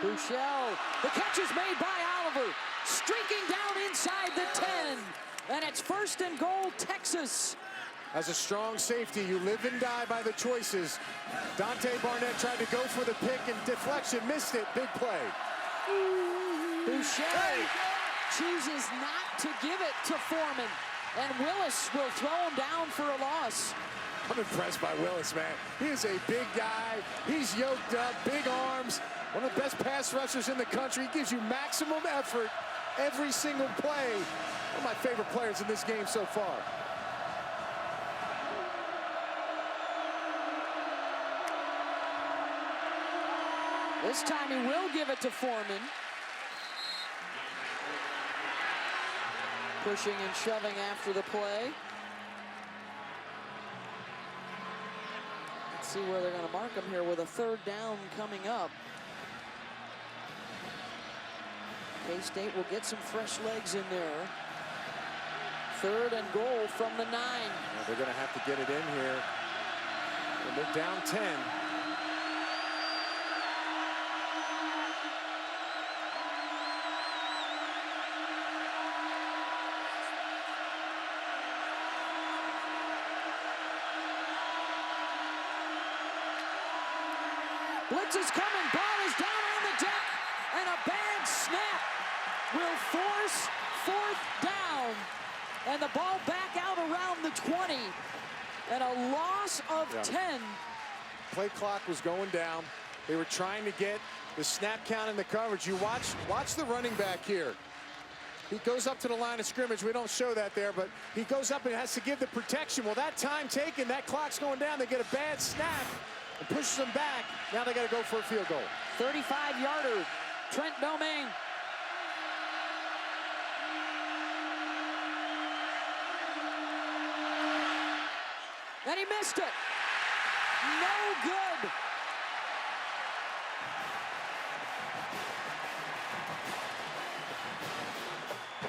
S1: Buechele, the catch is made by Oliver, streaking down inside the 10, and it's 1st and goal, Texas.
S2: As a strong safety, you live and die by the choices. Dante Barnett tried to go for the pick and deflection, missed it, big play.
S1: Buechele chooses not to give it to Foreman, and Willis will throw him down for a loss.
S2: I'm impressed by Willis, man. He is a big guy. He's yoked up, big arms. One of the best pass rushers in the country. He gives you maximum effort every single play. One of my favorite players in this game so far.
S1: This time he will give it to Foreman. Pushing and shoving after the play. Let's see where they're going to mark him here with a 3rd down coming up. K-State will get some fresh legs in there. 3rd and goal from the 9.
S2: Well, they're going to have to get it in here. And they're down 10.
S1: Blitz is coming. Ball is down on the deck. And a bad snap will force 4th down. And the ball back out around the 20. And a loss of 10.
S2: Play clock was going down. They were trying to get the snap count in the coverage. You watch the running back here. He goes up to the line of scrimmage. We don't show that there, but he goes up and has to give the protection. Well, that time taken, that clock's going down. They get a bad snap and pushes them back. Now they got to go for a field goal.
S1: 35-yarder, Trent Domingue. And he missed it. No good.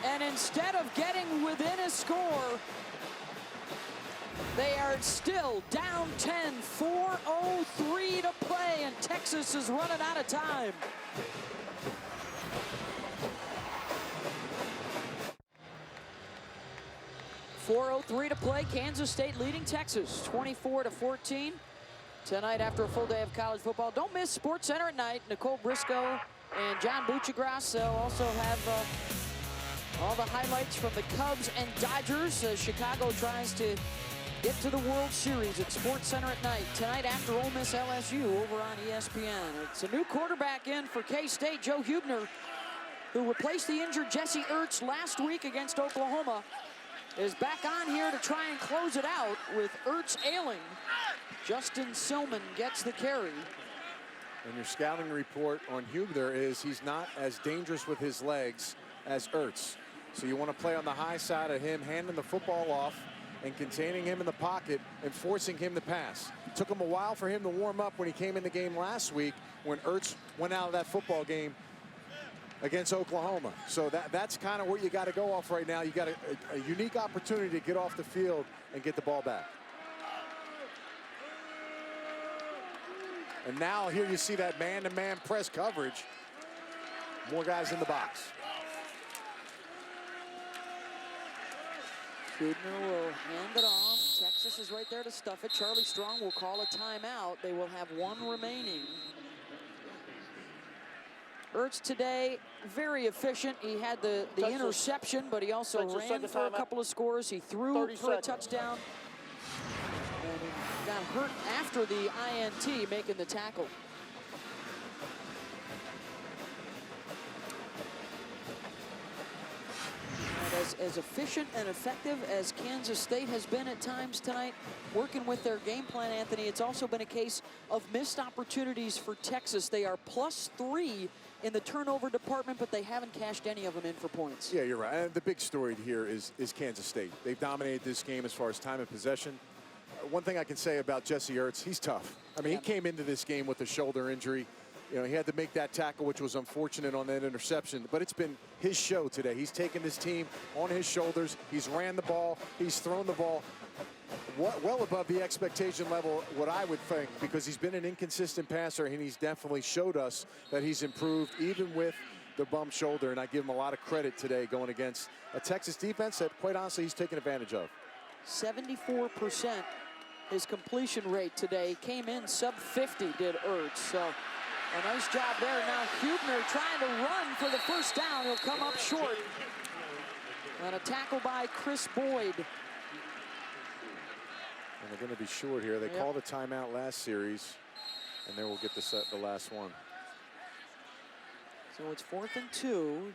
S1: And instead of getting within a score, they are still down 10, 4:03 to play, and Texas is running out of time. .403 to play, Kansas State leading Texas 24-14. Tonight after a full day of college football. Don't miss Sports Center at night. Nicole Briscoe and John Buccigross. They'll also have all the highlights from the Cubs and Dodgers as Chicago tries to get to the World Series at Sports Center at night. Tonight after Ole Miss LSU over on ESPN. It's a new quarterback in for K-State, Joe Huebner, who replaced the injured Jesse Ertz last week against Oklahoma, is back on here to try and close it out with Ertz ailing. Justin Silman gets the carry.
S2: And your scouting report on Huebner is he's not as dangerous with his legs as Ertz. So you want to play on the high side of him, handing the football off and containing him in the pocket and forcing him to pass. It took him a while for him to warm up when he came in the game last week when Ertz went out of that football game against Oklahoma. So that's kind of what you got to go off right now. You got a unique opportunity to get off the field and get the ball back. And now here you see that man-to-man press coverage. More guys in the box.
S1: Huebner will hand it off. Texas is right there to stuff it. Charlie Strong will call a timeout. They will have one remaining. Ertz today, very efficient. He had the interception, but he also ran for a couple of scores. He threw for a touchdown. And he got hurt after the INT, making the tackle. As efficient and effective as Kansas State has been at times tonight, working with their game plan, Anthony, it's also been a case of missed opportunities for Texas. They are +3 in the turnover department, but they haven't cashed any of them in for points.
S2: Yeah, you're right. And the big story here is Kansas State. They've dominated this game as far as time of possession. One thing I can say about Jesse Ertz, he's tough. I mean, he came into this game with a shoulder injury. You know, he had to make that tackle, which was unfortunate on that interception, but it's been his show today. He's taken this team on his shoulders. He's ran the ball. He's thrown the ball well above the expectation level, what I would think, because he's been an inconsistent passer, and he's definitely showed us that he's improved, even with the bum shoulder, and I give him a lot of credit today going against a Texas defense that, quite honestly, he's taken advantage of.
S1: 74% his completion rate today. Came in sub-50, did Ertz. So a nice job there. Now Huebner trying to run for the first down. He'll come up short. And a tackle by Chris Boyd.
S2: And they're going to be short here. They called a timeout last series, and they will get the last one.
S1: So it's 4th and 2.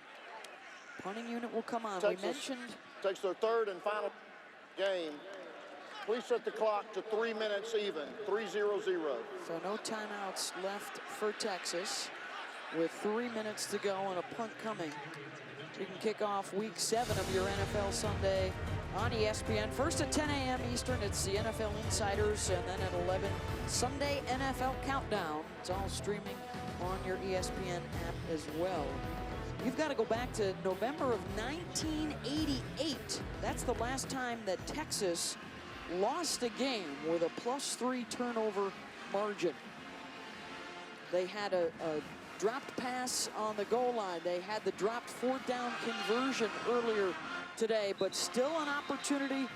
S1: Punting unit will come on.
S3: Texas
S1: we mentioned
S3: takes their third and final game. Please set the clock to 3 minutes even, 3-0-0.
S1: So no timeouts left for Texas with 3 minutes to go and a punt coming. You can kick off week 7 of your NFL Sunday on ESPN. First at 10 a.m. Eastern, it's the NFL Insiders, and then at 11, Sunday NFL Countdown. It's all streaming on your ESPN app as well. You've got to go back to November of 1988. That's the last time that Texas lost a game with a +3 turnover margin. They had a dropped pass on the goal line. They had the dropped 4th down conversion earlier today, but still an opportunity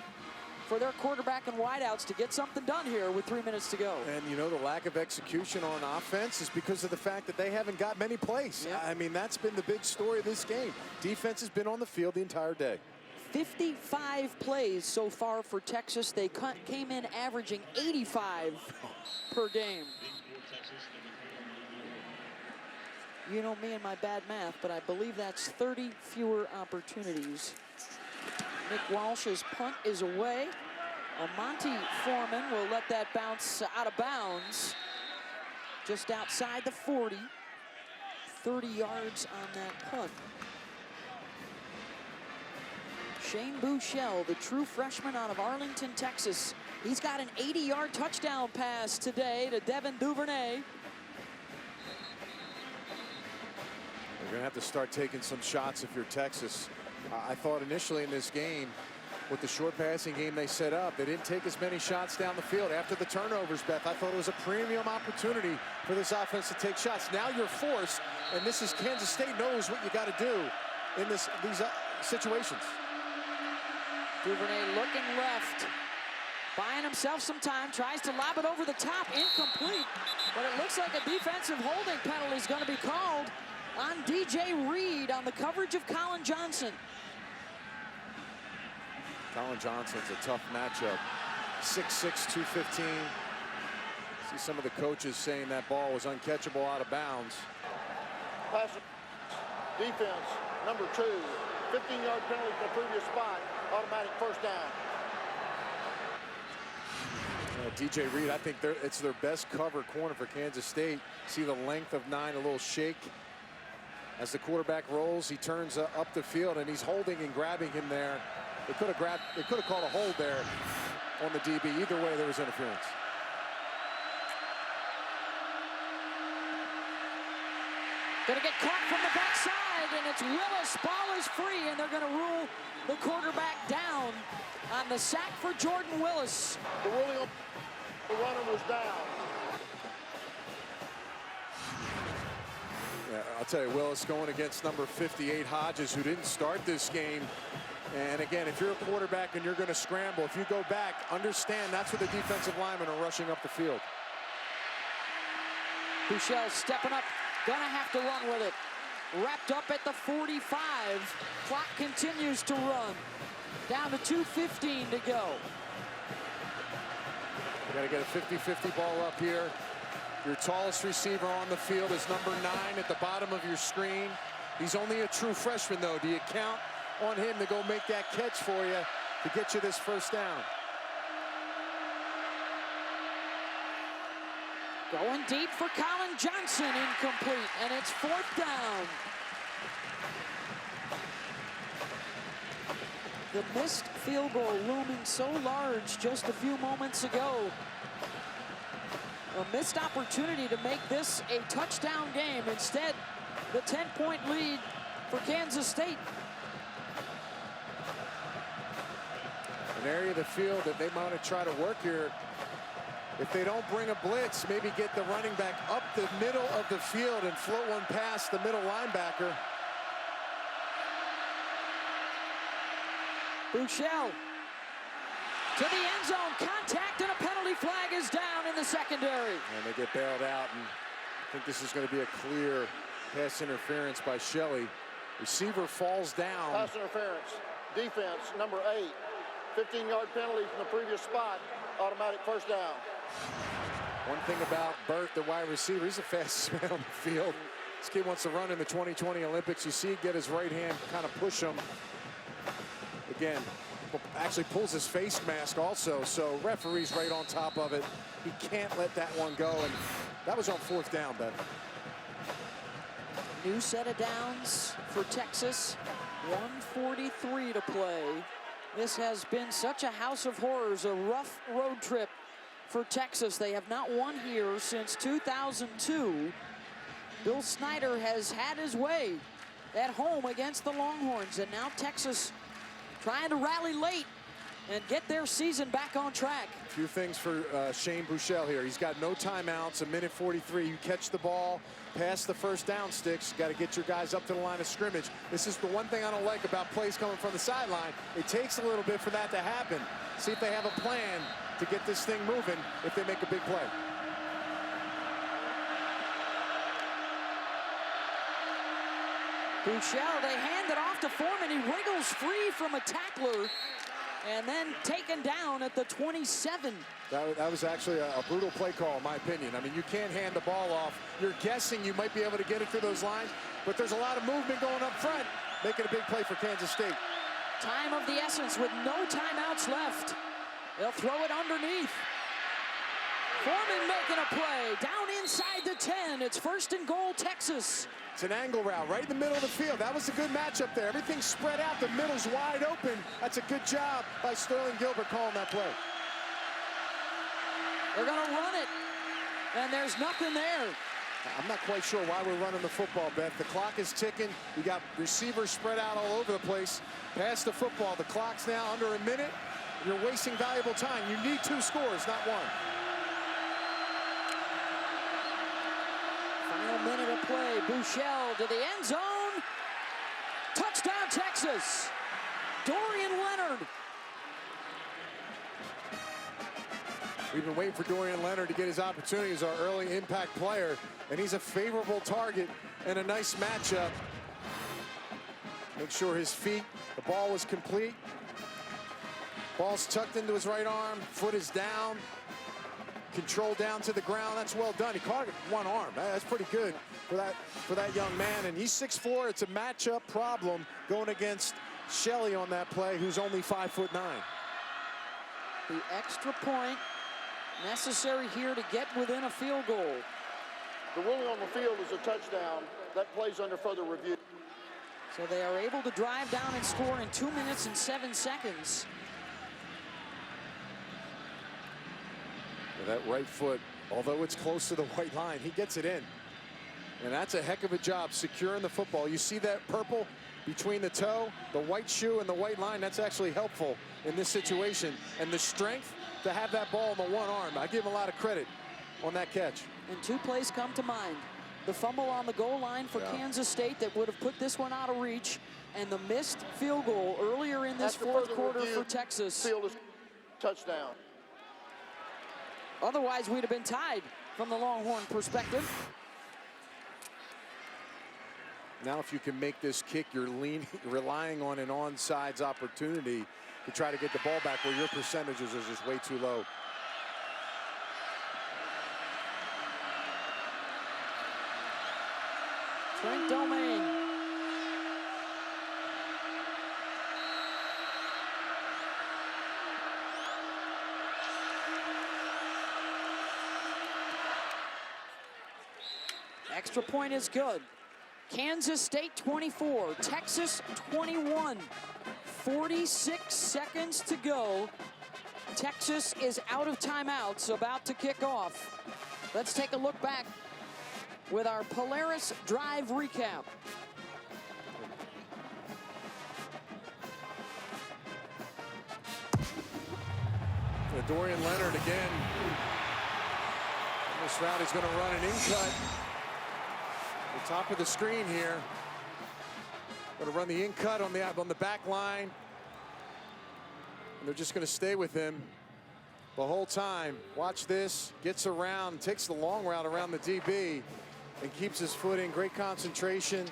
S1: for their quarterback and wideouts to get something done here with 3 minutes to go.
S2: And, you know, the lack of execution on offense is because of the fact that they haven't got many plays.
S1: Yep.
S2: I mean, that's been the big story of this game. Defense has been on the field the entire day.
S1: 55 plays so far for Texas. They came in averaging 85 per game. You know me and my bad math, but I believe that's 30 fewer opportunities. Nick Walsh's punt is away. Monty Foreman will let that bounce out of bounds. Just outside the 40. 30 yards on that punt. Shane Buechele, the true freshman out of Arlington, Texas. He's got an 80-yard touchdown pass today to Devin Duvernay.
S2: You're going to have to start taking some shots if you're Texas. I thought initially in this game, with the short passing game they set up, they didn't take as many shots down the field. After the turnovers, Beth, I thought it was a premium opportunity for this offense to take shots. Now you're forced, and this is Kansas State knows what you got to do in these situations.
S1: Duvernay looking left, buying himself some time, tries to lob it over the top, incomplete. But it looks like a defensive holding penalty is going to be called on DJ Reed on the coverage of Colin Johnson.
S2: Colin Johnson's a tough matchup. 6'6", 215. See some of the coaches saying that ball was uncatchable out of bounds.
S3: Pass defense, number 2. 15-yard penalty from the previous spot. Automatic first down.
S2: DJ Reed, I think it's their best cover corner for Kansas State. See the length of 9, a little shake. As the quarterback rolls, he turns up the field, and he's holding and grabbing him there. They could have called a hold there on the DB. Either way, there was interference.
S1: Gonna get caught from the backside, and it's Willis. Ball is free, and they're gonna rule the quarterback down on the sack for Jordan Willis.
S3: The ruling, the runner was down.
S2: Yeah, I'll tell you, Willis going against number 58, Hodges, who didn't start this game. And again, if you're a quarterback and you're going to scramble, if you go back, understand that's what the defensive linemen are rushing up the field.
S1: Buechele stepping up, gonna have to run with it. Wrapped up at the 45. Clock continues to run. Down to 2:15 to go.
S2: You got to get a 50-50 ball up here. Your tallest receiver on the field is number 9 at the bottom of your screen. He's only a true freshman, though. Do you count on him to go make that catch for you to get you this first down?
S1: Going deep for Colin Johnson, incomplete, and it's 4th down. The missed field goal looming so large just a few moments ago. A missed opportunity to make this a touchdown game. Instead, the 10-point lead for Kansas State.
S2: An area of the field that they want to try to work here. If they don't bring a blitz, maybe get the running back up the middle of the field and float one past the middle linebacker.
S1: Buechele to the end zone, contact, and a penalty flag is down in the secondary.
S2: And they get bailed out, and I think this is going to be a clear pass interference by Shelley. Receiver falls down.
S3: Pass interference. Defense, number 8. 15-yard penalty from the previous spot. Automatic first down.
S2: One thing about Burt, the wide receiver, he's the fastest man on the field. This kid wants to run in the 2020 Olympics. You see him get his right hand, kind of push him. Again, actually pulls his face mask also, so referee's right on top of it. He can't let that one go, and that was on 4th down, Ben.
S1: New set of downs for Texas. 1:43 to play. This has been such a house of horrors, a rough road trip for Texas. They have not won here since 2002. Bill Snyder has had his way at home against the Longhorns, and now Texas trying to rally late and get their season back on track.
S2: A few things for Shane Buechele here. He's got no timeouts, a minute 43. You catch the ball, pass the first down sticks. You got to get your guys up to the line of scrimmage. This is the one thing I don't like about plays coming from the sideline. It takes a little bit for that to happen. See if they have a plan to get this thing moving if they make a big play.
S1: Buechele, they hand it off to Foreman. He wriggles free from a tackler and then taken down at the 27.
S2: That was actually a brutal play call, in my opinion. I mean, you can't hand the ball off. You're guessing you might be able to get it through those lines, but there's a lot of movement going up front, making a big play for Kansas State.
S1: Time of the essence with no timeouts left. They'll throw it underneath. Foreman making a play down inside the 10. It's 1st and goal, Texas.
S2: It's an angle route right in the middle of the field. That was a good matchup there. Everything's spread out. The middle's wide open. That's a good job by Sterling Gilbert calling that play.
S1: They're going to run it, and there's nothing there.
S2: I'm not quite sure why we're running the football, Beth. The clock is ticking. You got receivers spread out all over the place. Pass the football. The clock's now under a minute. You're wasting valuable time. You need 2 scores, not 1.
S1: Final minute of play. Buechele to the end zone. Touchdown, Texas. Dorian Leonard.
S2: We've been waiting for Dorian Leonard to get his opportunity as our early impact player, and he's a favorable target and a nice matchup. Make sure his feet, the ball was complete. Ball's tucked into his right arm, foot is down. Control down to the ground. That's well done. He caught it with 1 arm. That's pretty good for that young man. And he's 6'4". It's a matchup problem going against Shelley on that play, who's only 5'9".
S1: The extra point necessary here to get within a field goal.
S3: The ruling on the field is a touchdown. That plays under further review.
S1: So they are able to drive down and score in 2 minutes and 7 seconds.
S2: That right foot, although it's close to the white line, he gets it in. And that's a heck of a job securing the football. You see that purple between the toe, the white shoe, and the white line? That's actually helpful in this situation. And the strength to have that ball in the 1 arm. I give him a lot of credit on that catch.
S1: And 2 plays come to mind. The fumble on the goal line for Kansas State that would have put this one out of reach, and the missed field goal earlier in this 4th quarter for Texas.
S3: Field is touchdown.
S1: Otherwise, we'd have been tied from the Longhorn perspective.
S2: Now, if you can make this kick, you're relying on an onside opportunity to try to get the ball back where your percentages are just way too low.
S1: Trent Domain. Extra point is good. Kansas State 24, Texas 21. 46 seconds to go. Texas is out of timeouts, about to kick off. Let's take a look back with our Polaris Drive recap.
S2: Dorian Leonard again. This route is going to run an in-cut. The top of the screen here. Going to run the in-cut on the back line. And they're just going to stay with him the whole time. Watch this. Gets around, takes the long route around the DB and keeps his foot in. Great concentration.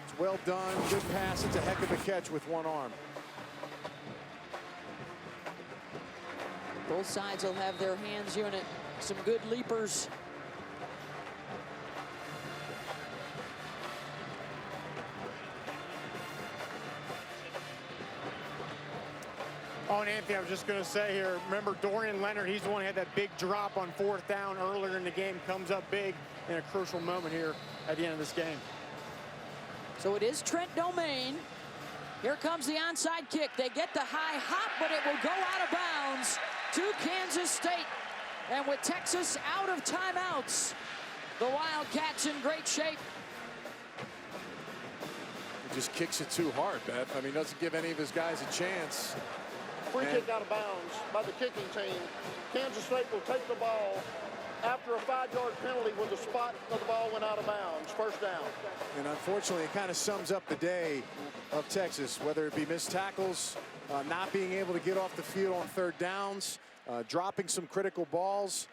S2: It's well done. Good pass. It's a heck of a catch with 1 arm.
S1: Both sides will have their hands unit. Some good leapers.
S4: Oh, and Anthony, I was just going to say here, remember Dorian Leonard, he's the one who had that big drop on 4th down earlier in the game, comes up big in a crucial moment here at the end of this game.
S1: So it is Trent Domain. Here comes the onside kick. They get the high hop, but it will go out of bounds to Kansas State. And with Texas out of timeouts, the Wildcats in great shape.
S2: He just kicks it too hard, Beth. I mean, doesn't give any of his guys a chance.
S3: Free kick out of bounds by the kicking team. Kansas State will take the ball after a 5-yard penalty where the spot of the ball went out of bounds. First down.
S2: And unfortunately, it kind of sums up the day of Texas, whether it be missed tackles, not being able to get off the field on third downs, dropping some critical balls.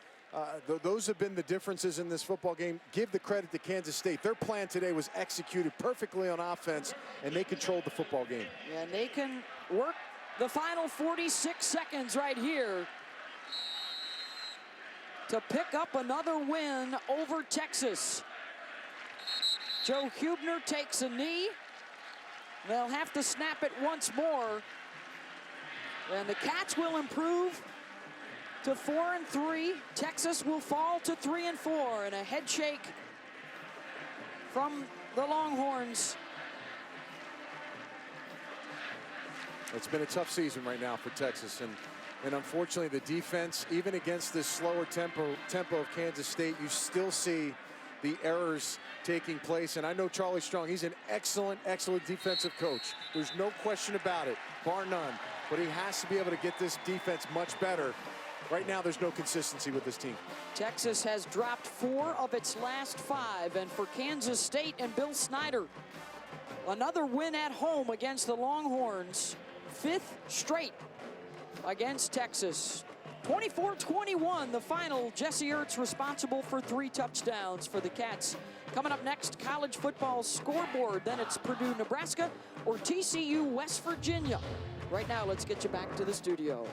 S2: Those have been the differences in this football game. Give the credit to Kansas State. Their plan today was executed perfectly on offense, and they controlled the football game.
S1: And they can work the final 46 seconds right here to pick up another win over Texas. Joe Huebner takes a knee. They'll have to snap it once more. And the Cats will improve to 4-3. Texas will fall to 3-4. And a head shake from the Longhorns.
S2: It's been a tough season right now for Texas, and unfortunately the defense, even against this slower tempo of Kansas State, you still see the errors taking place. And I know Charlie Strong, he's an excellent defensive coach. There's no question about it, bar none. But he has to be able to get this defense much better. Right now, there's no consistency with this team.
S1: Texas has dropped 4 of its last 5, and for Kansas State and Bill Snyder, another win at home against the Longhorns, 5th straight against Texas. 24-21, the final. Jesse Ertz responsible for 3 touchdowns for the Cats. Coming up next, college football scoreboard. Then it's Purdue, Nebraska, or TCU, West Virginia. Right now, let's get you back to the studio.